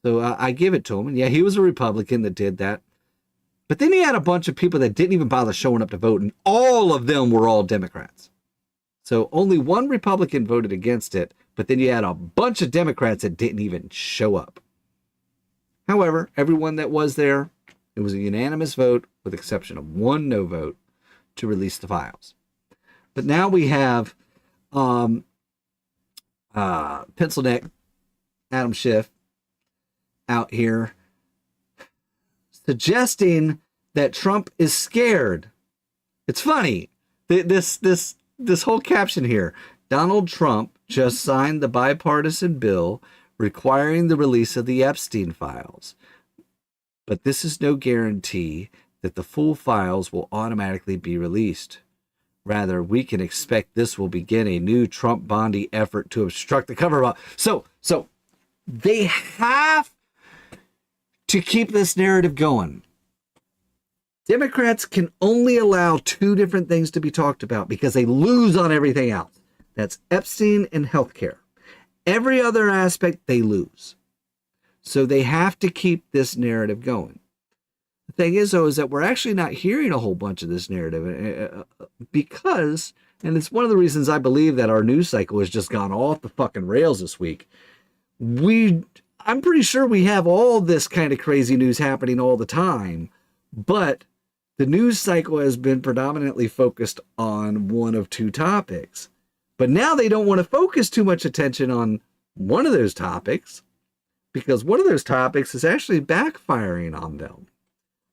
So I give it to him. And yeah, he was a Republican that did that. But then he had a bunch of people that didn't even bother showing up to vote, and all of them were all Democrats. So only one Republican voted against it, but then you had a bunch of Democrats that didn't even show up. However, everyone that was there, it was a unanimous vote with the exception of one no vote to release the files. But now we have pencil neck Adam Schiff out here suggesting that Trump is scared. It's funny. This whole caption here. Donald Trump just signed the bipartisan bill requiring the release of the Epstein files. But this is no guarantee that the full files will automatically be released. Rather, we can expect this will begin a new Trump Bondi effort to obstruct the cover-up. So they have to keep this narrative going. Democrats can only allow two different things to be talked about because they lose on everything else. That's Epstein and healthcare. Every other aspect, they lose. So they have to keep this narrative going. The thing is, though, is that we're actually not hearing a whole bunch of this narrative because, and it's one of the reasons I believe that our news cycle has just gone off the fucking rails this week. I'm pretty sure we have all this kind of crazy news happening all the time, but the news cycle has been predominantly focused on one of two topics. But now they don't want to focus too much attention on one of those topics because one of those topics is actually backfiring on them.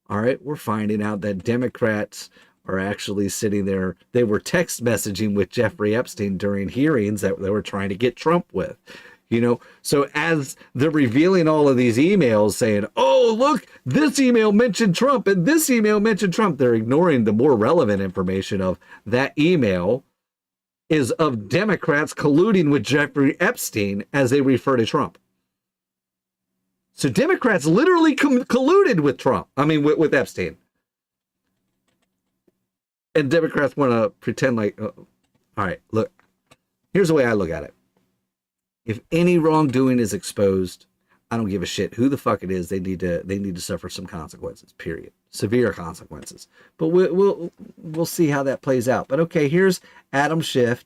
All right, we're finding out that Democrats are actually sitting there. They were text messaging with Jeffrey Epstein during hearings that they were trying to get Trump with. So as they're revealing all of these emails saying, oh, look, this email mentioned Trump and this email mentioned Trump, they're ignoring the more relevant information of that email is of Democrats colluding with Jeffrey Epstein as they refer to Trump. So Democrats literally colluded with Trump. With Epstein. And Democrats want to pretend like, all right, look, here's the way I look at it. If any wrongdoing is exposed, I don't give a shit who the fuck it is. They need to suffer some consequences. Period. Severe consequences. But we'll see how that plays out. But okay, here's Adam Schiff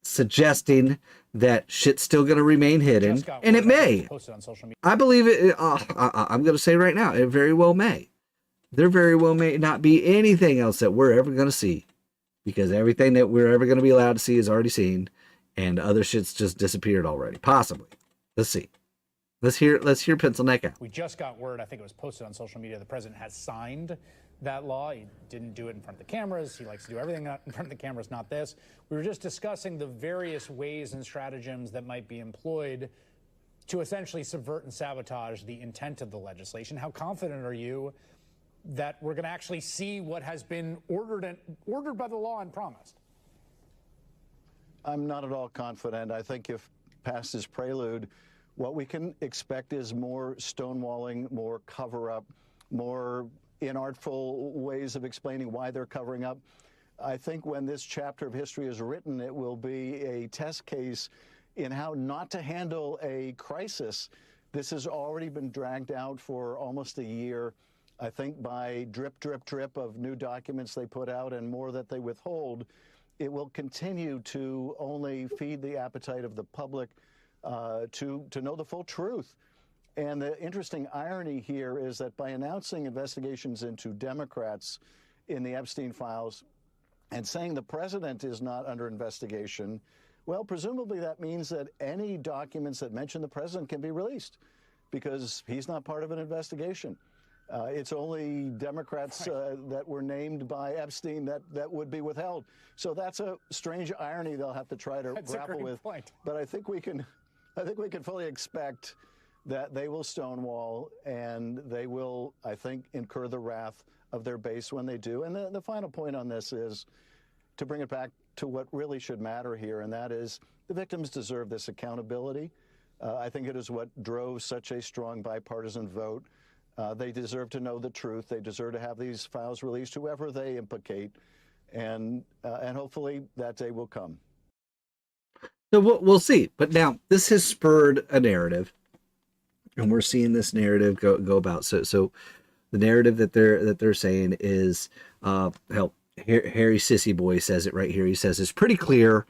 suggesting that shit's still going to remain hidden, and it may. I believe it. I'm going to say right now, it very well may. There very well may not be anything else that we're ever going to see, because everything that we're ever going to be allowed to see is already seen. And other shit's just disappeared already. Possibly. Let's see. Let's hear Pencil Neck out. We just got word, I think it was posted on social media, the president has signed that law. He didn't do it in front of the cameras. He likes to do everything in front of the cameras, not this. We were just discussing the various ways and stratagems that might be employed to essentially subvert and sabotage the intent of the legislation. How confident are you that we're going to actually see what has been ordered by the law and promised? I'm not at all confident. I think if past this prelude, what we can expect is more stonewalling, more cover-up, more inartful ways of explaining why they're covering up. I think when this chapter of history is written, it will be a test case in how not to handle a crisis. This has already been dragged out for almost a year. I think by drip, drip, drip of new documents they put out and more that they withhold, it will continue to only feed the appetite of the public to know the full truth. And the interesting irony here is that by announcing investigations into Democrats in the Epstein files And saying the president is not under investigation, well, presumably that means that any documents that mention the president can be released because he's not part of an investigation. It's only Democrats that were named by Epstein that would be withheld. So that's a strange irony they'll have to try to grapple with. Point. But I think we can fully expect that they will stonewall and they will, I think, incur the wrath of their base when they do. And the final point on this is to bring it back to what really should matter here, and that is the victims deserve this accountability. I think it is what drove such a strong bipartisan vote. They deserve to know the truth. They deserve to have these files released, whoever they implicate, and hopefully that day will come. So we'll see. But now this has spurred a narrative, and we're seeing this narrative go about. So the narrative that they're saying is, Harry Sissy Boy says it right here. He says it's pretty clear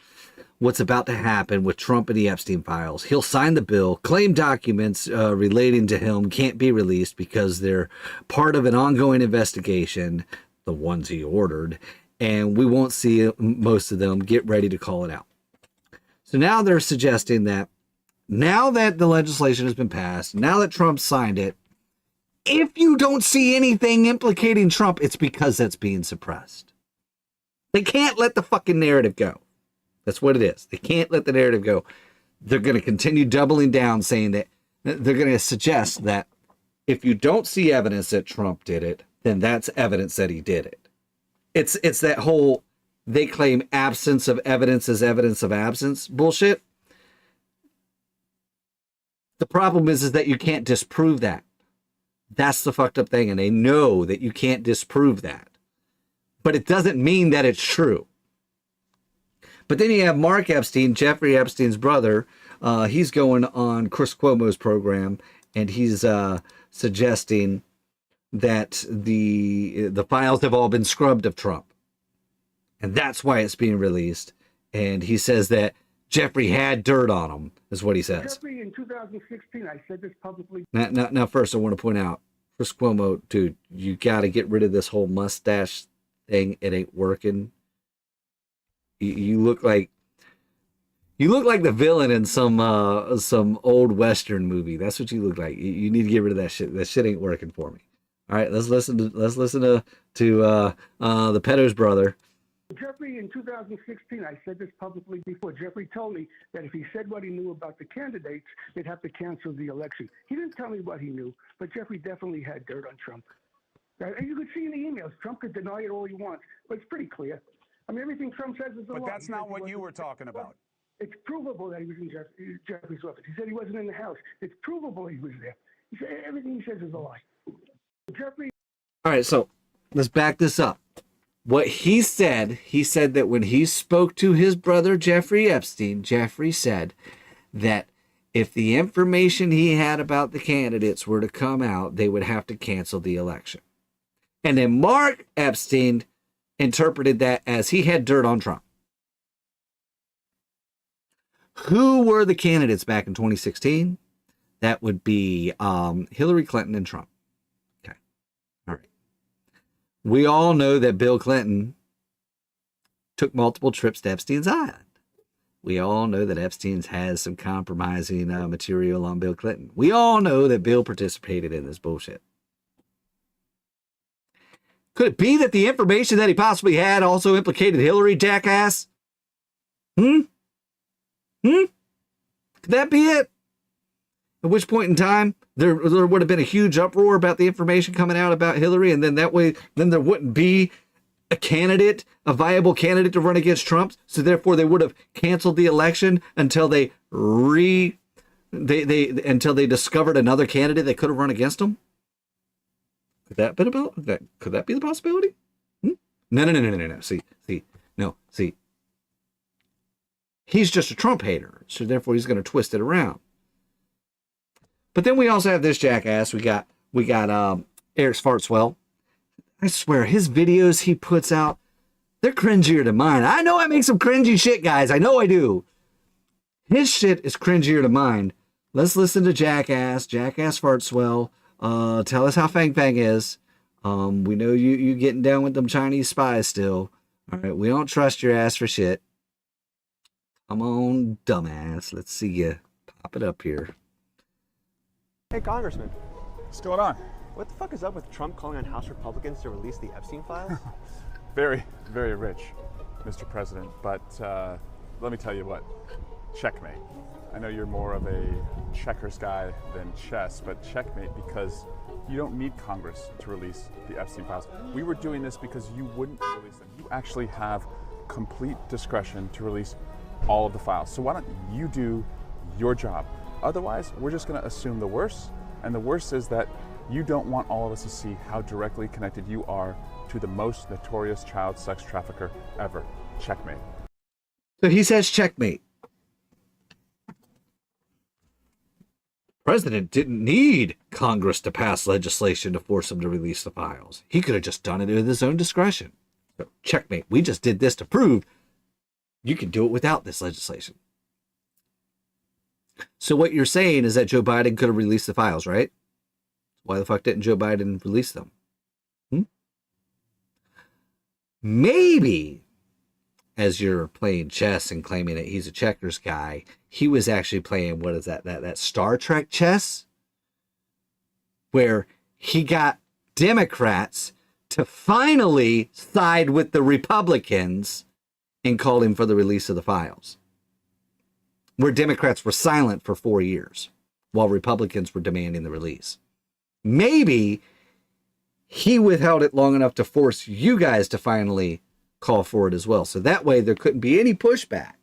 what's about to happen with Trump and the Epstein files. He'll sign the bill, claim documents relating to him can't be released because they're part of an ongoing investigation, the ones he ordered, and we won't see most of them. Get ready to call it out. So now they're suggesting that now that the legislation has been passed, now that Trump signed it, if you don't see anything implicating Trump, it's because that's being suppressed. They can't let the fucking narrative go. That's what it is. They can't let the narrative go. They're going to continue doubling down, saying that they're going to suggest that if you don't see evidence that Trump did it, then that's evidence that he did it. It's that whole, they claim absence of evidence is evidence of absence bullshit. The problem is that you can't disprove that. That's the fucked up thing, and they know that you can't disprove that. But it doesn't mean that it's true. But then you have Mark Epstein, Jeffrey Epstein's brother. He's going on Chris Cuomo's program, and he's suggesting that the files have all been scrubbed of Trump. And that's why it's being released. And he says that Jeffrey had dirt on him, is what he says. Jeffrey, in 2016, I said this publicly. Now, first, I want to point out, Chris Cuomo, dude, you got to get rid of this whole mustache thing. It ain't working. You look like the villain in some old Western movie. That's what you look like. You need to get rid of that shit. That shit ain't working for me. All right, let's listen to the pedo's brother. Jeffrey, in 2016, I said this publicly before. Jeffrey told me that if he said what he knew about the candidates, they'd have to cancel the election. He didn't tell me what he knew, but Jeffrey definitely had dirt on Trump. And you could see in the emails, Trump could deny it all he wants, but it's pretty clear. I mean, everything Trump says is a lie. But that's not what you were talking about. It's provable that he was in Jeffrey's office. He said he wasn't in the house. It's provable he was there. He said everything he says is a lie. Jeffrey. All right, so let's back this up. What he said that when he spoke to his brother, Jeffrey Epstein, Jeffrey said that if the information he had about the candidates were to come out, they would have to cancel the election. And then Mark Epstein interpreted that as he had dirt on Trump. Who were the candidates back in 2016? That would be Hillary Clinton and Trump. Okay. All right. We all know that Bill Clinton took multiple trips to Epstein's Island. We all know that Epstein has some compromising material on Bill Clinton. We all know that Bill participated in this bullshit. Could it be that the information that he possibly had also implicated Hillary, jackass? Could that be it? At which point in time, there would have been a huge uproar about the information coming out about Hillary, and then that way, then there wouldn't be a candidate, a viable candidate to run against Trump. So therefore, they would have canceled the election until they discovered another candidate that could have run against him. Could that be the possibility? No. See. He's just a Trump hater, so therefore he's going to twist it around. But then we also have this jackass. We got Eric Schwartzwell. I swear his videos he puts out, they're cringier than mine. I know I make some cringy shit, guys. I know I do. His shit is cringier than mine. Let's listen to Jackass Schwartzwell. Tell us how Fang Fang is. We know you getting down with them Chinese spies still. All right, we don't trust your ass for shit. Come on, dumbass. Let's see you pop it up here. Hey, Congressman. What's going on? What the fuck is up with Trump calling on House Republicans to release the Epstein files? Very, very rich, Mr. President. But let me tell you what, checkmate. I know you're more of a checkers guy than chess, but checkmate because you don't need Congress to release the Epstein files. We were doing this because you wouldn't release them. You actually have complete discretion to release all of the files. So why don't you do your job? Otherwise, we're just going to assume the worst. And the worst is that you don't want all of us to see how directly connected you are to the most notorious child sex trafficker ever. Checkmate. So he says checkmate. President didn't need Congress to pass legislation to force him to release the files. He could have just done it with his own discretion. So, checkmate. We just did this to prove you can do it without this legislation. So what you're saying is that Joe Biden could have released the files, right? Why the fuck didn't Joe Biden release them? Maybe, as you're playing chess and claiming that he's a checkers guy, he was actually playing, what is that Star Trek chess? Where he got Democrats to finally side with the Republicans and called him for the release of the files. Where Democrats were silent for 4 years while Republicans were demanding the release. Maybe he withheld it long enough to force you guys to finally call for it as well. So that way there couldn't be any pushback.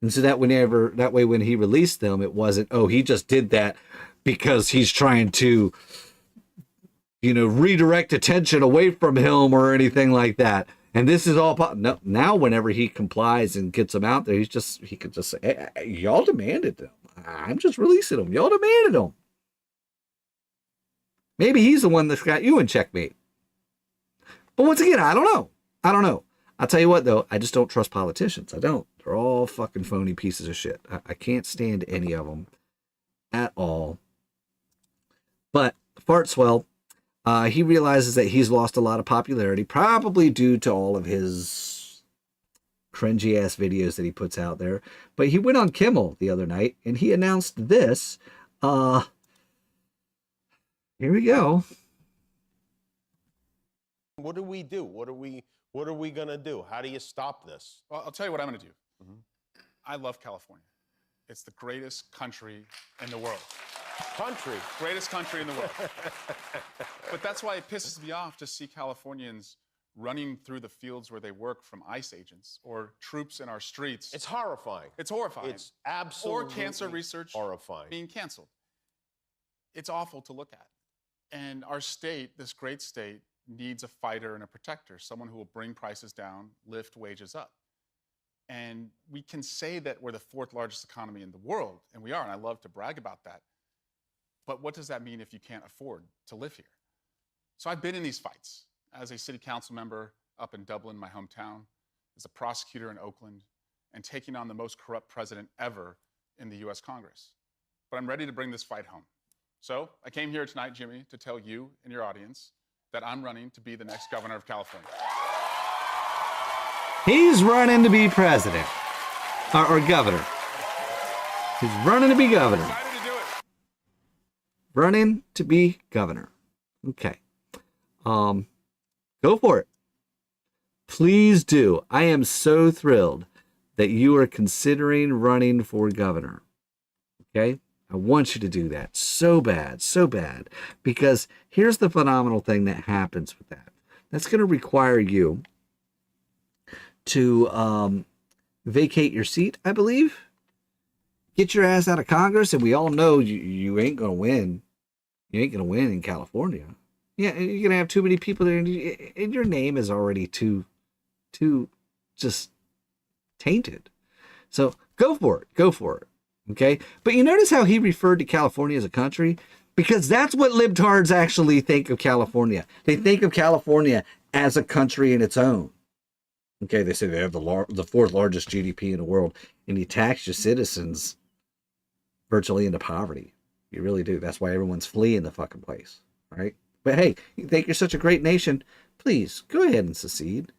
And so that way when he released them, it wasn't, oh, he just did that because he's trying to, redirect attention away from him or anything like that. And this is all no, now whenever he complies and gets them out there, he could just say, hey, y'all demanded them. I'm just releasing them. Y'all demanded them. Maybe he's the one that's got you in checkmate. But once again, I don't know. I'll tell you what, though. I just don't trust politicians. I don't. They're all fucking phony pieces of shit. I can't stand any of them at all. But Fartswell, he realizes that he's lost a lot of popularity, probably due to all of his cringy-ass videos that he puts out there. But he went on Kimmel the other night, and he announced this. Here we go. What do we do? What are we going to do? How do you stop this? Well, I'll tell you what I'm going to do. I love California. It's the greatest country in the world. Greatest country in the world. But that's why it pisses me off to see Californians running through the fields where they work from ICE agents or troops in our streets. It's horrifying. It's horrifying. It's absolutely Or cancer research horrifying. Being canceled. It's awful to look at. And our state, this great state, needs a fighter and a protector, someone who will bring prices down, lift wages up. And we can say that we're the 4th largest economy in the world, and we are, and I love to brag about that. But what does that mean if you can't afford to live here? So I've been in these fights as a city council member up in Dublin, my hometown, as a prosecutor in Oakland, and taking on the most corrupt president ever in the US Congress. But I'm ready to bring this fight home. So I came here tonight, Jimmy, to tell you and your audience that I'm running to be the next governor of California. He's running to be president or governor. He's running to be governor. Running to be governor. Okay. Go for it. Please do. I am so thrilled that you are considering running for governor. Okay? I want you to do that so bad, because here's the phenomenal thing that happens with that. That's going to require you to vacate your seat, I believe. Get your ass out of Congress, and we all know you ain't going to win. You ain't going to win in California. Yeah, you're going to have too many people there, and your name is already too just tainted. So go for it. Okay, but you notice how he referred to California as a country? Because that's what libtards actually think of California. They think of California as a country in its own. Okay, they say they have the 4th largest GDP in the world, and you tax your citizens virtually into poverty. You really do. That's why everyone's fleeing the fucking place, right? But hey, you think you're such a great nation? Please, go ahead and secede.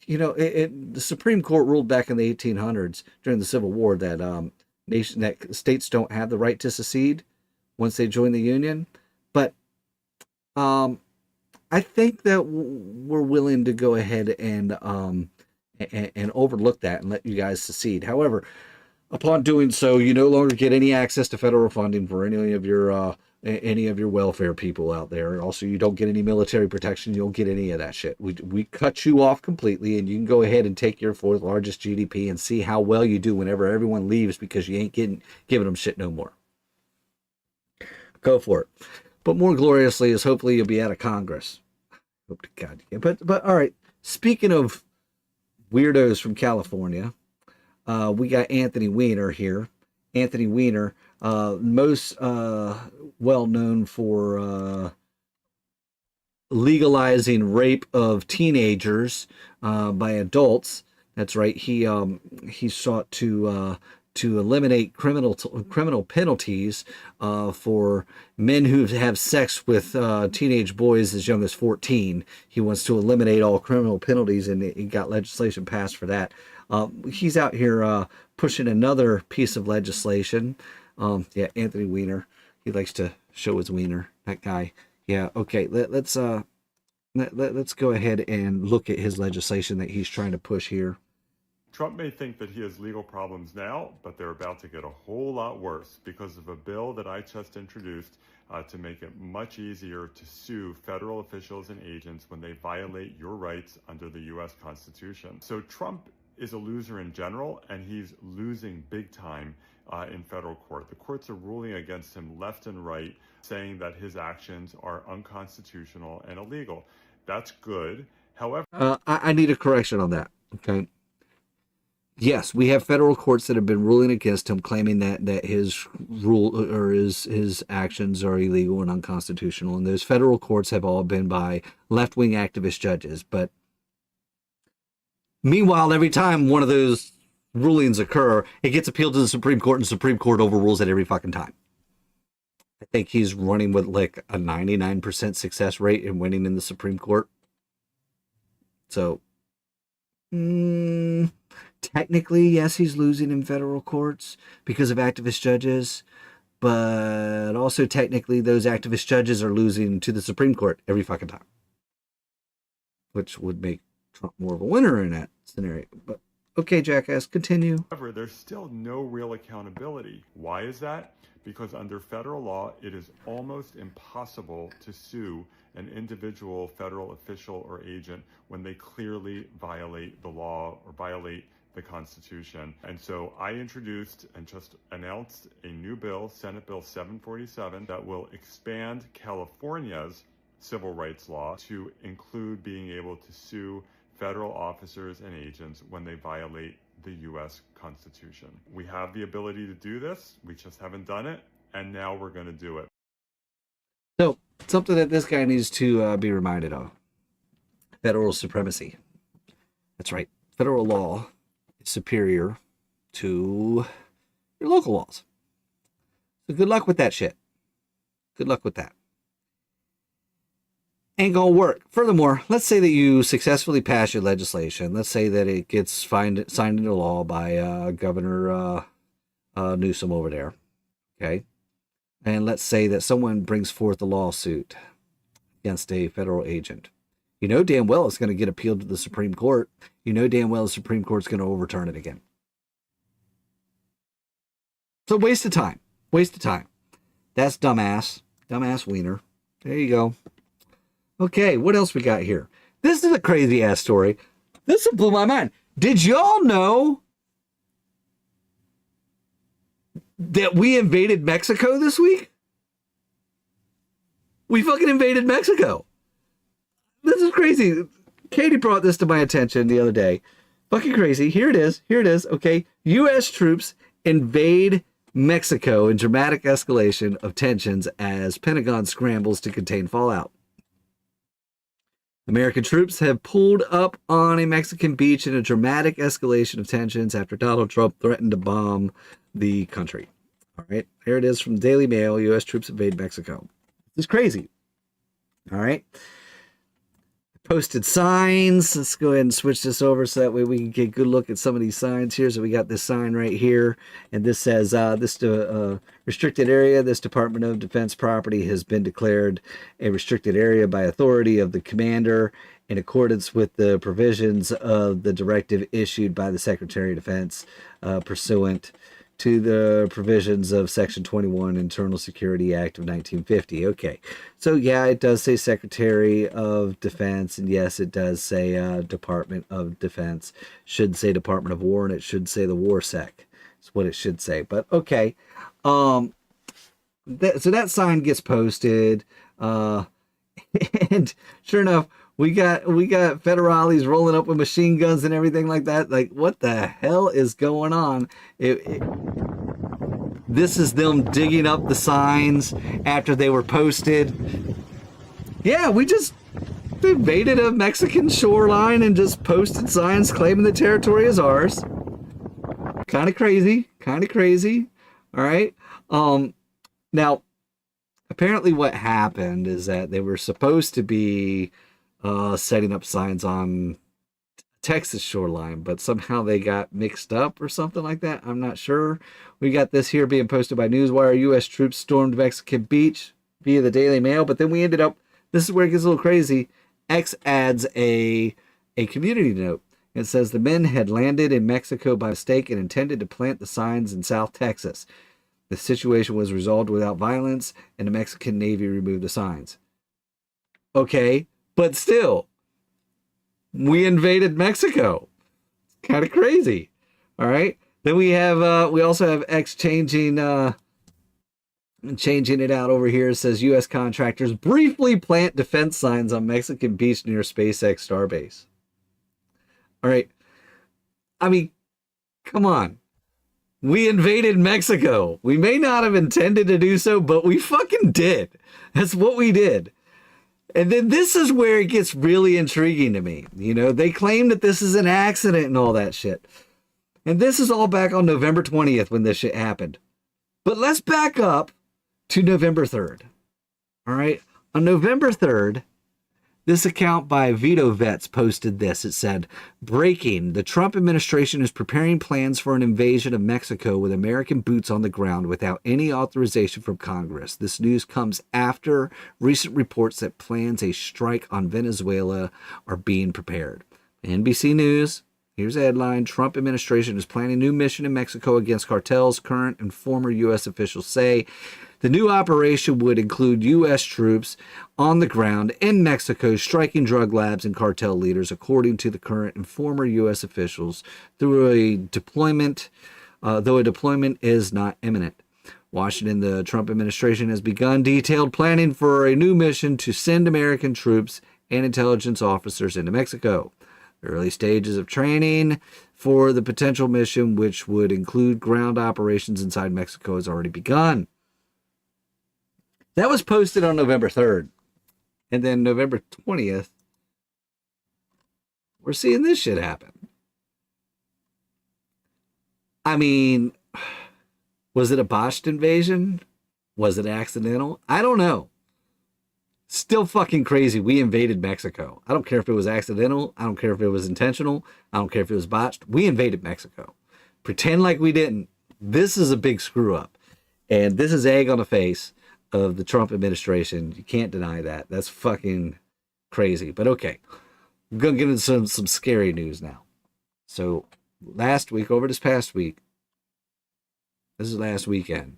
you know, the Supreme Court ruled back in the 1800s during the Civil War that states don't have the right to secede once they join the Union. But I think that we're willing to go ahead and overlook that and let you guys secede. However, upon doing so, you no longer get any access to federal funding for any of your welfare people out there. Also, you don't get any military protection. You don't get any of that shit. We cut you off completely, and you can go ahead and take your fourth largest GDP and see how well you do whenever everyone leaves because you ain't giving them shit no more. Go for it. But more gloriously is hopefully you'll be out of Congress. Hope to God you can. But all right. Speaking of weirdos from California, we got Anthony Weiner here. Anthony Weiner, most well known for legalizing rape of teenagers by adults. That's right. He sought to eliminate criminal penalties for men who have sex with teenage boys as young as 14. He wants to eliminate all criminal penalties, and he got legislation passed for that. He's out here pushing another piece of legislation. Yeah, Anthony Weiner. He likes to show his wiener. That guy. Yeah. Okay. Let's go ahead and look at his legislation that he's trying to push here. Trump may think that he has legal problems now, but they're about to get a whole lot worse because of a bill that I just introduced to make it much easier to sue federal officials and agents when they violate your rights under the U.S. Constitution. So Trump is a loser in general, and he's losing big time in federal court. The courts are ruling against him left and right, saying that his actions are unconstitutional and illegal. That's good. However, I need a correction on that. Okay. Yes, we have federal courts that have been ruling against him, claiming that his rule or his actions are illegal and unconstitutional. And those federal courts have all been by left-wing activist judges. But meanwhile, every time one of those rulings occur, it gets appealed to the Supreme Court, and the Supreme Court overrules it every fucking time. I think he's running with like a 99% success rate in winning in the Supreme Court. So, technically, yes, he's losing in federal courts because of activist judges, but also technically those activist judges are losing to the Supreme Court every fucking time, which would make Trump more of a winner in that scenario. But okay, Jackass, continue. However, there's still no real accountability. Why is that? Because under federal law, it is almost impossible to sue an individual federal official or agent when they clearly violate the law or violate the Constitution. And so I introduced and just announced a new bill, Senate Bill 747, that will expand California's civil rights law to include being able to sue federal officers and agents when they violate the U.S. Constitution. We have the ability to do this. We just haven't done it. And now we're going to do it. So, something that this guy needs to be reminded of. Federal supremacy. That's right. Federal law is superior to your local laws. So good luck with that shit. Good luck with that. Ain't gonna work. Furthermore, let's say that you successfully pass your legislation. Let's say that it gets signed into law by Governor Newsom over there. Okay? And let's say that someone brings forth a lawsuit against a federal agent. You know damn well it's going to get appealed to the Supreme Court. You know damn well the Supreme Court's going to overturn it again. So waste of time. Waste of time. That's dumbass. Dumbass Wiener. There you go. Okay, what else we got here? This is a crazy-ass story. This blew my mind. Did y'all know that we invaded Mexico this week? We fucking invaded Mexico. This is crazy. Katie brought this to my attention the other day. Fucking crazy. Here it is. Here it is. Okay. U.S. troops invade Mexico in dramatic escalation of tensions as Pentagon scrambles to contain fallout. American troops have pulled up on a Mexican beach in a dramatic escalation of tensions after Donald Trump threatened to bomb the country. All right. Here it is from Daily Mail. U.S. troops invade Mexico. This is crazy. All right. posted signs. Let's go ahead and switch this over so that way we can get a good look at some of these signs here. So we got this sign right here, and this says this restricted area. This Department of Defense property has been declared a restricted area by authority of the commander in accordance with the provisions of the directive issued by the Secretary of Defense pursuant to the provisions of Section 21 Internal Security Act of 1950. Okay, so yeah, it does say Secretary of Defense, and yes, it does say Department of Defense. Should say Department of War, and it should say the War Sec. That's what it should say. But okay, so that sign gets posted, and sure enough, we got federales rolling up with machine guns and everything like that. Like, what the hell is going on? This is them digging up the signs after they were posted. Yeah, we just invaded a Mexican shoreline and just posted signs claiming the territory as ours. Kind of crazy. All right. Now, apparently what happened is that they were supposed to be setting up signs on Texas shoreline, but somehow they got mixed up or something like that. I'm not sure. We got this here being posted by Newswire. U.S. troops stormed Mexican beach via the Daily Mail, but then we ended up, this is where it gets a little crazy. X adds a community note. It says the men had landed in Mexico by mistake and intended to plant the signs in South Texas. The situation was resolved without violence, and the Mexican Navy removed the signs. Okay, but still, we invaded Mexico. Kind of crazy. All right. Then we have we also have X changing it out over here. It says U.S. contractors briefly plant defense signs on Mexican beach near SpaceX Starbase. All right. I mean, come on. We invaded Mexico. We may not have intended to do so, but we fucking did. That's what we did. And then this is where it gets really intriguing to me. You know, they claim that this is an accident and all that shit. And this is all back on November 20th when this shit happened. But let's back up to November 3rd. All right. On November 3rd, this account by Veto Vets posted this. It said, breaking, the Trump administration is preparing plans for an invasion of Mexico with American boots on the ground without any authorization from Congress. This news comes after recent reports that plans a strike on Venezuela are being prepared. NBC News, here's a headline, Trump administration is planning a new mission in Mexico against cartels, current and former U.S. officials say. The new operation would include U.S. troops on the ground in Mexico striking drug labs and cartel leaders, according to the current and former U.S. officials, through a deployment, though a deployment is not imminent. Washington, the Trump administration has begun detailed planning for a new mission to send American troops and intelligence officers into Mexico. The early stages of training for the potential mission, which would include ground operations inside Mexico, has already begun. That was posted on November 3rd. And then November 20th, we're seeing this shit happen. I mean, was it a botched invasion? Was it accidental? I don't know. Still fucking crazy. We invaded Mexico. I don't care if it was accidental. I don't care if it was intentional. I don't care if it was botched. We invaded Mexico. Pretend like we didn't. This is a big screw up. And this is egg on the face of the Trump administration. You can't deny that. That's fucking crazy. But okay, I'm going to get into some scary news now. So last week, over this past week, this is last weekend,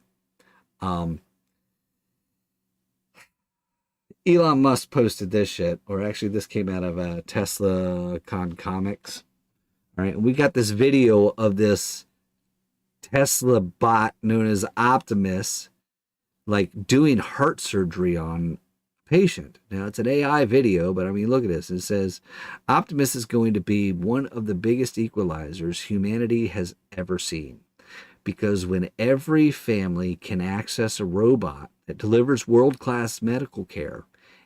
Elon Musk posted this shit, or actually this came out of Tesla Comics. All right, and we got this video of this Tesla bot known as Optimus, like doing heart surgery on a patient. Now, it's an AI video, but I mean, look at this. It says, Optimus is going to be one of the biggest equalizers humanity has ever seen. Because when every family can access a robot that delivers world-class medical care,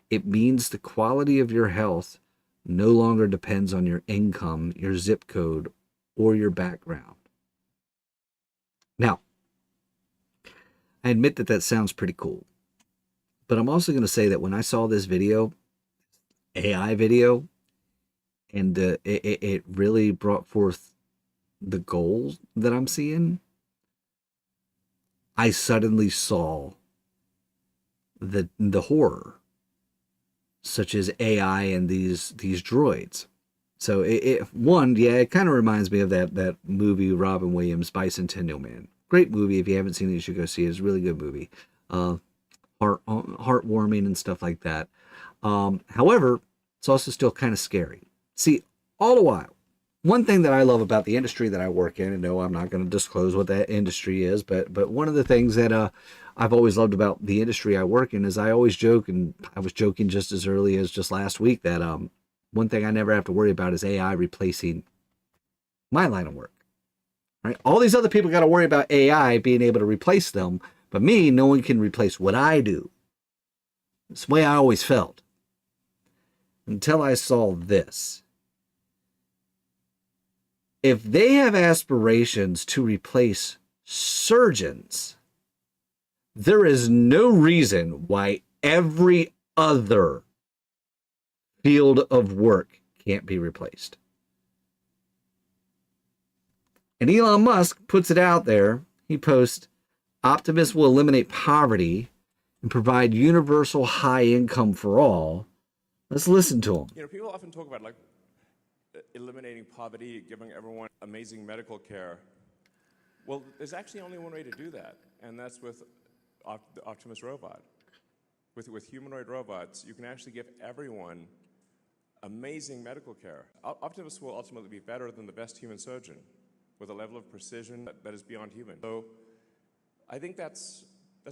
it means the quality of your health no longer depends on your income, your zip code, or your background. Now, I admit that that sounds pretty cool. But I'm also going to say that when I saw this video, AI video, and it really brought forth the goals that I'm seeing, I suddenly saw the horror, such as AI and these droids. So it kind of reminds me of that movie, Robin Williams, Bicentennial Man. Great movie. If you haven't seen it, you should go see it. It's a really good movie. Heartwarming and stuff like that. However, it's also still kind of scary. See, all the while, one thing that I love about the industry that I work in, and no, I'm not going to disclose what that industry is, but one of the things that I've always loved about the industry I work in is I always joke, and I was joking just as early as just last week, that one thing I never have to worry about is AI replacing my line of work. Right? All these other people got to worry about AI being able to replace them, but me, no one can replace what I do. It's the way I always felt. Until I saw this. If they have aspirations to replace surgeons, there is no reason why every other field of work can't be replaced. And Elon Musk puts it out there. He posts, Optimus will eliminate poverty and provide universal high income for all. Let's listen to him. You know, people often talk about like eliminating poverty, giving everyone amazing medical care. Well, there's actually only one way to do that, and that's with the Optimus robot. With humanoid robots, you can actually give everyone amazing medical care. Optimus will ultimately be better than the best human surgeon, with a level of precision that is beyond human. So I think that's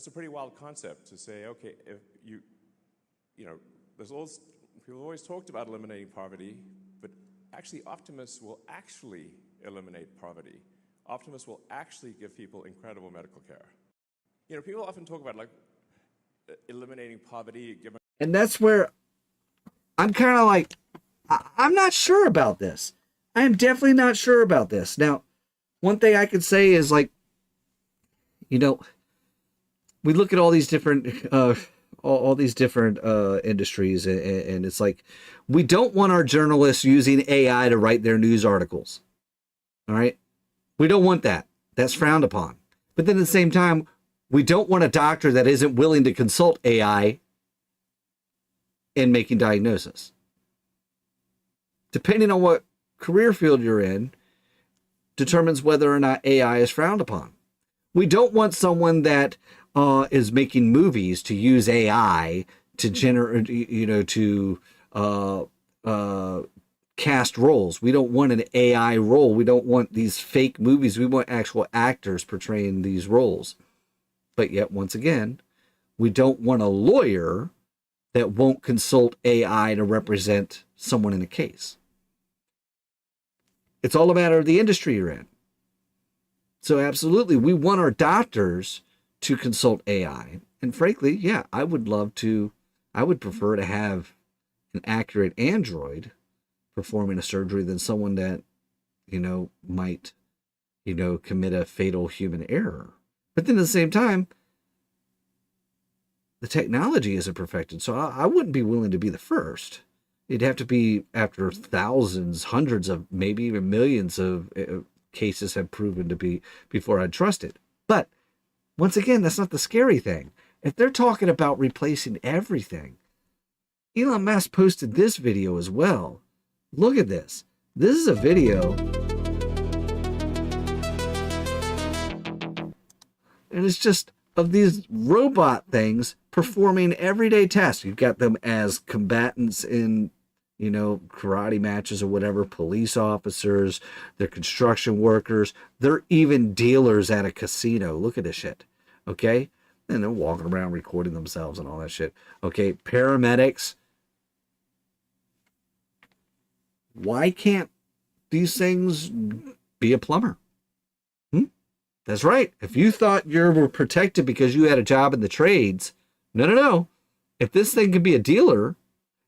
a pretty wild concept to say, okay, if you know, people always talked about eliminating poverty, but actually Optimus will actually eliminate poverty. Optimus will actually give people incredible medical care. You know, people often talk about like eliminating poverty, giving. And that's where I'm kind of like, I'm not sure about this. I am definitely not sure about this. Now, one thing I could say is like, you know, we look at all these different industries, and it's like, we don't want our journalists using AI to write their news articles. All right, we don't want that. That's frowned upon. But then at the same time, we don't want a doctor that isn't willing to consult AI in making diagnosis. Depending on what career field you're in, determines whether or not AI is frowned upon. We don't want someone that is making movies to use AI to generate, to cast roles. We don't want an AI role. We don't want these fake movies. We want actual actors portraying these roles. But yet, once again, we don't want a lawyer that won't consult AI to represent someone in a case. It's all a matter of the industry you're in. So absolutely, we want our doctors to consult AI. And frankly, yeah, I would prefer to have an accurate android performing a surgery than someone that, might, commit a fatal human error. But then at the same time, the technology isn't perfected. So I wouldn't be willing to be the first. It'd have to be after thousands, hundreds of, maybe even millions of cases have proven to be before I'd trust it. But once again, that's not the scary thing. If they're talking about replacing everything, Elon Musk posted this video as well. Look at this. This is a video. And it's just of these robot things performing everyday tasks. You've got them as combatants in, karate matches or whatever, police officers, they're construction workers, they're even dealers at a casino. Look at this shit. Okay? And they're walking around recording themselves and all that shit. Okay, paramedics. Why can't these things be a plumber? That's right. If you thought you were protected because you had a job in the trades, no. If this thing could be a dealer,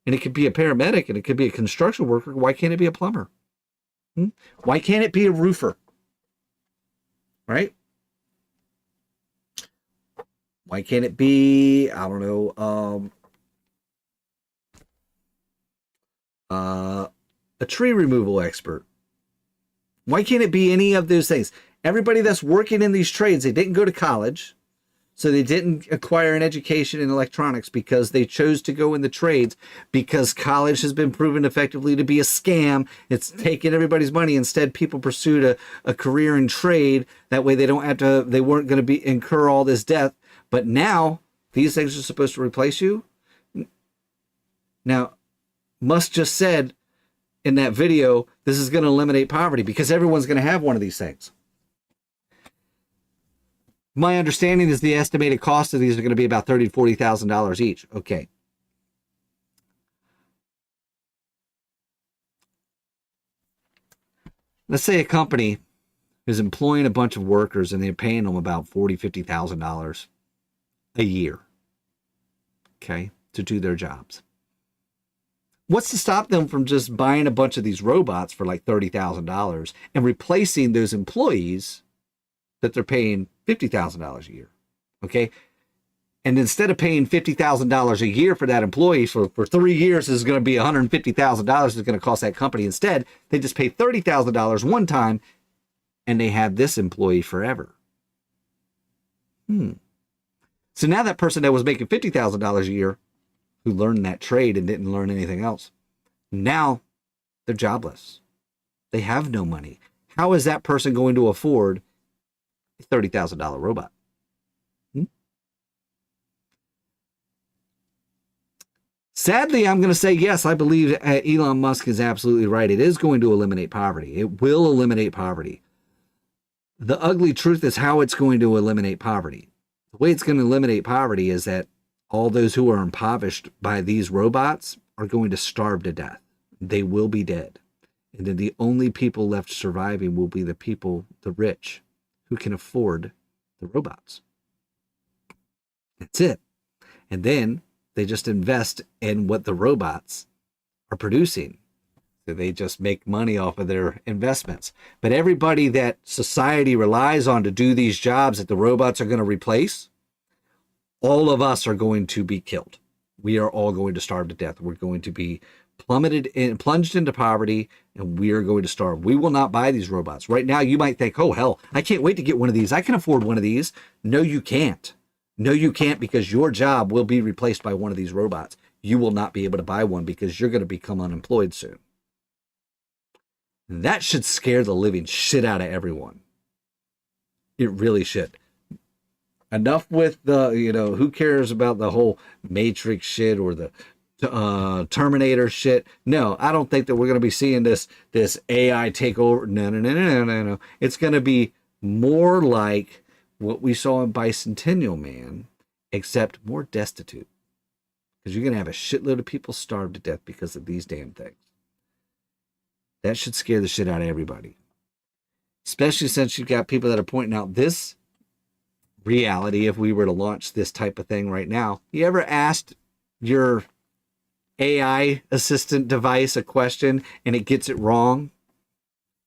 and it could be a paramedic, and it could be a construction worker, why can't it be a plumber? Why can't it be a roofer? Right? Why can't it be, a tree removal expert. Why can't it be any of those things? Everybody that's working in these trades, they didn't go to college, so they didn't acquire an education in electronics because they chose to go in the trades because college has been proven effectively to be a scam. It's taking everybody's money. Instead, people pursued a career in trade. That way they don't have to, they weren't going to incur all this debt. But now these things are supposed to replace you. Now, Musk just said in that video, this is going to eliminate poverty because everyone's going to have one of these things. My understanding is the estimated cost of these are going to be about $30,000 to $40,000 each. Okay. Let's say a company is employing a bunch of workers and they're paying them about $40,000, $50,000 a year, okay, to do their jobs. What's to stop them from just buying a bunch of these robots for like $30,000 and replacing those employees that they're paying $50,000 a year, okay? And instead of paying $50,000 a year for that employee for 3 years, this is going to be $150,000 is going to cost that company. Instead, they just pay $30,000 one time and they have this employee forever. So now that person that was making $50,000 a year, who learned that trade and didn't learn anything else, now they're jobless. They have no money. How is that person going to afford a $30,000 robot? Sadly, I'm going to say yes, I believe Elon Musk is absolutely right. It is going to eliminate poverty. It will eliminate poverty. The ugly truth is how it's going to eliminate poverty. The way it's going to eliminate poverty is that all those who are impoverished by these robots are going to starve to death. They will be dead. And then the only people left surviving will be the people, the rich, who can afford the robots. That's it. And then they just invest in what the robots are producing. So they just make money off of their investments. But everybody that society relies on to do these jobs that the robots are going to replace, all of us are going to be killed. We are all going to starve to death. We're going to be plunged into poverty, and we are going to starve. We will not buy these robots. Right now, you might think, oh, hell, I can't wait to get one of these. I can afford one of these. No, you can't. No, you can't, because your job will be replaced by one of these robots. You will not be able to buy one because you're going to become unemployed soon. That should scare the living shit out of everyone. It really should. Enough with the, who cares about the whole Matrix shit or the Terminator shit? No, I don't think that we're going to be seeing this AI take over. No. It's going to be more like what we saw in Bicentennial Man, except more destitute. Because you're going to have a shitload of people starve to death because of these damn things. That should scare the shit out of everybody. Especially since you've got people that are pointing out this reality. If we were to launch this type of thing right now, you ever asked your AI assistant device a question and it gets it wrong?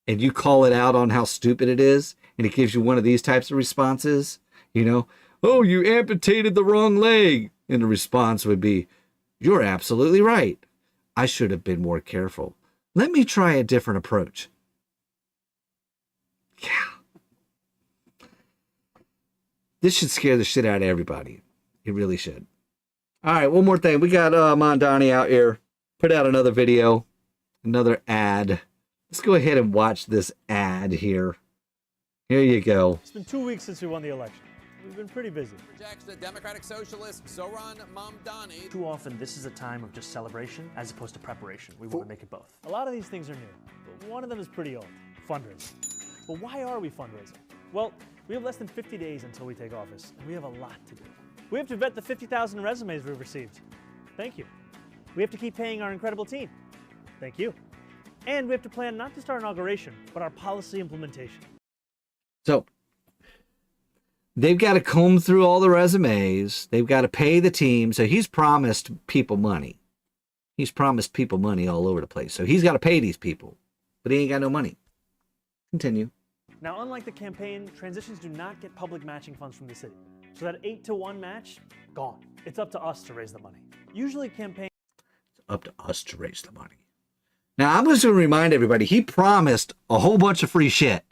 And you call it out on how stupid it is, and it gives you one of these types of responses, oh, you amputated the wrong leg. And the response would be, you're absolutely right. I should have been more careful. Let me try a different approach. Yeah. This should scare the shit out of everybody. It really should. All right, one more thing. We got Mamdani out here. Put out another video, another ad. Let's go ahead and watch this ad here. Here you go. It's been 2 weeks since we won the election. We've been pretty busy. Rejects the Democratic Socialist Zoran Mamdani. Too often, this is a time of just celebration as opposed to preparation. We want to make it both. A lot of these things are new, but one of them is pretty old. Fundraising. But why are we fundraising? Well, we have less than 50 days until we take office, and we have a lot to do. We have to vet the 50,000 resumes we've received. Thank you. We have to keep paying our incredible team. Thank you. And we have to plan not just our inauguration, but our policy implementation. So they've got to comb through all the resumes. They've got to pay the team. So he's promised people money. He's promised people money all over the place. So he's got to pay these people, but he ain't got no money. Continue. Now, unlike the campaign, transitions do not get public matching funds from the city. So that 8-to-1 match, gone. It's up to us to raise the money. Usually campaigns... It's up to us to raise the money. Now, I'm just going to remind everybody, he promised a whole bunch of free shit.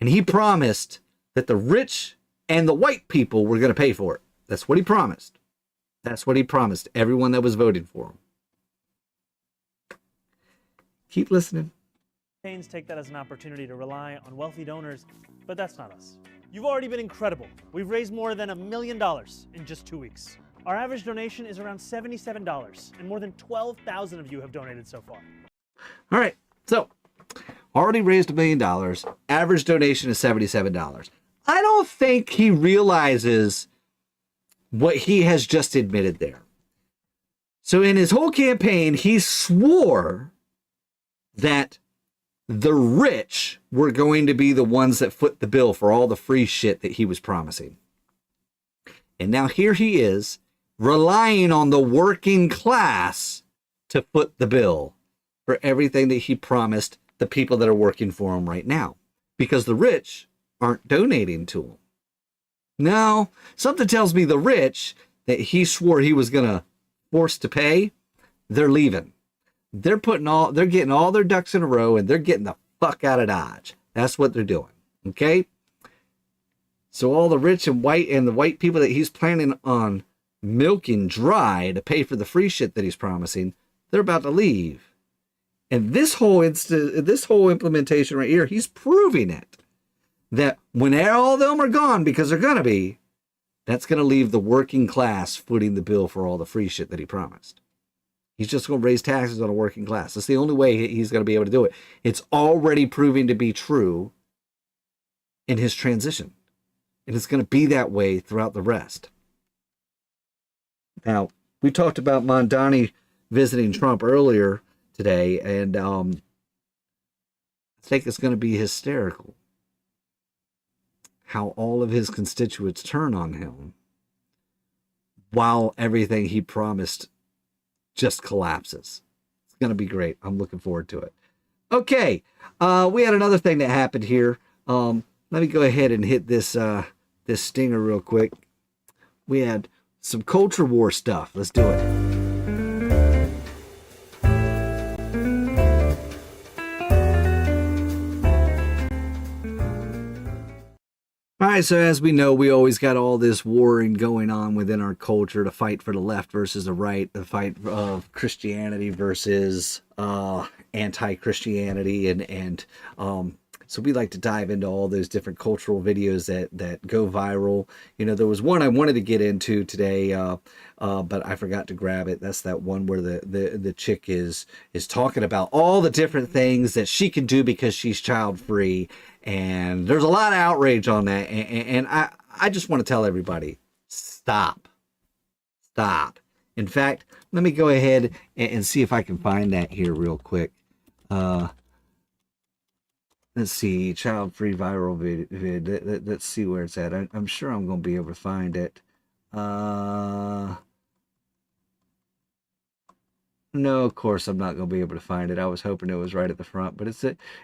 And he promised that the rich and the white people were going to pay for it. That's what he promised. That's what he promised everyone that was voting for him. Keep listening. Campaigns take that as an opportunity to rely on wealthy donors, but that's not us. You've already been incredible. We've raised more than $1 million in just 2 weeks. Our average donation is around $77, and more than 12,000 of you have donated so far. All right, so already raised $1 million. Average donation is $77. I don't think he realizes what he has just admitted there. So in his whole campaign, he swore that the rich were going to be the ones that foot the bill for all the free shit that he was promising. And now here he is, relying on the working class to foot the bill for everything that he promised the people that are working for him right now, because the rich aren't donating to him. Now, something tells me the rich that he swore he was going to force to pay, they're leaving. They're getting all their ducks in a row, and they're getting the fuck out of Dodge. That's what they're doing. Okay? So all the rich and the white people that he's planning on milking dry to pay for the free shit that he's promising, they're about to leave. And this whole implementation right here, he's proving it. That when all of them are gone, because they're going to be, that's going to leave the working class footing the bill for all the free shit that he promised. He's just going to raise taxes on a working class. That's the only way he's going to be able to do it. It's already proving to be true in his transition. And it's going to be that way throughout the rest. Now, we talked about Mamdani visiting Trump earlier today, and I think it's going to be hysterical how all of his constituents turn on him while everything he promised just collapses. It's going to be great. I'm looking forward to it. Okay, we had another thing that happened here. Let me go ahead and hit this this stinger real quick. We had some culture war stuff. Let's do it. All right, so as we know, we always got all this warring going on within our culture to fight for the left versus the right, the fight of Christianity versus anti-Christianity, and so we like to dive into all those different cultural videos that go viral. You know, there was one I wanted to get into today, but I forgot to grab it. That's that one where the chick is talking about all the different things that she can do because she's child-free. And there's a lot of outrage on that. And I just want to tell everybody, stop. Stop. In fact, let me go ahead and see if I can find that here real quick. Let's see, child-free viral video. Let's see where it's at. I'm sure I'm going to be able to find it. No, of course I'm not going to be able to find it. I was hoping it was right at the front, but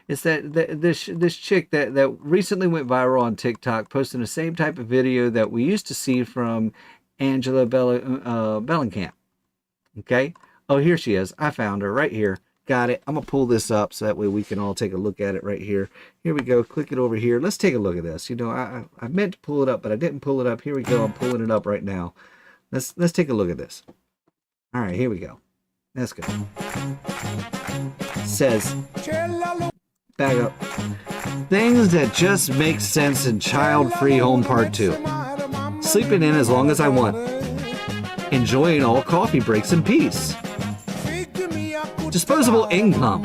this chick that recently went viral on TikTok, posting the same type of video that we used to see from Angela Bellenkamp. Okay. Oh, here she is. I found her right here. Got it. I'm going to pull this up so that way we can all take a look at it right here. Here we go. Click it over here. Let's take a look at this. You know, I meant to pull it up, but I didn't pull it up. Here we go. I'm pulling it up right now. Let's take a look at this. All right, here we go. That's good. Says, back up. Things that just make sense in Child-Free Home Part 2. Sleeping in as long as I want. Enjoying all coffee breaks in peace. Disposable income.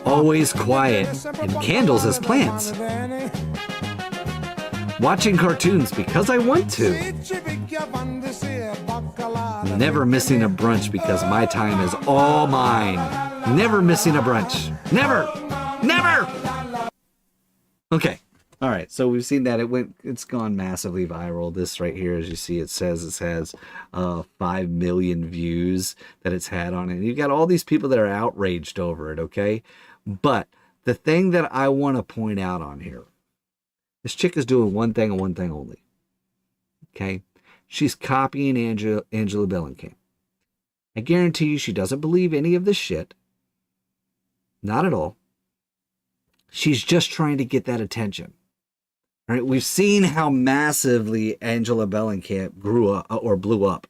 Always quiet and candles as plants. Watching cartoons because I want to. Never missing a brunch because my time is all mine. Never missing a brunch. Never! Never! Okay. All right. So we've seen that it's gone massively viral. This right here, as you see, it says it has 5 million views that it's had on it. And you've got all these people that are outraged over it. Okay. But the thing that I want to point out on here, this chick is doing one thing and one thing only. Okay. she's copying Angela Bellingham. I guarantee you she doesn't believe any of this shit. Not at all. She's just trying to get that attention. All right, we've seen how massively Angela Bellingham grew up or blew up.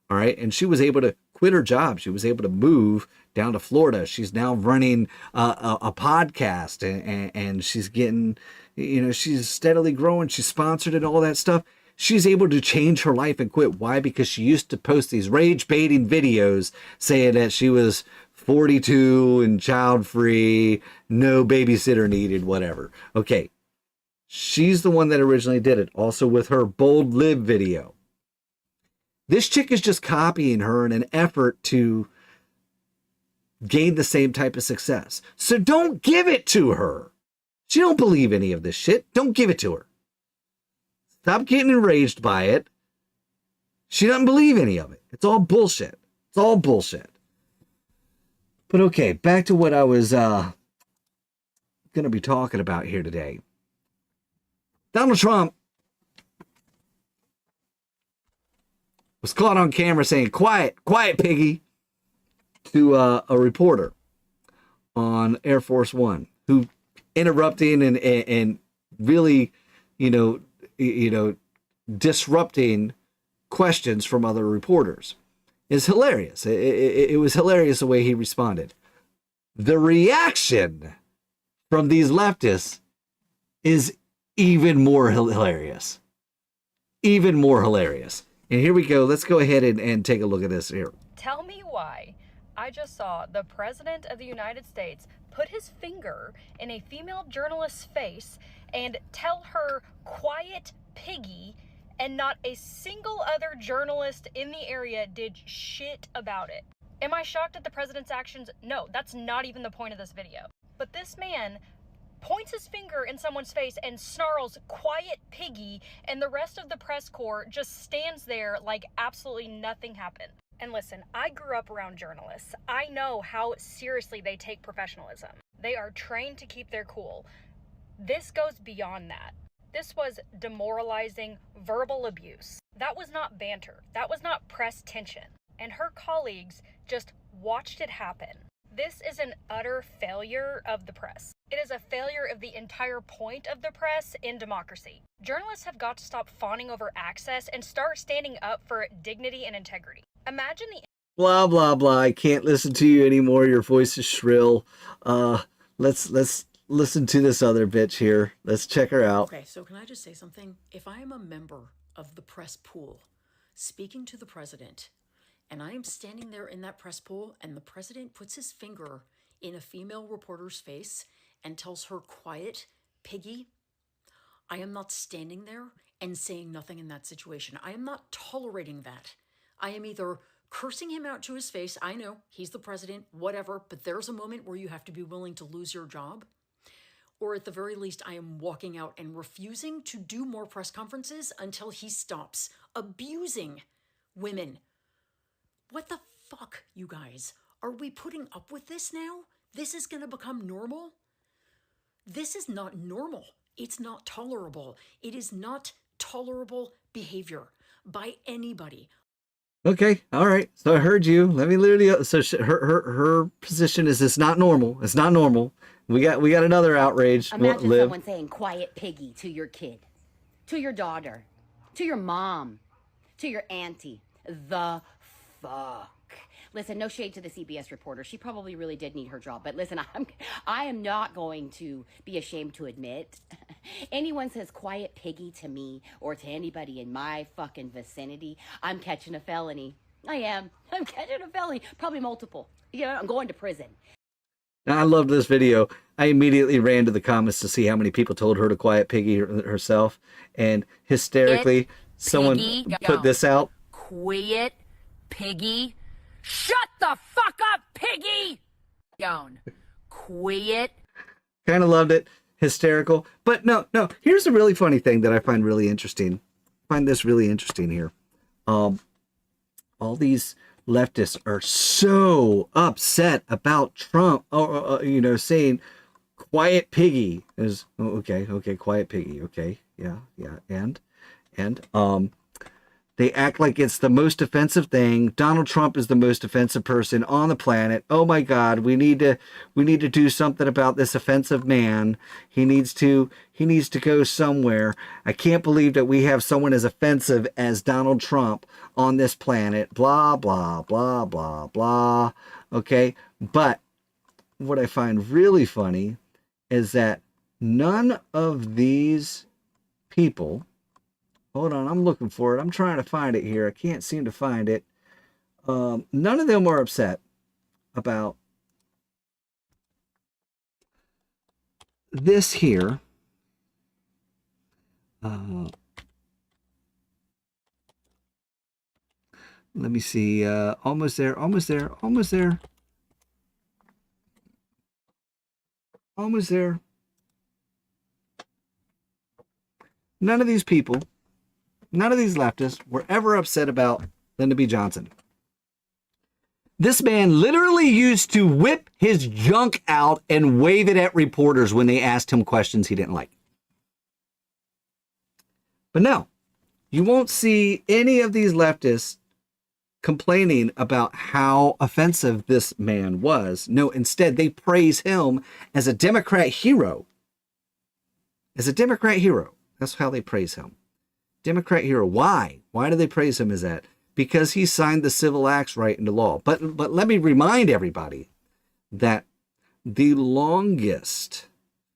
All right, and she was able to quit her job. She was able to move down to Florida. She's now running a podcast, and she's getting, she's steadily growing. She's sponsored and all that stuff. She's able to change her life and quit. Why? Because she used to post these rage-baiting videos saying that she was 42 and child-free, no babysitter needed, whatever. Okay, she's the one that originally did it, also with her Bold Live video. This chick is just copying her in an effort to gain the same type of success. So don't give it to her. She don't believe any of this shit. Don't give it to her. Stop getting enraged by it. She doesn't believe any of it. It's all bullshit. It's all bullshit. But okay, back to what I was going to be talking about here today. Donald Trump was caught on camera saying, quiet, piggy, to a reporter on Air Force One, who interrupting and really, disrupting questions from other reporters is hilarious. It was hilarious the way he responded. The reaction from these leftists is even more hilarious. Even more hilarious. And here we go. Let's go ahead and take a look at this here. Tell me why I just saw the President of the United States put his finger in a female journalist's face and tell her, quiet piggy, and not a single other journalist in the area did shit about it. Am I shocked at the President's actions? No, that's not even the point of this video. But this man points his finger in someone's face and snarls, quiet piggy, and the rest of the press corps just stands there like absolutely nothing happened. And listen, I grew up around journalists. I know how seriously they take professionalism. They are trained to keep their cool. This goes beyond that. This was demoralizing verbal abuse. That was not banter. That was not press tension. And her colleagues just watched it happen. This is an utter failure of the press. It is a failure of the entire point of the press in democracy. Journalists have got to stop fawning over access and start standing up for dignity and integrity. Imagine the blah blah blah. I can't listen to you anymore. Your voice is shrill. Let's listen to this other bitch here. Let's check her out. Okay, so can I just say something? If I am a member of the press pool speaking to the president, and I am standing there in that press pool, and the president puts his finger in a female reporter's face and tells her, quiet piggy, I am not standing there and saying nothing in that situation. I am not tolerating that. I am either cursing him out to his face, I know, he's the president, whatever, but there's a moment where you have to be willing to lose your job. Or at the very least, I am walking out and refusing to do more press conferences until he stops abusing women. What the fuck, you guys? Are we putting up with this now? This is gonna become normal? This is not normal. It's not tolerable. It is not tolerable behavior by anybody. Okay, all right. So I heard you. Let me literally. So her position is it's not normal. It's not normal. We got another outrage. Imagine someone saying "quiet piggy" to your kid, to your daughter, to your mom, to your auntie. The fuck. Listen, no shade to the CBS reporter. She probably really did need her job. But listen, I am not going to be ashamed to admit, anyone says quiet piggy to me or to anybody in my fucking vicinity, I'm catching a felony. I am. I'm catching a felony. Probably multiple. I'm going to prison. Now, I loved this video. I immediately ran to the comments to see how many people told her to quiet piggy herself. And hysterically, someone put this out. Quiet piggy. Shut the fuck up, piggy! Down. Quiet. Kind of loved it. Hysterical. But no. Here's a really funny thing that I find really interesting. I find this really interesting here. All these leftists are so upset about Trump, saying quiet piggy is okay, quiet piggy. Okay. Yeah. And They act like it's the most offensive thing. Donald Trump is the most offensive person on the planet. Oh my God, we need to do something about this offensive man. He needs to go somewhere. I can't believe that we have someone as offensive as Donald Trump on this planet. Blah, blah, blah, blah, blah. Okay, but what I find really funny is that none of these people, hold on, I'm looking for it. I'm trying to find it here. I can't seem to find it. None of them are upset about this here. Let me see. Almost there. Almost there. Almost there. Almost there. None of these people, none of these leftists were ever upset about Lyndon B. Johnson. This man literally used to whip his junk out and wave it at reporters when they asked him questions he didn't like. But no, you won't see any of these leftists complaining about how offensive this man was. No, instead, they praise him as a Democrat hero. As a Democrat hero. That's how they praise him. Democrat hero. Why? Why do they praise him as that? Because he signed the civil acts right into law. But let me remind everybody that the longest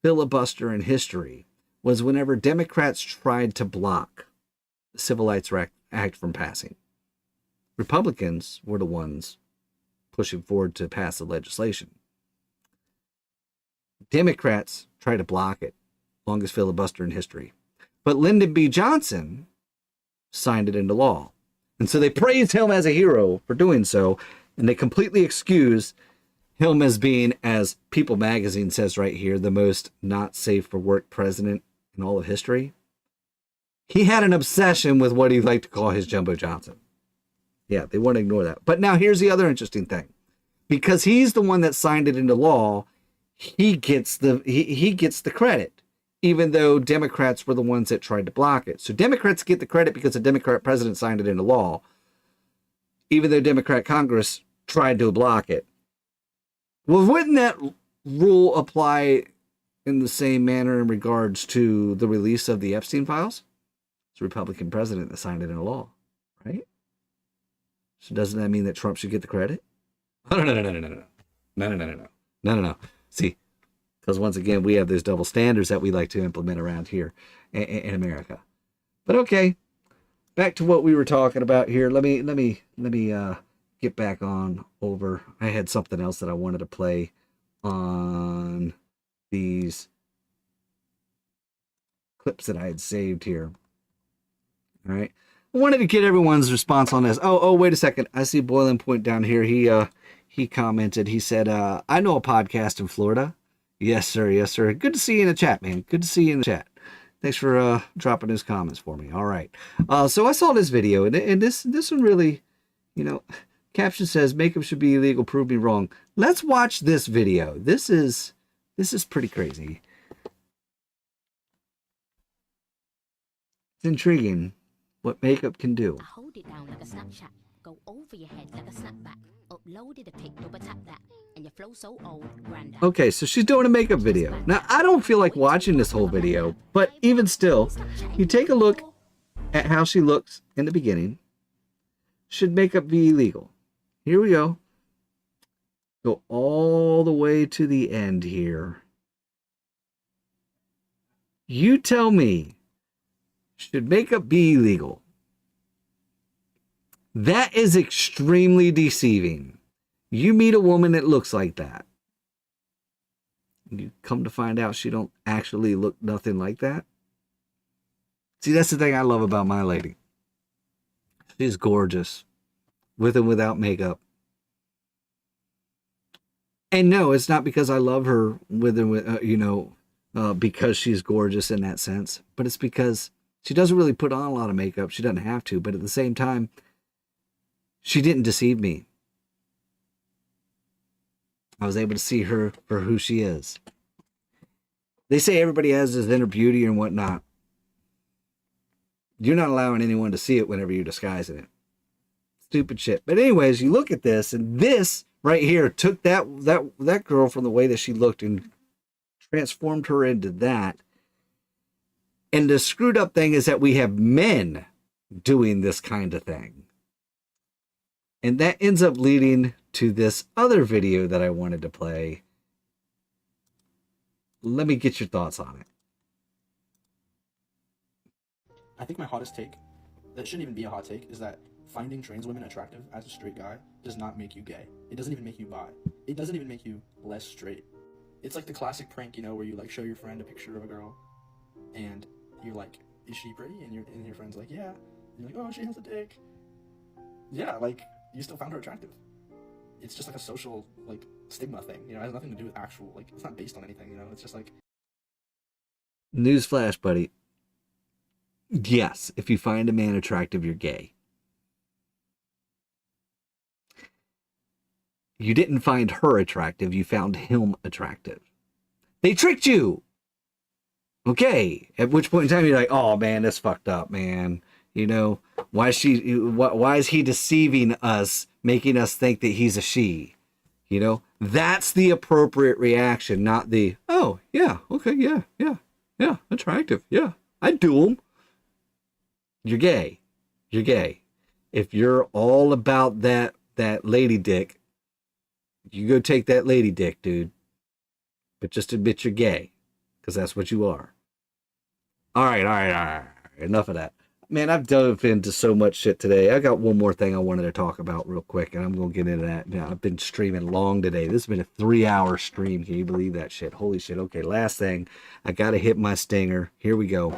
filibuster in history was whenever Democrats tried to block the Civil Rights Act from passing. Republicans were the ones pushing forward to pass the legislation. Democrats tried to block it. Longest filibuster in history. But Lyndon B. Johnson signed it into law. And so they praised him as a hero for doing so, and they completely excuse him as being, as People magazine says right here, the most not safe for work president in all of history. He had an obsession with what he liked to call his Jumbo Johnson. Yeah, they want to ignore that. But now here's the other interesting thing. Because he's the one that signed it into law, he gets the credit, even though Democrats were the ones that tried to block it. So Democrats get the credit because the Democrat president signed it into law, even though Democrat Congress tried to block it. Well, wouldn't that rule apply in the same manner in regards to the release of the Epstein files? It's the Republican president that signed it into law, right? So doesn't that mean that Trump should get the credit? Oh, no. See, because once again, we have those double standards that we like to implement around here in America. But okay, back to what we were talking about here. Let me get back on over. I had something else that I wanted to play on these clips that I had saved here. All right. I wanted to get everyone's response on this. Oh, wait a second. I see Boiling Point down here. He commented. He said, I know a podcast in Florida. Yes, sir. Yes, sir. Good to see you in the chat, man. Good to see you in the chat. Thanks for dropping those comments for me. All right. So I saw this video, and this one really, caption says, makeup should be illegal. Prove me wrong. Let's watch this video. This is pretty crazy. It's intriguing what makeup can do. Hold it down like a Snapchat. Go over your head like a snapback. Uploaded a pic, double tap that. And your flow so old, granddad. Okay, so she's doing a makeup video. Now, I don't feel like watching this whole video, but even still, you take a look at how she looks in the beginning. Should makeup be illegal? Here we go. Go all the way to the end here. You tell me, should makeup be illegal? That is extremely deceiving. You meet a woman that looks like that. You come to find out she don't actually look nothing like that. See, that's the thing I love about my lady. She's gorgeous, with and without makeup. And no, it's not because I love her with and with, because she's gorgeous in that sense. But it's because she doesn't really put on a lot of makeup. She doesn't have to. But at the same time, she didn't deceive me. I was able to see her for who she is. They say everybody has this inner beauty and whatnot. You're not allowing anyone to see it whenever you're disguising it. Stupid shit. But anyways, you look at this, and this right here took that girl from the way that she looked and transformed her into that. And the screwed up thing is that we have men doing this kind of thing. And that ends up leading to this other video that I wanted to play. Let me get your thoughts on it. I think my hottest take, that shouldn't even be a hot take, is that finding trans women attractive as a straight guy does not make you gay. It doesn't even make you bi. It doesn't even make you less straight. It's like the classic prank, you know, where you like show your friend a picture of a girl and you're like, is she pretty? And your friend's like, yeah. And you're like, oh, she has a dick. Yeah, like, you still found her attractive. It's just like a social, like, stigma thing, you know, it has nothing to do with actual, like, it's not based on anything, you know, it's just like... Newsflash, buddy. Yes, if you find a man attractive, you're gay. You didn't find her attractive, you found him attractive. They tricked you! Okay, at which point in time you're like, oh man, that's fucked up, man. You know, why is he deceiving us, making us think that he's a she? You know, that's the appropriate reaction, not the, oh, yeah, okay, yeah, attractive, yeah, I'd do him. You're gay. You're gay. If you're all about that lady dick, you go take that lady dick, dude. But just admit you're gay, because that's what you are. All right. Enough of that. Man, I've dove into so much shit today. I got one more thing I wanted to talk about real quick, and I'm going to get into that. Now, I've been streaming long today. This has been a 3-hour stream. Can you believe that shit? Holy shit. Okay, last thing. I got to hit my stinger. Here we go.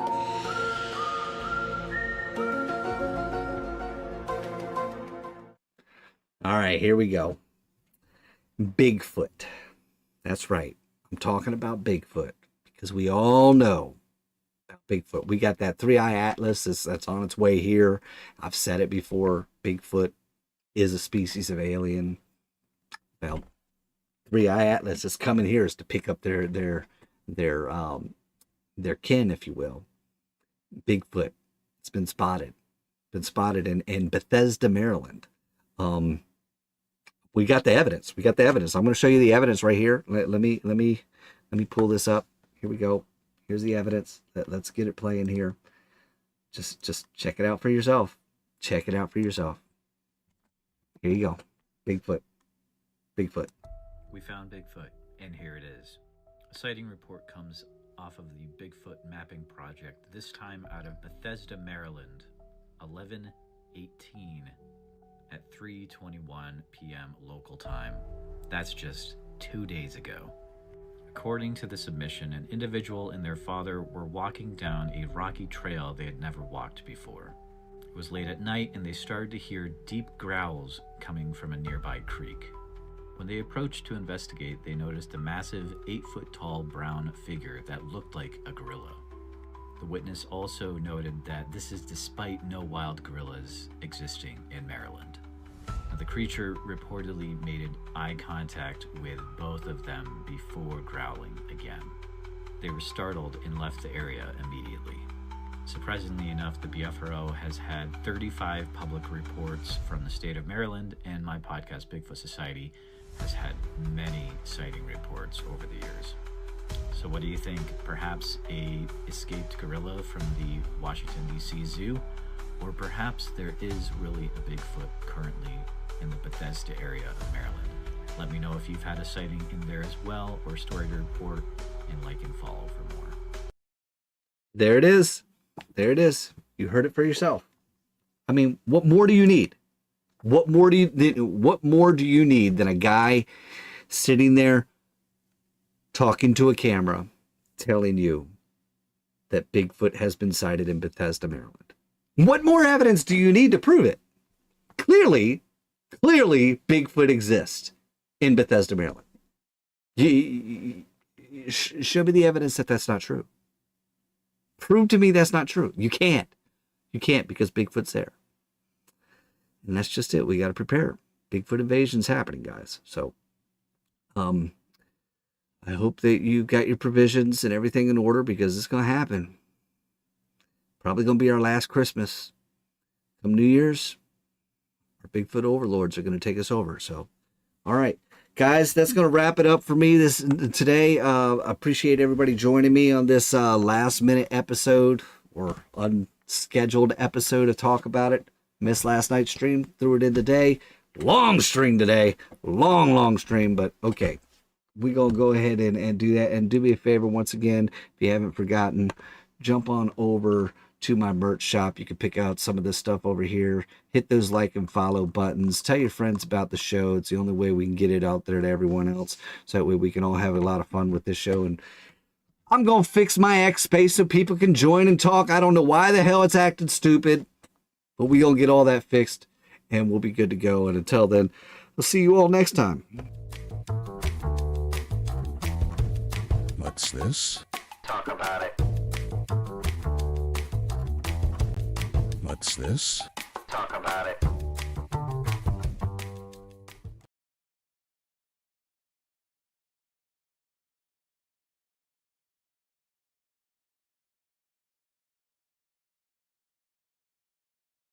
All right, here we go. Bigfoot. That's right. I'm talking about Bigfoot because we all know about Bigfoot. We got that 3-eye atlas that's on its way here. I've said it before. Bigfoot is a species of alien. Well, 3-eye atlas is coming here is to pick up their kin, if you will. Bigfoot. It's been spotted. In Bethesda, Maryland. We got the evidence. I'm going to show you the evidence right here. Let me pull this up. Here we go. Here's the evidence. Let's get it playing here. Just check it out for yourself. Check it out for yourself. Here you go. Bigfoot. We found Bigfoot, and here it is. A sighting report comes off of the Bigfoot mapping project, this time out of Bethesda, Maryland, 11/18 at 3:21 p.m. local time. That's just 2 days ago. According to the submission, an individual and their father were walking down a rocky trail they had never walked before. It was late at night and they started to hear deep growls coming from a nearby creek. When they approached to investigate, they noticed a massive 8-foot-tall brown figure that looked like a gorilla. The witness also noted that this is despite no wild gorillas existing in Maryland. Now, the creature reportedly made eye contact with both of them before growling again. They were startled and left the area immediately. Surprisingly enough, the BFRO has had 35 public reports from the state of Maryland, and my podcast, Bigfoot Society, has had many sighting reports over the years. So what do you think? Perhaps a escaped gorilla from the Washington, D.C. Zoo? Or perhaps there is really a Bigfoot currently in the Bethesda area of Maryland? Let me know if you've had a sighting in there as well, or story to report, and like and follow for more. There it is. You heard it for yourself. I mean, what more do you need? What more do you need than a guy sitting there talking to a camera telling you that Bigfoot has been sighted in Bethesda, Maryland? What more evidence do you need to prove it? Clearly Bigfoot exists in Bethesda, Maryland. Show me the evidence that that's not true. Prove to me that's not true. You can't because Bigfoot's there. And that's just it. We got to prepare. Bigfoot invasion's happening, guys. So, I hope that you got your provisions and everything in order because it's going to happen. Probably going to be our last Christmas. Come New Year's, our Bigfoot overlords are going to take us over. So, all right, guys, that's going to wrap it up for me today. Appreciate everybody joining me on this last minute episode or unscheduled episode of Talk About It. Missed last night's stream, threw it in today. Long stream today. Long stream, but okay. We're going to go ahead and do that. And do me a favor once again, if you haven't forgotten, jump on over to my merch shop. You can pick out some of this stuff over here. Hit those like and follow buttons. Tell your friends about the show. It's the only way we can get it out there to everyone else. So that way we can all have a lot of fun with this show. And I'm going to fix my X space so people can join and talk. I don't know why the hell it's acting stupid, but we going to get all that fixed and we'll be good to go. And until then, we'll see you all next time. What's this? Talk about it. What's this? Talk about it.